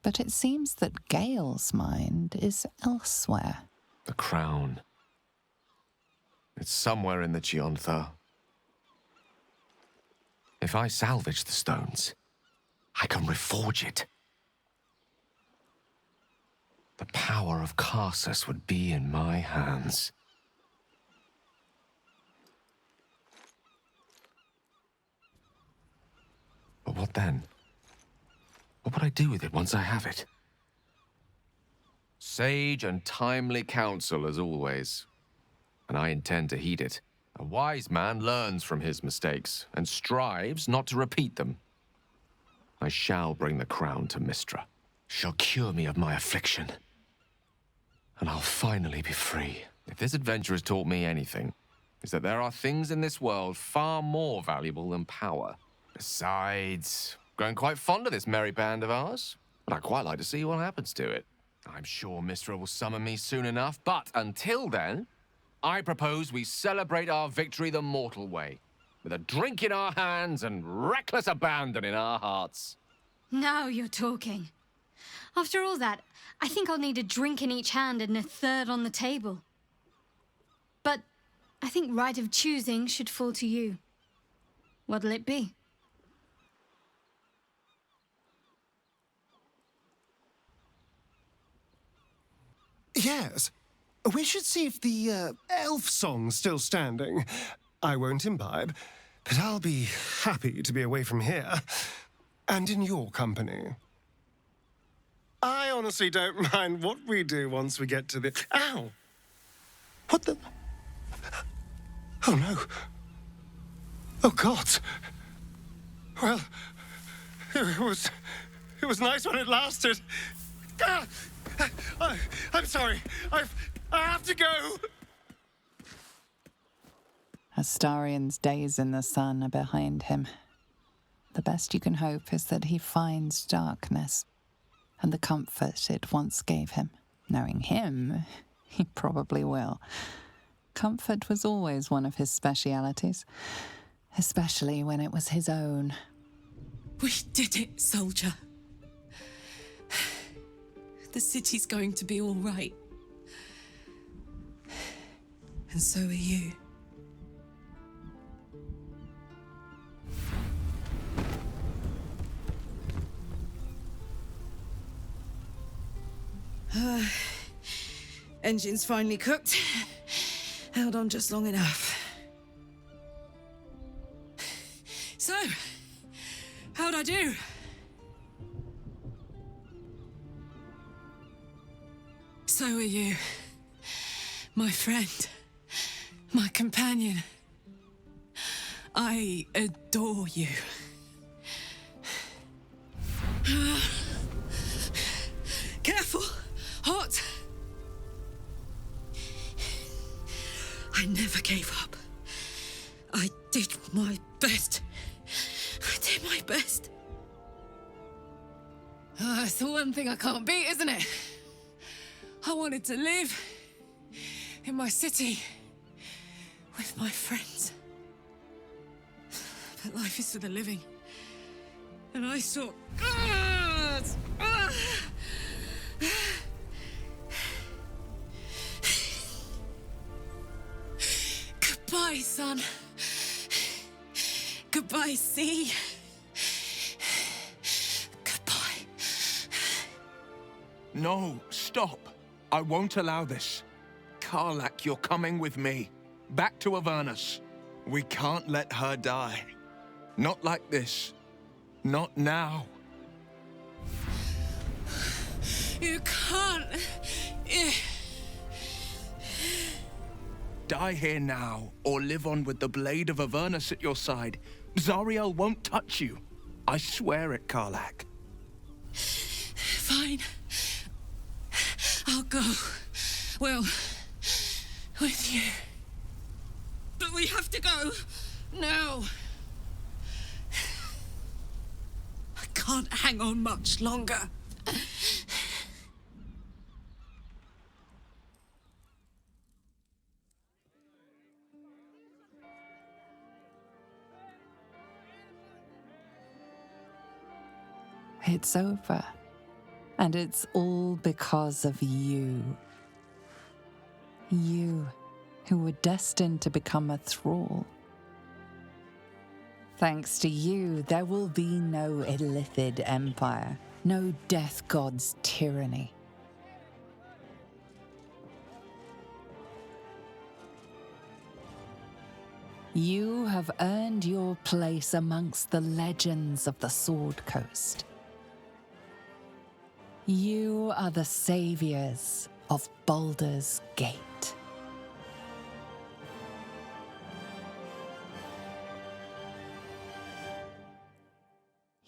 But it seems that Gale's mind is elsewhere. The crown. It's somewhere in the Giontha. If I salvage the stones, I can reforge it. The power of Karsus would be in my hands. But what then? What would I do with it once I have it? Sage and timely counsel, as always. And I intend to heed it. A wise man learns from his mistakes, and strives not to repeat them. I shall bring the crown to Mystra. She'll cure me of my affliction. And I'll finally be free. If this adventure has taught me anything, it's that there are things in this world far more valuable than power. Besides, growing quite fond of this merry band of ours, but I'd quite like to see what happens to it. I'm sure Mystra will summon me soon enough, but until then, I propose we celebrate our victory the mortal way, with a drink in our hands and reckless abandon in our hearts. Now you're talking. After all that, I think I'll need a drink in each hand and a third on the table. But I think right of choosing should fall to you. What'll it be? Yes. We should see if the elf song's still standing. I won't imbibe, but I'll be happy to be away from here. And in your company. I honestly don't mind what we do once we get to the... Ow! What the... Oh, no. Oh, God. Well, it was nice when it lasted. Ah! I'm sorry. I have to go. Astarion's days in the sun are behind him. The best you can hope is that he finds darkness and the comfort it once gave him. Knowing him, he probably will. Comfort was always one of his specialities, especially when it was his own. We did it, soldier. The city's going to be all right. And so are you. Engine's finally cooked. Held on just long enough. So, how'd I do? So are you. My friend. My companion. I adore you. Careful! Hot! I never gave up. I did my best. I did my best. It's the one thing I can't beat, isn't it? I wanted to live in my city with my friends. But life is for the living. And I saw... Goodbye, sun. Goodbye, sea. Goodbye. No, stop. I won't allow this. Karlach, you're coming with me. Back to Avernus. We can't let her die. Not like this. Not now. You can't. Die here now, or live on with the blade of Avernus at your side. Zariel won't touch you. I swear it, Karlach. Fine. I'll go. Well, with you. But we have to go. Now. I can't hang on much longer. It's over. And it's all because of you. You, who were destined to become a thrall. Thanks to you, there will be no Illithid empire, no death god's tyranny. You have earned your place amongst the legends of the Sword Coast. You are the saviors of Baldur's Gate.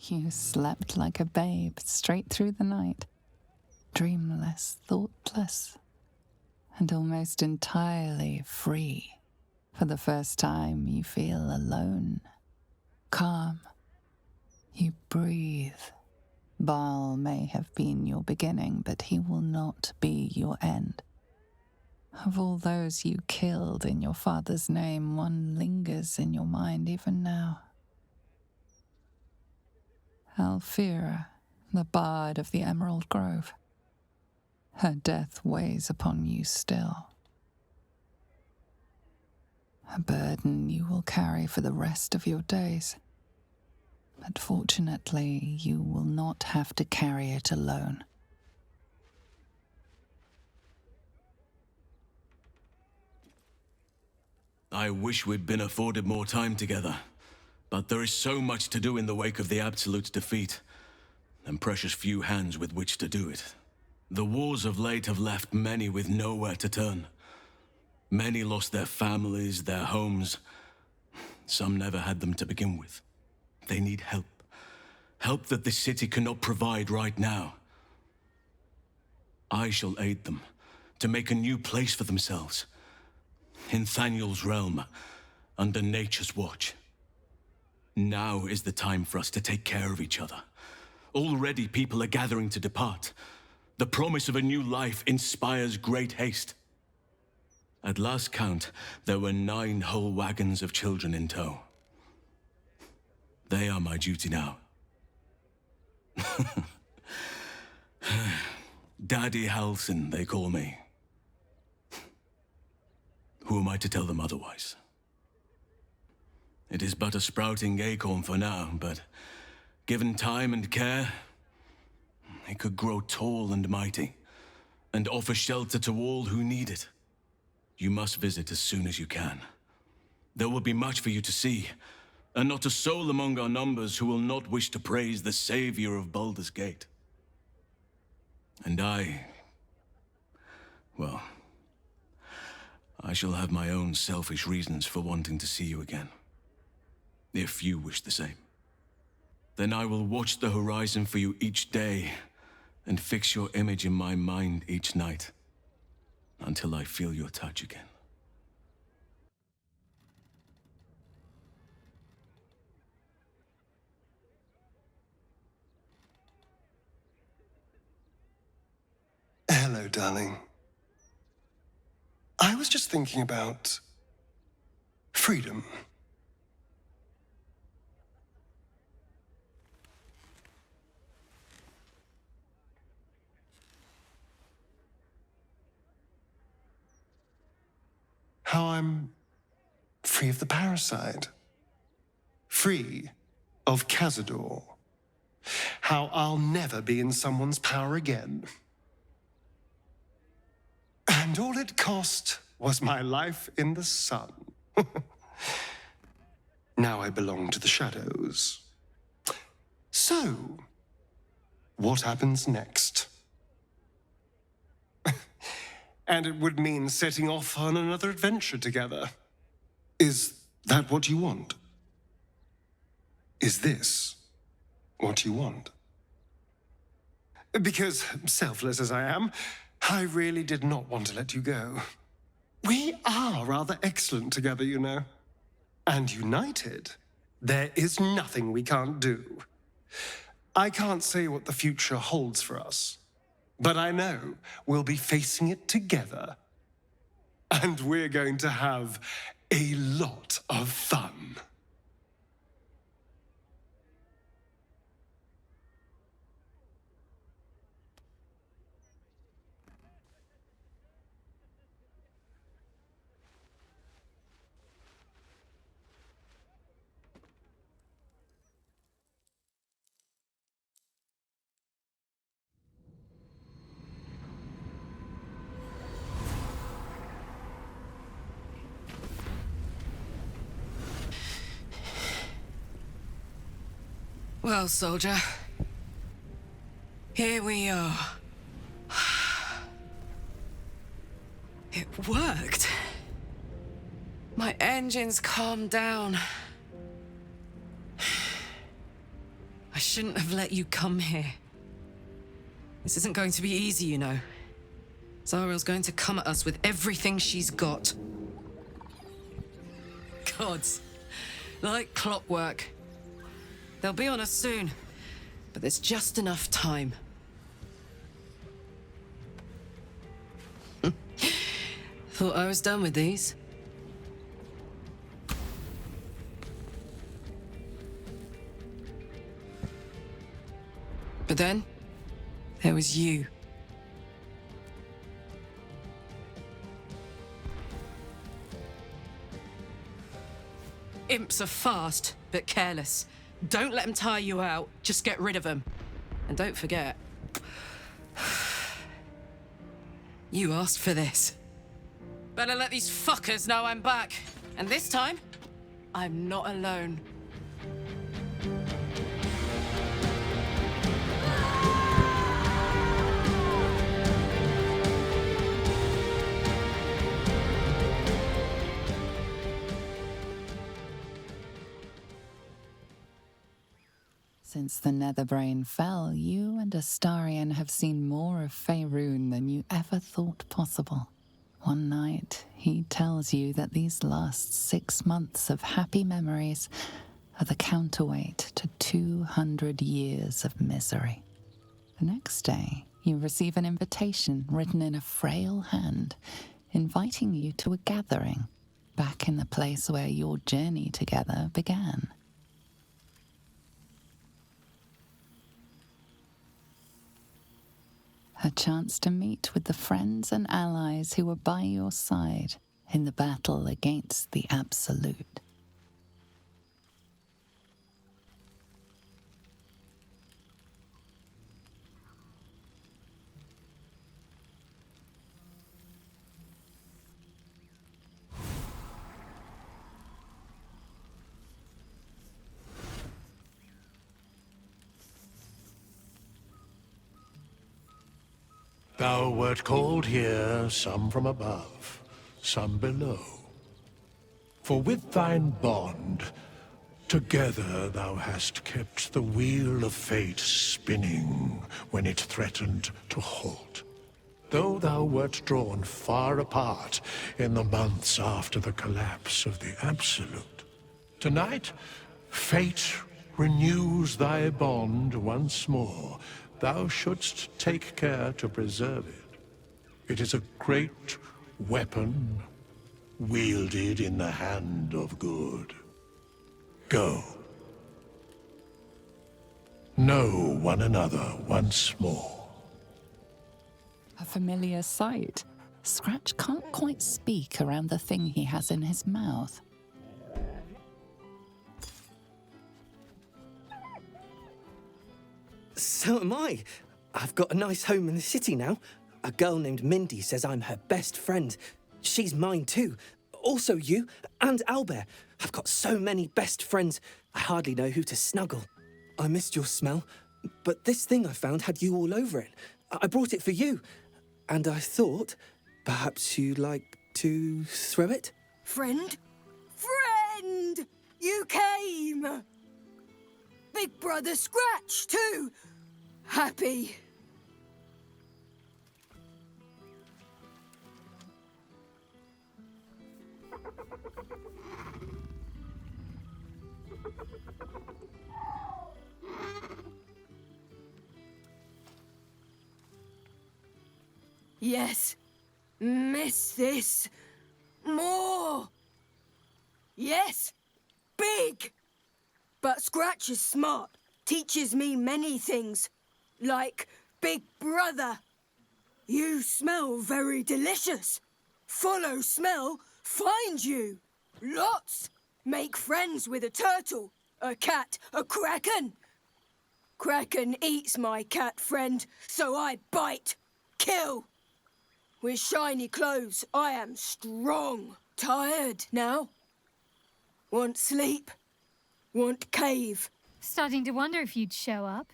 You slept like a babe straight through the night, dreamless, thoughtless, and almost entirely free. For the first time, you feel alone, calm. You breathe. Baal may have been your beginning, but he will not be your end. Of all those you killed in your father's name, one lingers in your mind even now. Alfira, the bard of the Emerald Grove. Her death weighs upon you still. A burden you will carry for the rest of your days. But fortunately, you will not have to carry it alone. I wish we'd been afforded more time together, but there is so much to do in the wake of the Absolute's defeat, and precious few hands with which to do it. The wars of late have left many with nowhere to turn. Many lost their families, their homes. Some never had them to begin with. They need help. Help that this city cannot provide right now. I shall aid them to make a new place for themselves. In Thaniel's realm, under nature's watch. Now is the time for us to take care of each other. Already people are gathering to depart. The promise of a new life inspires great haste. At last count, there were 9 whole wagons of children in tow. They are my duty now. Daddy Halsin, they call me. Who am I to tell them otherwise? It is but a sprouting acorn for now, but given time and care, it could grow tall and mighty, and offer shelter to all who need it. You must visit as soon as you can. There will be much for you to see, and not a soul among our numbers who will not wish to praise the savior of Baldur's Gate. And well, I shall have my own selfish reasons for wanting to see you again. If you wish the same. Then I will watch the horizon for you each day, and fix your image in my mind each night, until I feel your touch again. Hello, darling. I was just thinking about freedom. How I'm free of the parasite. Free of Cazador. How I'll never be in someone's power again. And all it cost was my life in the sun. Now I belong to the shadows. So, what happens next? And it would mean setting off on another adventure together. Is that what you want? Is this what you want? Because, selfless as I am, I really did not want to let you go. We are rather excellent together, you know. And united, there is nothing we can't do. I can't say what the future holds for us, but I know we'll be facing it together. And we're going to have a lot of fun. Well, soldier. Here we are. It worked. My engines calmed down. I shouldn't have let you come here. This isn't going to be easy, you know. Zariel's going to come at us with everything she's got. Gods. Like clockwork. They'll be on us soon, but there's just enough time. Thought I was done with these. But then, there was you. Imps are fast, but careless. Don't let them tire you out. Just get rid of them. And don't forget, you asked for this. Better let these fuckers know I'm back. And this time, I'm not alone. Since the Netherbrain fell, you and Astarion have seen more of Faerun than you ever thought possible. One night, he tells you that these last 6 months of happy memories are the counterweight to 200 years of misery. The next day, you receive an invitation written in a frail hand, inviting you to a gathering back in the place where your journey together began. A chance to meet with the friends and allies who were by your side in the battle against the Absolute. Thou wert called here, some from above, some below. For with thine bond, together thou hast kept the wheel of fate spinning when it threatened to halt. Though thou wert drawn far apart in the months after the collapse of the Absolute, tonight, fate renews thy bond once more. Thou shouldst take care to preserve it. It is a great weapon, wielded in the hand of good. Go. Know one another once more. A familiar sight. Scratch can't quite speak around the thing he has in his mouth. So am I. I've got a nice home in the city now. A girl named Mindy says I'm her best friend. She's mine too. Also you, and Albert. I've got so many best friends, I hardly know who to snuggle. I missed your smell, but this thing I found had you all over it. I brought it for you, and I thought perhaps you'd like to throw it? Friend? Friend! You came! Big Brother Scratch, too! Happy. Yes. Miss this. More. Yes. Big. But Scratch is smart. Teaches me many things. Like Big Brother. You smell very delicious. Follow smell, find you. Lots. Make friends with a turtle, a cat, a kraken. Kraken eats my cat friend, so I bite, kill. With shiny clothes, I am strong. Tired now. Want sleep. Want cave. Starting to wonder if you'd show up.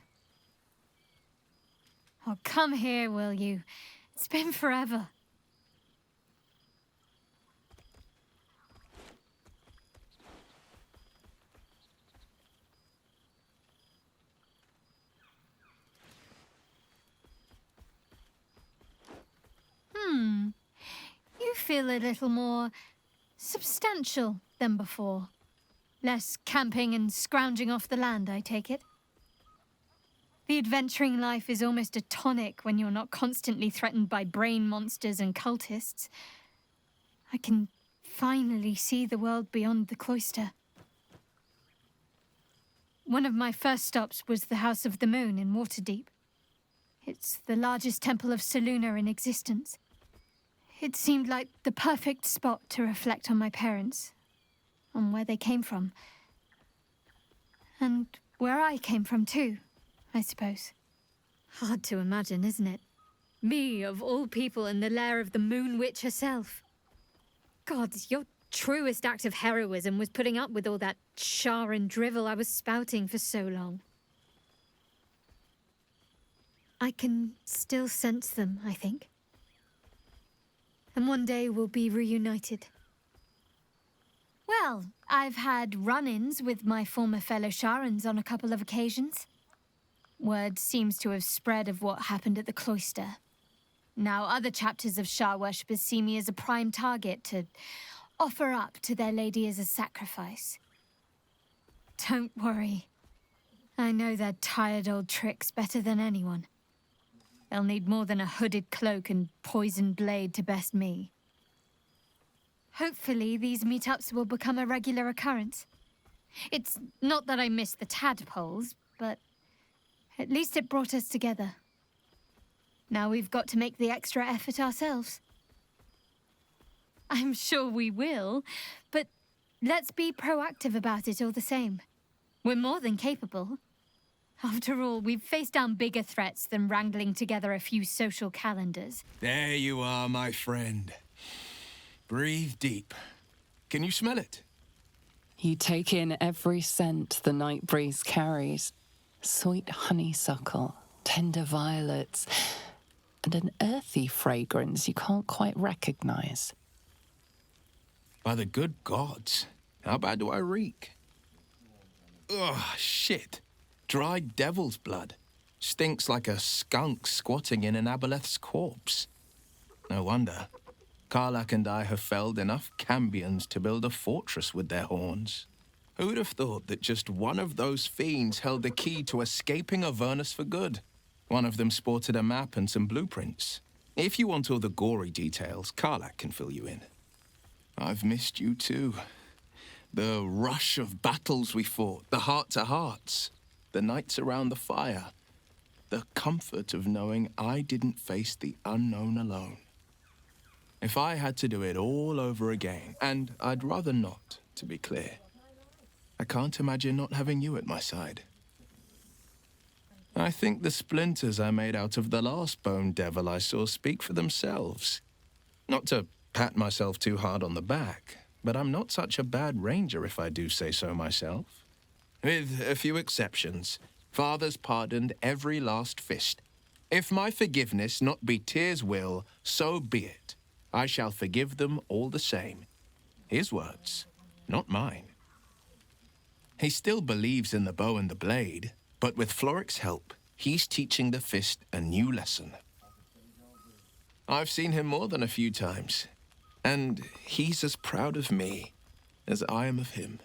Oh, come here, will you? It's been forever. You feel a little more substantial than before. Less camping and scrounging off the land, I take it. The adventuring life is almost a tonic when you're not constantly threatened by brain monsters and cultists. I can finally see the world beyond the cloister. One of my first stops was the House of the Moon in Waterdeep. It's the largest temple of Selûne in existence. It seemed like the perfect spot to reflect on my parents, on where they came from. And where I came from too, I suppose. Hard to imagine, isn't it? Me, of all people, in the lair of the Moon Witch herself. God, your truest act of heroism was putting up with all that char and drivel I was spouting for so long. I can still sense them, I think. And one day we'll be reunited. Well, I've had run-ins with my former fellow Sharans on a couple of occasions. Word seems to have spread of what happened at the cloister. Now other chapters of Shar worshippers see me as a prime target to offer up to their lady as a sacrifice. Don't worry. I know their tired old tricks better than anyone. They'll need more than a hooded cloak and poisoned blade to best me. Hopefully, these meetups will become a regular occurrence. It's not that I miss the tadpoles, but at least it brought us together. Now we've got to make the extra effort ourselves. I'm sure we will, but let's be proactive about it all the same. We're more than capable. After all, we've faced down bigger threats than wrangling together a few social calendars. There you are, my friend. Breathe deep. Can you smell it? You take in every scent the night breeze carries. Sweet honeysuckle, tender violets, and an earthy fragrance you can't quite recognize. By the good gods, how bad do I reek? Ugh, shit. Dried devil's blood. Stinks like a skunk squatting in an aboleth's corpse. No wonder. Karlach and I have felled enough Cambions to build a fortress with their horns. Who'd have thought that just one of those fiends held the key to escaping Avernus for good? One of them sported a map and some blueprints. If you want all the gory details, Karlach can fill you in. I've missed you too. The rush of battles we fought, the heart-to-hearts, the nights around the fire, the comfort of knowing I didn't face the unknown alone. If I had to do it all over again, and I'd rather not, to be clear, I can't imagine not having you at my side. I think the splinters I made out of the last bone devil I saw speak for themselves. Not to pat myself too hard on the back, but I'm not such a bad ranger if I do say so myself. With a few exceptions, Father's pardoned every last fist. If my forgiveness not be Tyr's will, so be it. I shall forgive them all the same. His words, not mine. He still believes in the bow and the blade, but with Floric's help, he's teaching the fist a new lesson. I've seen him more than a few times, and he's as proud of me as I am of him.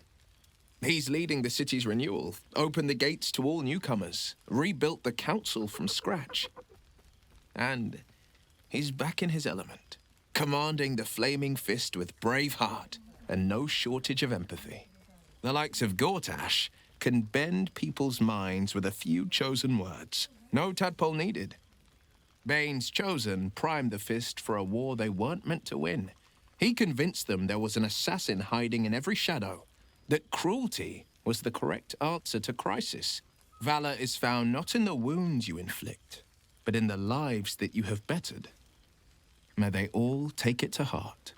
He's leading the city's renewal, opened the gates to all newcomers, rebuilt the council from scratch. And He's back in his element, commanding the Flaming Fist with brave heart and no shortage of empathy. The likes of Gortash can bend people's minds with a few chosen words. No tadpole needed. Bane's Chosen primed the Fist for a war they weren't meant to win. He convinced them there was an assassin hiding in every shadow, that cruelty was the correct answer to crisis. Valor is found not in the wounds you inflict, but in the lives that you have bettered. May they all take it to heart.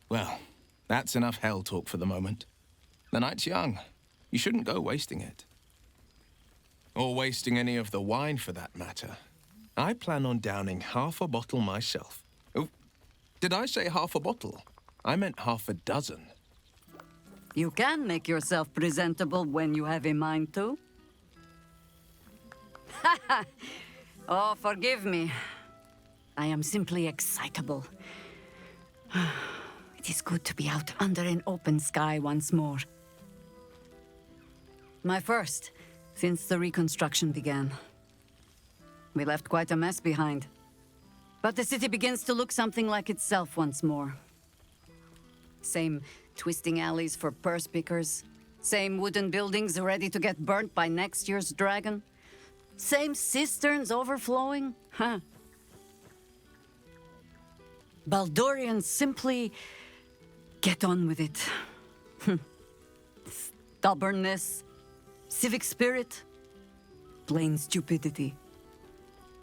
Well, that's enough hell talk for the moment. The night's young. You shouldn't go wasting it. Or wasting any of the wine, for that matter. I plan on downing half a bottle myself. Oh, did I say half a bottle? I meant half a dozen. You can make yourself presentable when you have a mind to. Oh, forgive me. I am simply excitable. It is good to be out under an open sky once more. My first, since the reconstruction began. We left quite a mess behind. But the city begins to look something like itself once more. Same twisting alleys for purse pickers. Same wooden buildings ready to get burnt by next year's dragon. Same cisterns overflowing. Huh. Baldurians simply get on with it. Stubbornness, civic spirit, plain stupidity.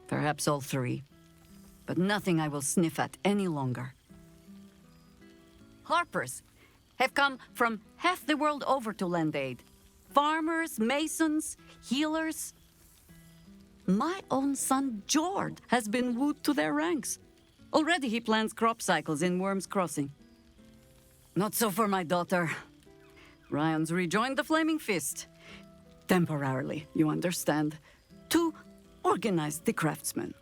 Perhaps all three, but nothing I will sniff at any longer. Harpers have come from half the world over to lend aid. Farmers, masons, healers. My own son, Jord, has been wooed to their ranks. Already he plans crop cycles in Worm's Crossing. Not so for my daughter. Ryan's rejoined the Flaming Fist. Temporarily, you understand. To organize the craftsmen.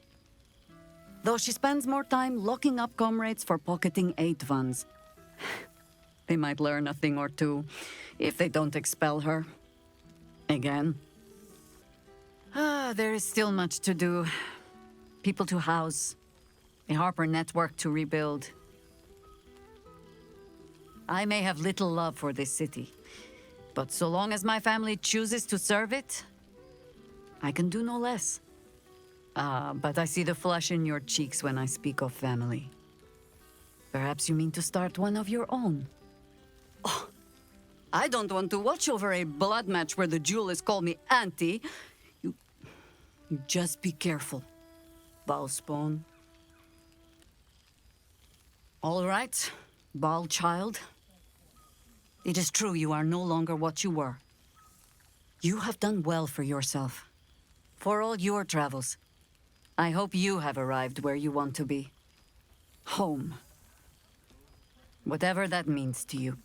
Though she spends more time locking up comrades for pocketing aid funds. They might learn a thing or two if they don't expel her. Again. There is still much to do. People to house. A Harper network to rebuild. I may have little love for this city, but so long as my family chooses to serve it, I can do no less. But I see the flush in your cheeks when I speak of family. Perhaps you mean to start one of your own. Oh, I don't want to watch over a blood match where the duelists call me auntie. You just be careful, Balspawn. All right, Ball child. It is true you are no longer what you were. You have done well for yourself. For all your travels, I hope you have arrived where you want to be. Home. Whatever that means to you.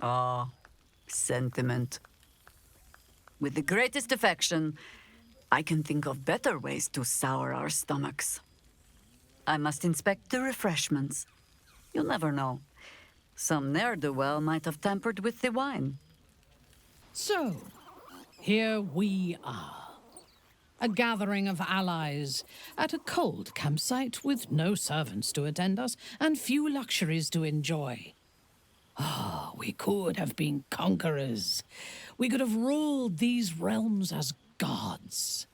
Ah, sentiment. With the greatest affection, I can think of better ways to sour our stomachs. I must inspect the refreshments. You'll never know. Some ne'er-do-well might have tampered with the wine. So, here we are. A gathering of allies at a cold campsite with no servants to attend us and few luxuries to enjoy. Ah, we could have been conquerors. We could have ruled these realms as gods.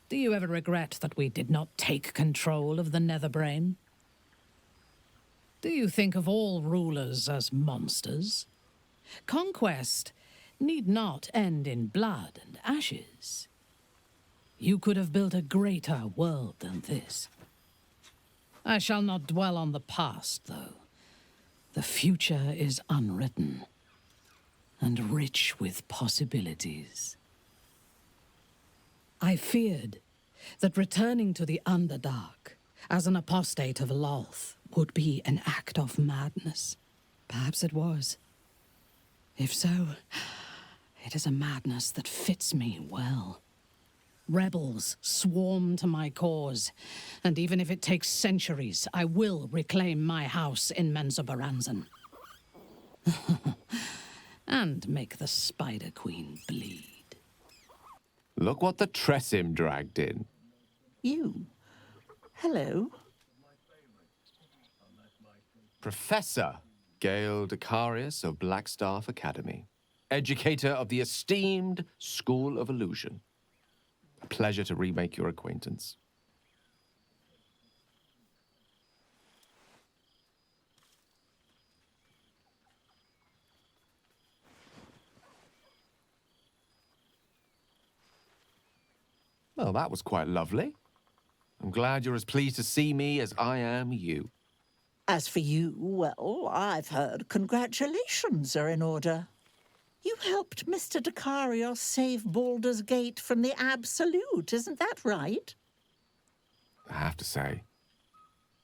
Do you ever regret that we did not take control of the Netherbrain? Do you think of all rulers as monsters? Conquest need not end in blood and ashes. You could have built a greater world than this. I shall not dwell on the past, though. The future is unwritten and rich with possibilities. I feared that returning to the Underdark as an apostate of Lolth would be an act of madness. Perhaps it was. If so, it is a madness that fits me well. Rebels swarm to my cause, and even if it takes centuries, I will reclaim my house in Menzoberranzan. And make the Spider Queen bleed. Look what the Tressim dragged in. You? Hello? Professor Gale Decarius of Blackstaff Academy. Educator of the esteemed School of Illusion. A pleasure to remake your acquaintance. Well, that was quite lovely. I'm glad you're as pleased to see me as I am you. As for you, well, I've heard congratulations are in order. You helped Mr. Decarios save Baldur's Gate from the Absolute, isn't that right? I have to say,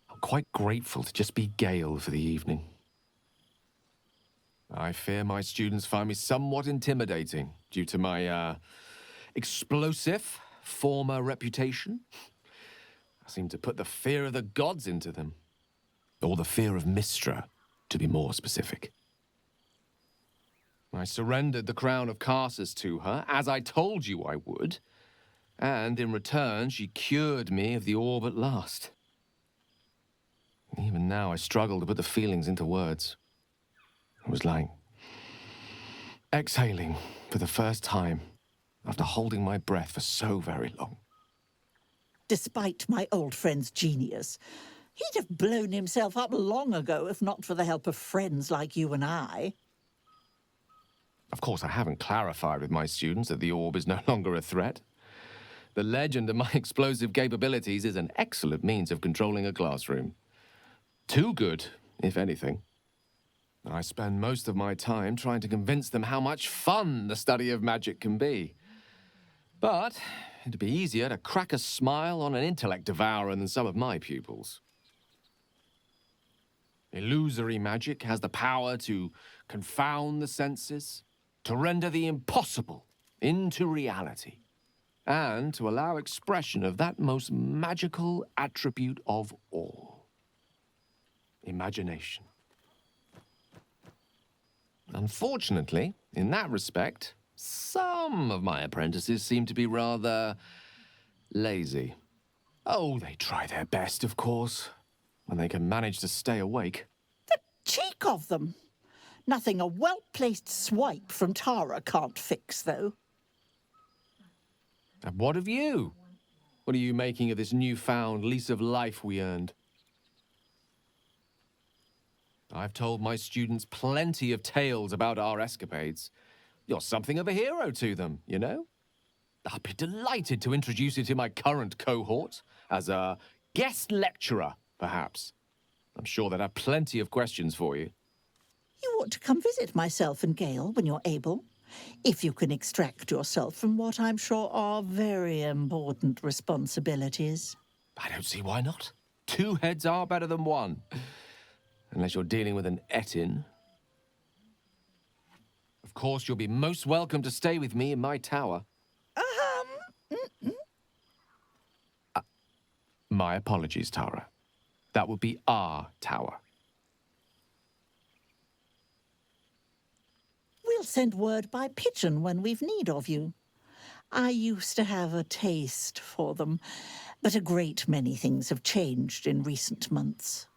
I'm quite grateful to just be Gale for the evening. I fear my students find me somewhat intimidating due to my, explosive former reputation. I seem to put the fear of the gods into them. Or the fear of Mystra, to be more specific. I surrendered the crown of Karsus to her, as I told you I would, and in return she cured me of the orb at last. Even now I struggle to put the feelings into words. It was like exhaling for the first time after holding my breath for so very long. Despite my old friend's genius, he'd have blown himself up long ago if not for the help of friends like you and I. Of course, I haven't clarified with my students that the orb is no longer a threat. The legend of my explosive capabilities is an excellent means of controlling a classroom. Too good, if anything. I spend most of my time trying to convince them how much fun the study of magic can be. But it'd be easier to crack a smile on an intellect devourer than some of my pupils. Illusory magic has the power to confound the senses, to render the impossible into reality, and to allow expression of that most magical attribute of all: imagination. Unfortunately, in that respect, some of my apprentices seem to be rather lazy. Oh, they try their best, of course, when they can manage to stay awake. The cheek of them! Nothing a well-placed swipe from Tara can't fix, though. And what of you? What are you making of this newfound lease of life we earned? I've told my students plenty of tales about our escapades. You're something of a hero to them, you know? I'd be delighted to introduce you to my current cohort as a guest lecturer, perhaps. I'm sure they'd have plenty of questions for you. You ought to come visit myself and Gale when you're able, if you can extract yourself from what I'm sure are very important responsibilities. I don't see why not. 2 heads are better than 1. Unless you're dealing with an Etin. Of course, you'll be most welcome to stay with me in my tower. My apologies, Tara. That would be our tower. We'll send word by pigeon when we've need of you. I used to have a taste for them, but a great many things have changed in recent months.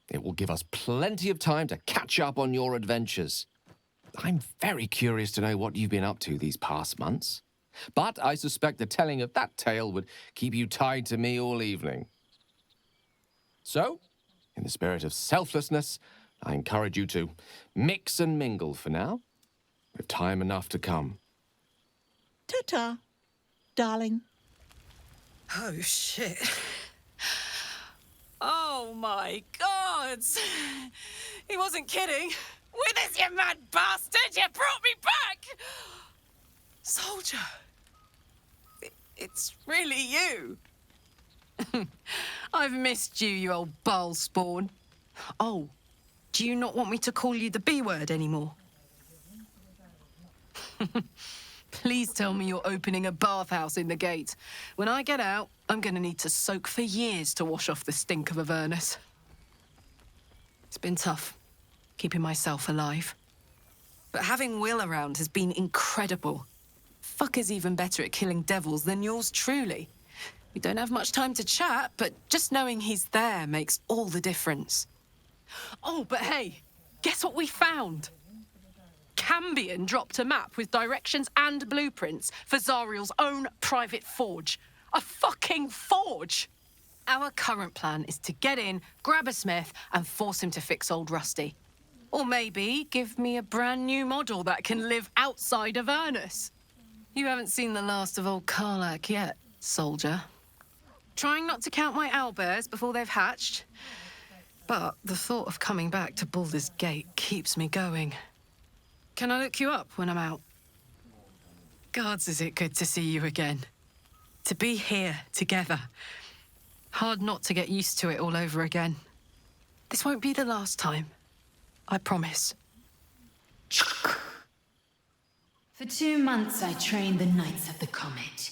It will give us plenty of time to catch up on your adventures. I'm very curious to know what you've been up to these past months. But I suspect the telling of that tale would keep you tied to me all evening. So, in the spirit of selflessness, I encourage you to mix and mingle for now, with time enough to come. Ta-ta, darling. Oh, shit. Oh, my God! He wasn't kidding. Withers, you mad bastard! You brought me back! Soldier. It's really you. I've missed you, you old bile spawn. Oh, do you not want me to call you the B word anymore? Please tell me you're opening a bathhouse in the gate. When I get out, I'm gonna need to soak for years to wash off the stink of Avernus. It's been tough, keeping myself alive. But having Will around has been incredible. fucker's even better at killing devils than yours truly. We don't have much time to chat, but just knowing he's there makes all the difference. Oh, but hey, guess what we found? Cambion dropped a map with directions and blueprints for Zariel's own private forge. A fucking forge! Our current plan is to get in, grab a smith, and force him to fix old Rusty. Or maybe give me a brand new model that can live outside of Avernus. You haven't seen the last of old Karlach yet, soldier. Trying not to count my owlbears before they've hatched. But the thought of coming back to Baldur's Gate keeps me going. Can I look you up when I'm out? Gods, is it good to see you again. To be here together. Hard not to get used to it all over again. This won't be the last time. I promise. For 2 months I trained the Knights of the Comet.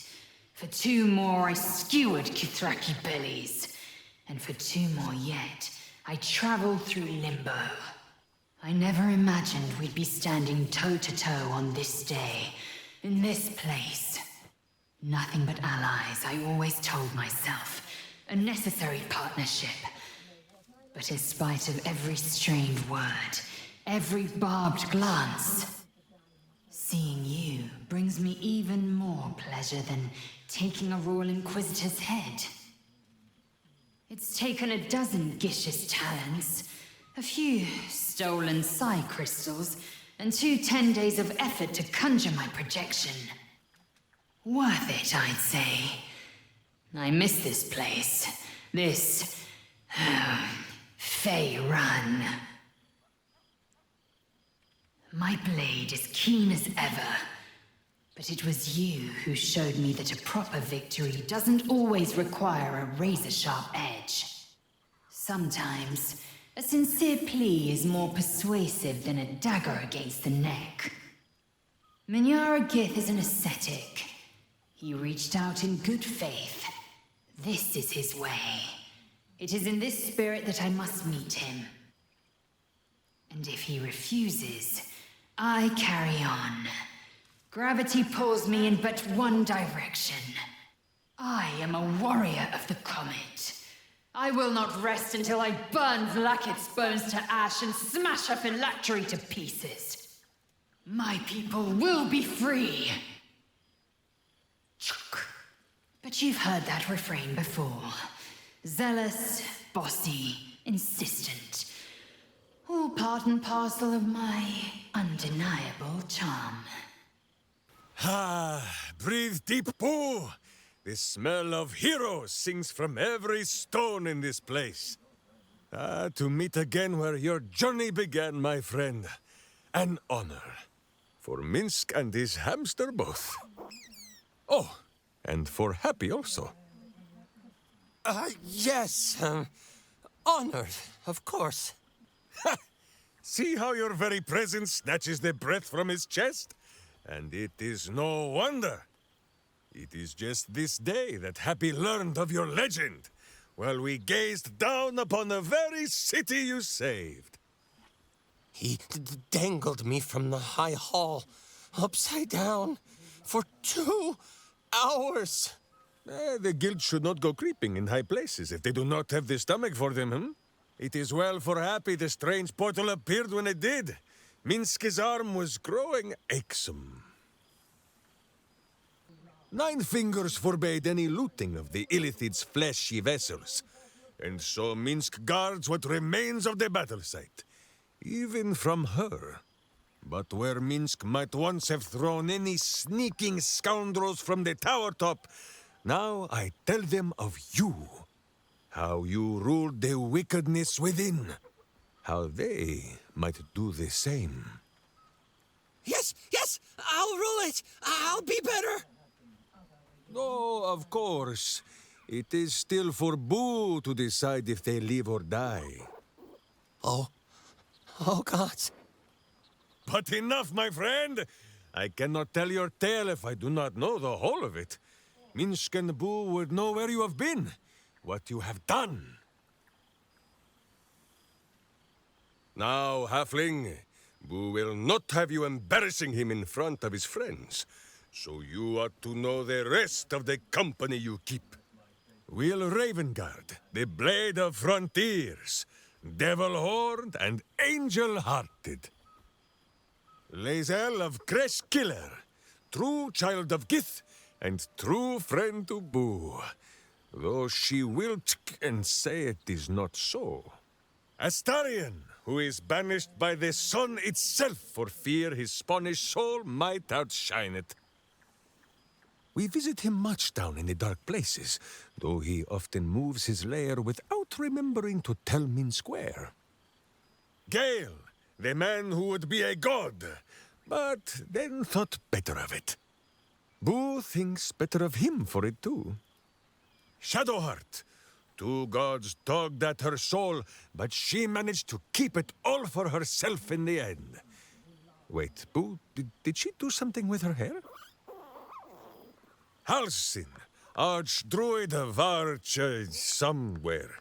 For 2 more I skewered Kithraki bellies. And for 2 more yet, I traveled through Limbo. I never imagined we'd be standing toe-to-toe on this day, in this place. Nothing but allies, I always told myself. A necessary partnership. But in spite of every strained word, every barbed glance, seeing you brings me even more pleasure than taking a Royal Inquisitor's head. It's taken a dozen Gish's talents, a few stolen psi crystals, and 2 10 days of effort to conjure my projection. Worth it, I'd say. I miss this place. This... Fey Run. My blade is keen as ever. But it was you who showed me that a proper victory doesn't always require a razor-sharp edge. Sometimes, a sincere plea is more persuasive than a dagger against the neck. Minyara Gith is an ascetic. He reached out in good faith. This is his way. It is in this spirit that I must meet him. And if he refuses, I carry on. Gravity pulls me in but one direction. I am a warrior of the comet. I will not rest until I burn Vlaakith's bones to ash and smash her phylactery to pieces. My people will be free. But you've heard that refrain before. Zealous, bossy, insistent. All part and parcel of my undeniable charm. Ah, breathe deep, Boo! The smell of heroes sings from every stone in this place. Ah, to meet again where your journey began, my friend. An honor. For Minsc and his hamster both. Oh, and for Happy also. Yes. Honored, of course. See how your very presence snatches the breath from his chest? And it is no wonder. It is just this day that Happy learned of your legend, while we gazed down upon the very city you saved. He dangled me from the high hall, upside down, for 2 hours. The guild should not go creeping in high places if they do not have the stomach for them, hmm? It is well for Happy the strange portal appeared when it did. Minsc's arm was growing achsome. 9 fingers forbade any looting of the Illithid's fleshy vessels, and so Minsc guards what remains of the battle site, even from her. But where Minsc might once have thrown any sneaking scoundrels from the tower top, now I tell them of you. How you ruled the wickedness within. How they might do the same. Yes, I'll rule it. I'll be better. Oh, of course. It is still for Boo to decide if they live or die. Oh, gods. But enough, my friend. I cannot tell your tale if I do not know the whole of it. Minsc and Boo would know where you have been, what you have done. Now, halfling, Boo will not have you embarrassing him in front of his friends. So you ought to know the rest of the company you keep. Will Ravengard, the Blade of Frontiers, Devil-Horned and Angel-Hearted. Lae'zel of Creshkiller, true child of Gith and true friend to Boo, though she will and say it is not so. Astarion, who is banished by the sun itself for fear his Spanish soul might outshine it. We visit him much down in the dark places, though he often moves his lair without remembering to tell Minsc where. Gale, the man who would be a god, but then thought better of it. Boo thinks better of him for it too. Shadowheart, two gods dogged at her soul, but she managed to keep it all for herself in the end. Wait, Boo, did she do something with her hair? Halsin, Archdruid of Arch... somewhere.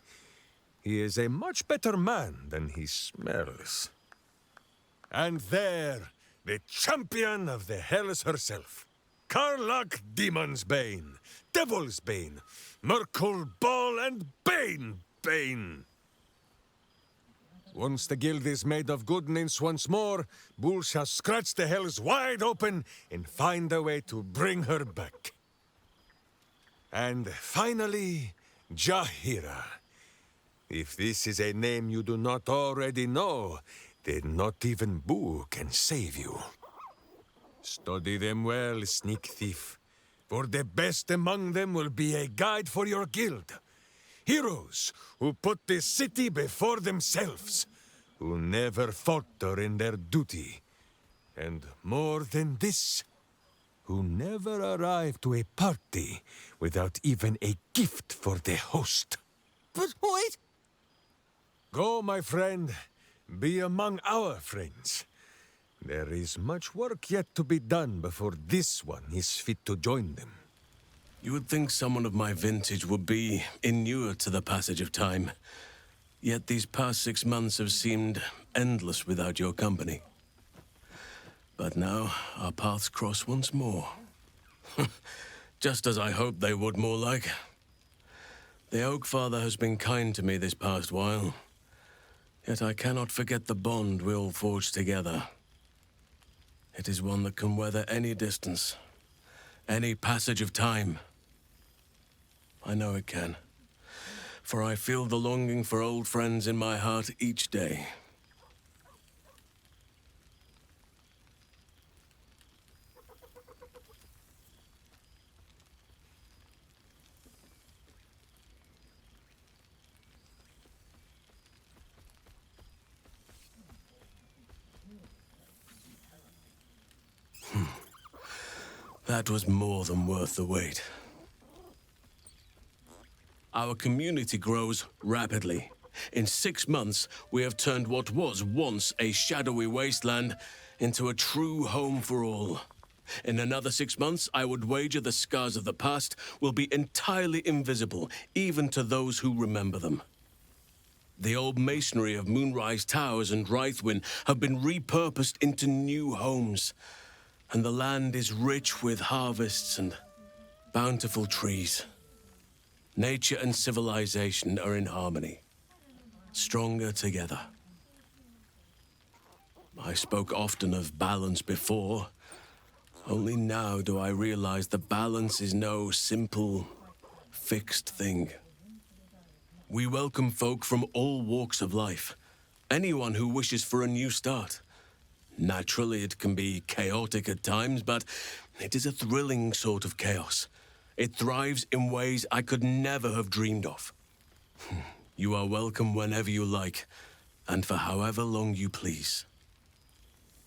He is a much better man than he smells. And there, the champion of the Hells herself. Karlach Demon's Bane, Devil's Bane, Merkul Ball and Bane. Once the guild is made of goodness once more, Bull shall scratch the Hells wide open and find a way to bring her back. And finally, Jaheira. If this is a name you do not already know, then not even Boo can save you. Study them well, sneak thief, for the best among them will be a guide for your guild. Heroes who put the city before themselves, who never falter in their duty. And more than this, who never arrive to a party without even a gift for the host. But wait! Go, my friend. Be among our friends. There is much work yet to be done before this one is fit to join them. You would think someone of my vintage would be inured to the passage of time. Yet these past 6 months have seemed endless without your company. But now, our paths cross once more. Just as I hoped they would, more like. The Oak Father has been kind to me this past while. Yet I cannot forget the bond we all forged together. It is one that can weather any distance, any passage of time. I know it can, for I feel the longing for old friends in my heart each day. That was more than worth the wait. Our community grows rapidly. In 6 months, we have turned what was once a shadowy wasteland into a true home for all. In another 6 months, I would wager the scars of the past will be entirely invisible, even to those who remember them. The old masonry of Moonrise Towers and Rythwin have been repurposed into new homes, and the land is rich with harvests and bountiful trees. Nature and civilization are in harmony, stronger together. I spoke often of balance before. Only now do I realize that balance is no simple, fixed thing. We welcome folk from all walks of life, anyone who wishes for a new start. Naturally, it can be chaotic at times, but it is a thrilling sort of chaos. It thrives in ways I could never have dreamed of. You are welcome whenever you like, and for however long you please.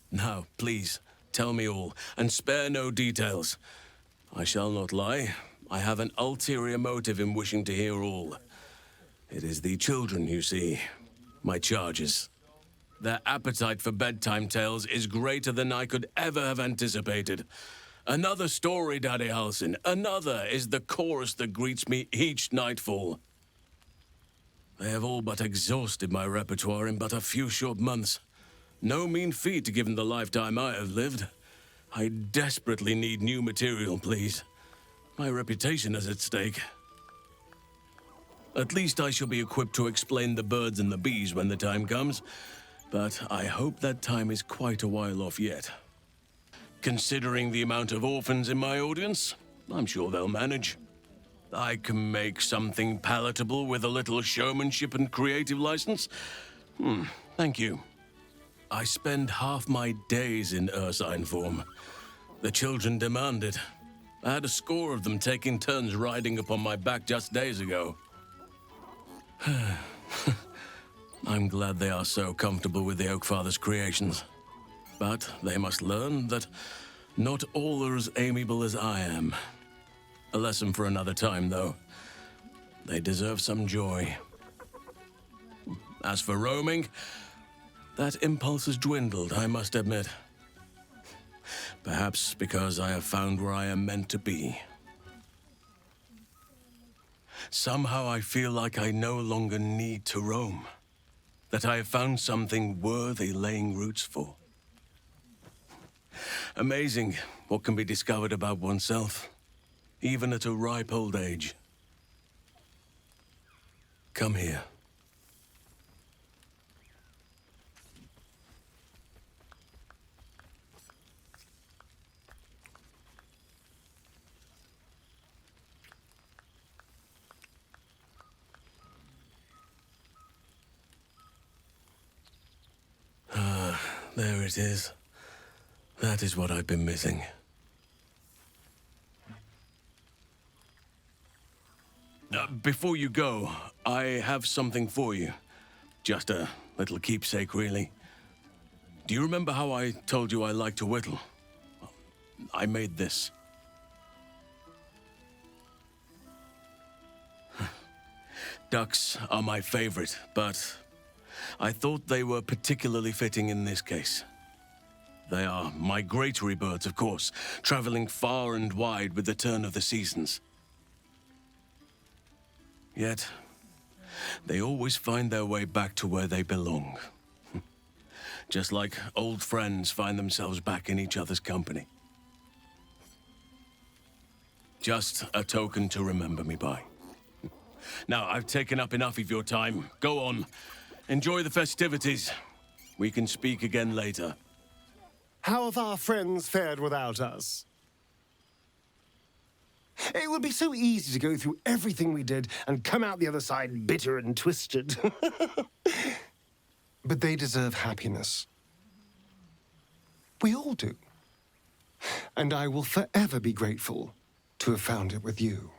Now, please, tell me all, and spare no details. I shall not lie. I have an ulterior motive in wishing to hear all. It is the children, you see, my charges. Their appetite for bedtime tales is greater than I could ever have anticipated. Another story, Daddy Halsin. Another is the chorus that greets me each nightfall. They have all but exhausted my repertoire in but a few short months. No mean feat given the lifetime I have lived. I desperately need new material, please. My reputation is at stake. At least I shall be equipped to explain the birds and the bees when the time comes, but I hope that time is quite a while off yet. Considering the amount of orphans in my audience, I'm sure they'll manage. I can make something palatable with a little showmanship and creative license. Thank you. I spend half my days in ursine form. The children demand it. I had a score of them taking turns riding upon my back just days ago. I'm glad they are so comfortable with the Oakfather's creations. But they must learn that not all are as amiable as I am. A lesson for another time, though. They deserve some joy. As for roaming, that impulse has dwindled, I must admit. Perhaps because I have found where I am meant to be. Somehow I feel like I no longer need to roam. That I have found something worthy laying roots for. Amazing what can be discovered about oneself, even at a ripe old age. Come here. There it is. That is what I've been missing. Before you go, I have something for you. Just a little keepsake, really. Do you remember how I told you I like to whittle? I made this. Ducks are my favorite, but I thought they were particularly fitting in this case. They are migratory birds, of course, traveling far and wide with the turn of the seasons. Yet, they always find their way back to where they belong. Just like old friends find themselves back in each other's company. Just a token to remember me by. Now, I've taken up enough of your time. Go on. Enjoy the festivities. We can speak again later. How have our friends fared without us? It would be so easy to go through everything we did and come out the other side bitter and twisted. But they deserve happiness. We all do. And I will forever be grateful to have found it with you.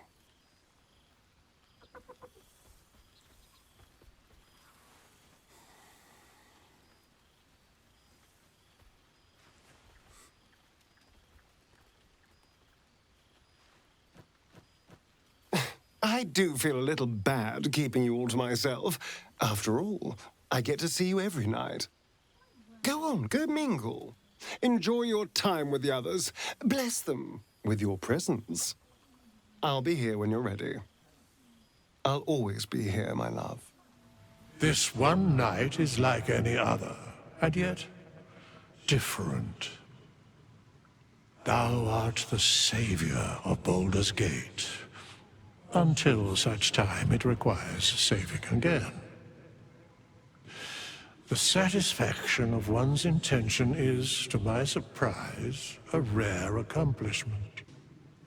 I do feel a little bad keeping you all to myself. After all, I get to see you every night. Go on, go mingle. Enjoy your time with the others. Bless them with your presence. I'll be here when you're ready. I'll always be here, my love. This one night is like any other, and yet different. Thou art the savior of Baldur's Gate. Until such time it requires saving again. The satisfaction of one's intention is, to my surprise, a rare accomplishment.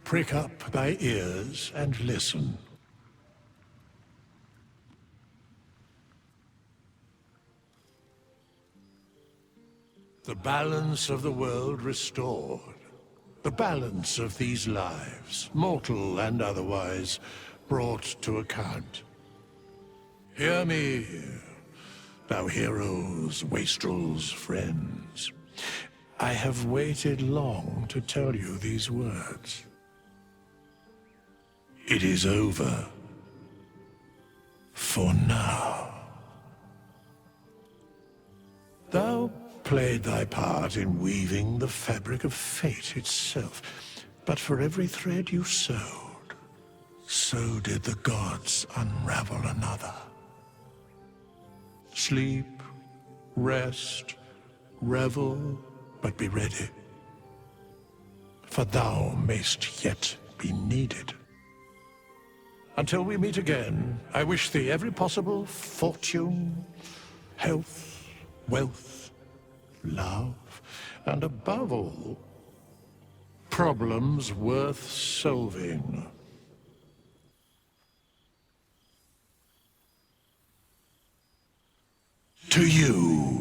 Prick up thy ears and listen. The balance of the world restored. The balance of these lives, mortal and otherwise, brought to account. Hear me, thou heroes, wastrels, friends. I have waited long to tell you these words. It is over. For now. Thou played thy part in weaving the fabric of fate itself, but for every thread you sewed, so did the gods unravel another. Sleep, rest, revel, but be ready. for thou mayst yet be needed. Until we meet again, I wish thee every possible fortune, health, wealth, love, and above all, problems worth solving. To you.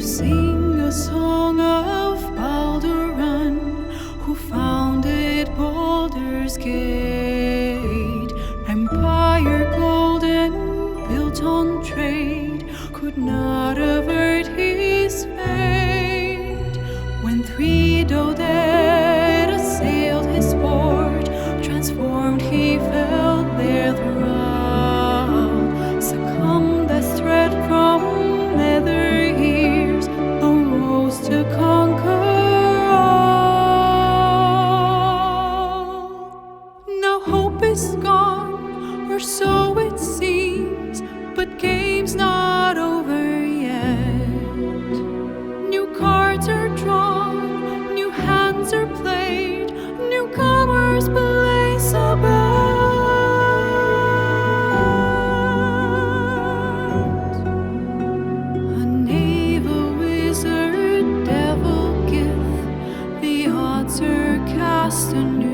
sing a song of Baldur, who founded Baldur's Gate. Empire golden, built on trade, could not avert his fate. When three Doded assailed his port, transformed he fell their thrall. Succumbed as threat from nether years, arose to conquer all. Now hope is gone, or so it seems, but game's not over yet. New cards are drawn, new hands are played, newcomers blaze about. A knave, a wizard, devil gift, the odds are cast anew,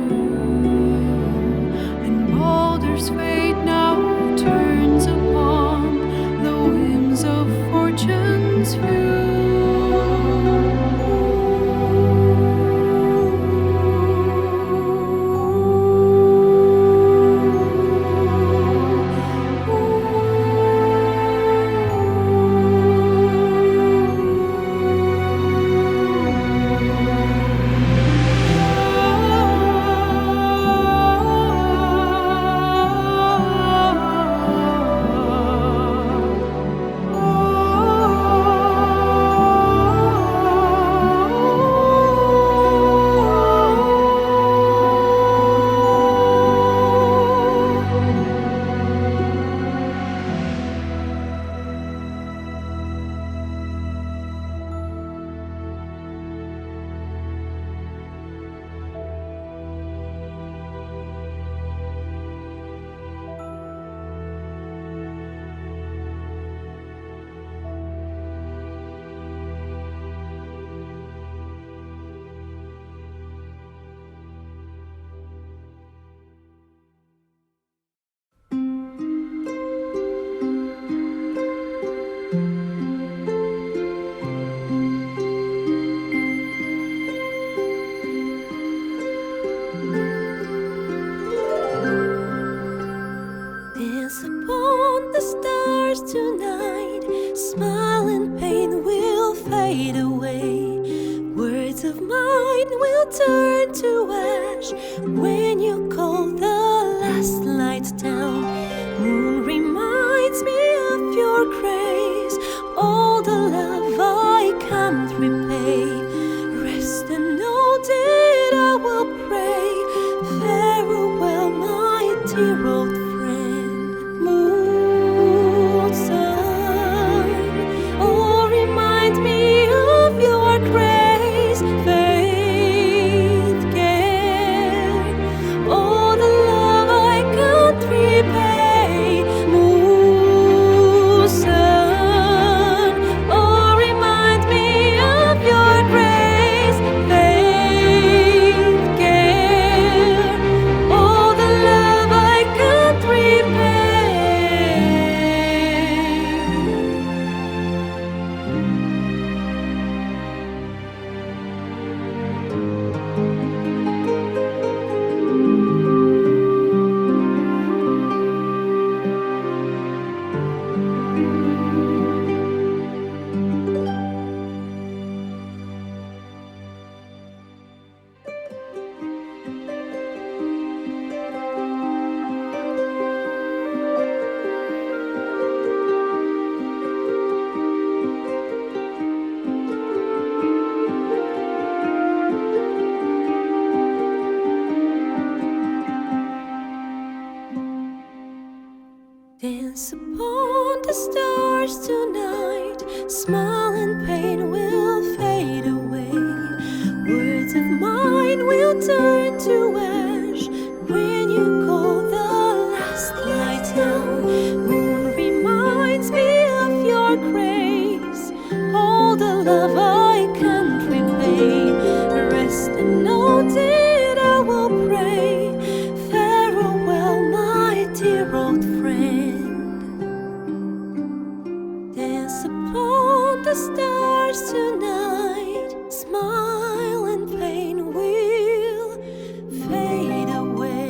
and Baldur's fate now turns upon the whims of fortune's view. Dance upon the stars tonight. Smile and pain will fade away. Words of mine will turn to ash when you call the last light down. Moon reminds me of your grace. All the love I can't repay. Rest and know that I will pray. Farewell, my dear old friend. Moon, sun, oh, remind me of your grace. Faith, care, all the love I can't repay. Moon, sun, oh, remind me of your grace. Faith, care, all the love I can't repay. Dance upon the stars tonight. Smile and pain will fade away. Words of mine will turn to ash when you call the last light down. Moon reminds me of your grace. All the love I can't repay. Rest and know that I will pray. Farewell, my dear old friend. Dance upon the stars tonight. Smile and pain will fade away.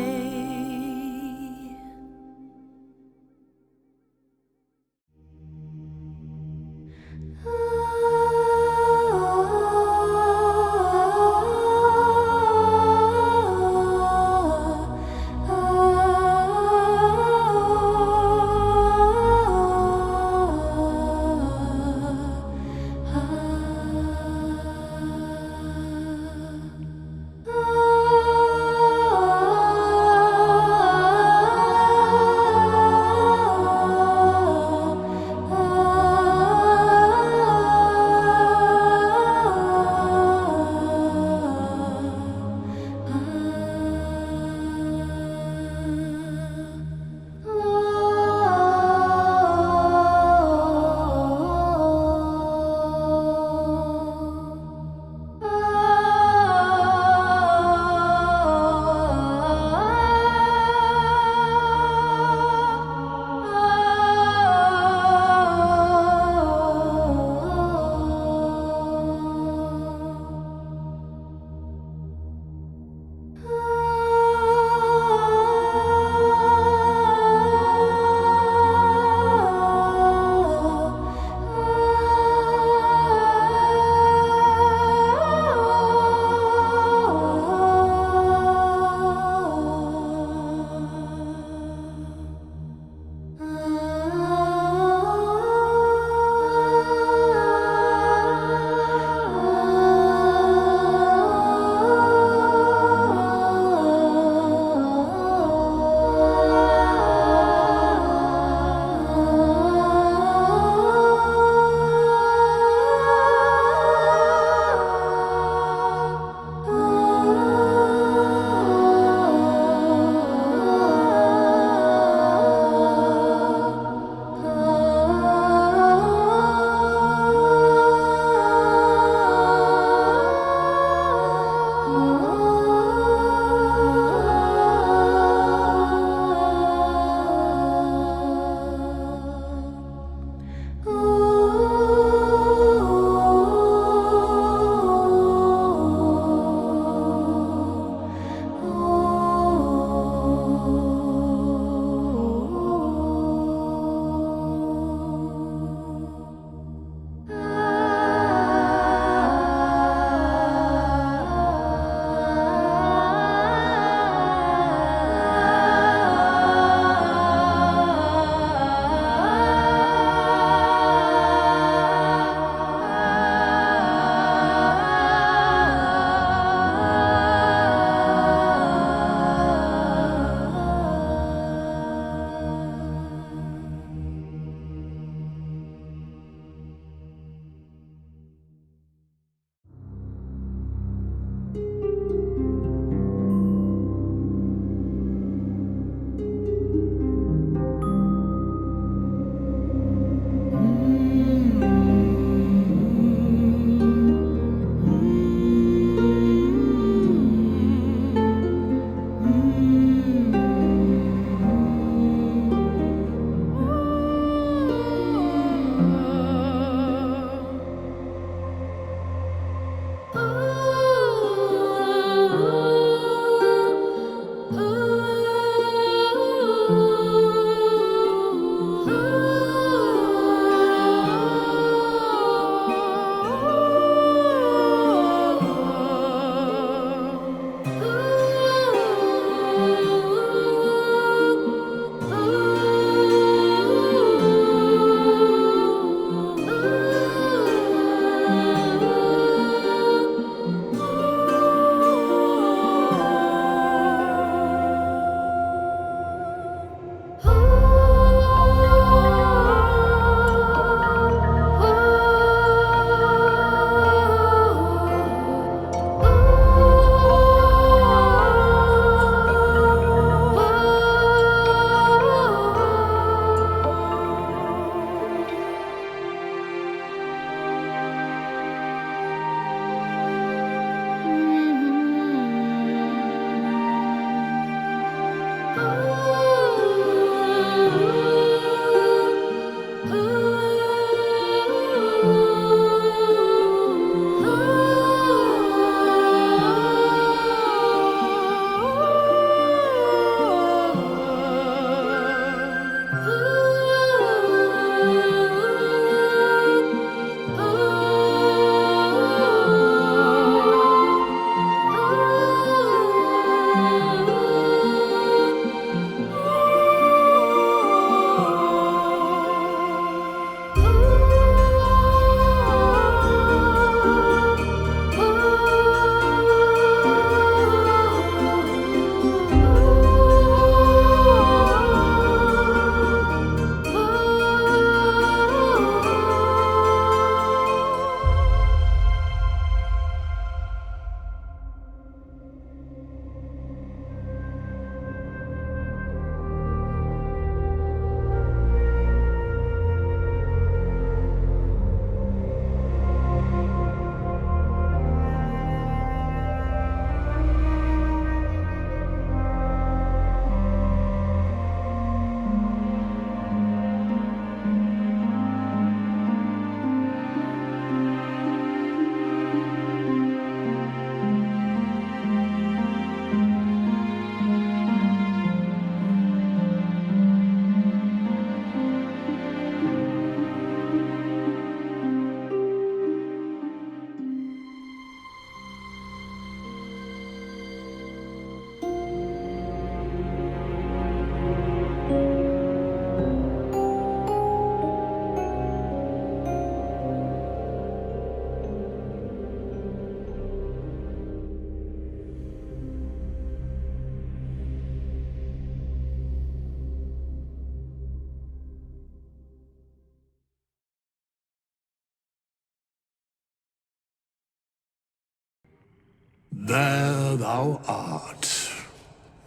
There thou art,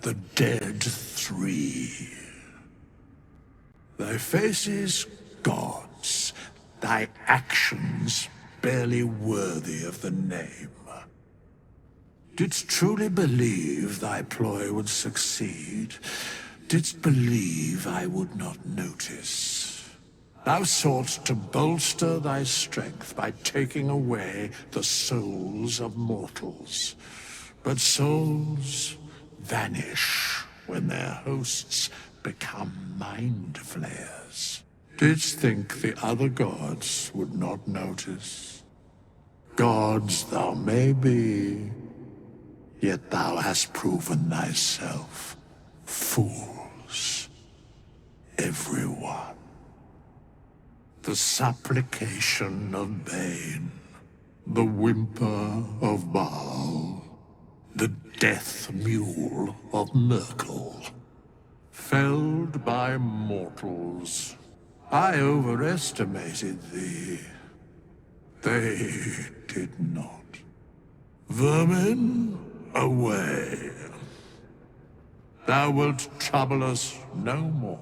the dead three. Thy faces gods, thy actions barely worthy of the name. Didst truly believe thy ploy would succeed? Didst believe I would not notice? Thou soughtst to bolster thy strength by taking away the souls of mortals. But souls vanish when their hosts become mind flayers. Didst think the other gods would not notice? Gods thou may be, yet thou hast proven thyself fools, everyone. The supplication of Bane, the whimper of Baal, the death mule of Merkel, felled by mortals. I overestimated thee. They did not. Vermin, away. Thou wilt trouble us no more.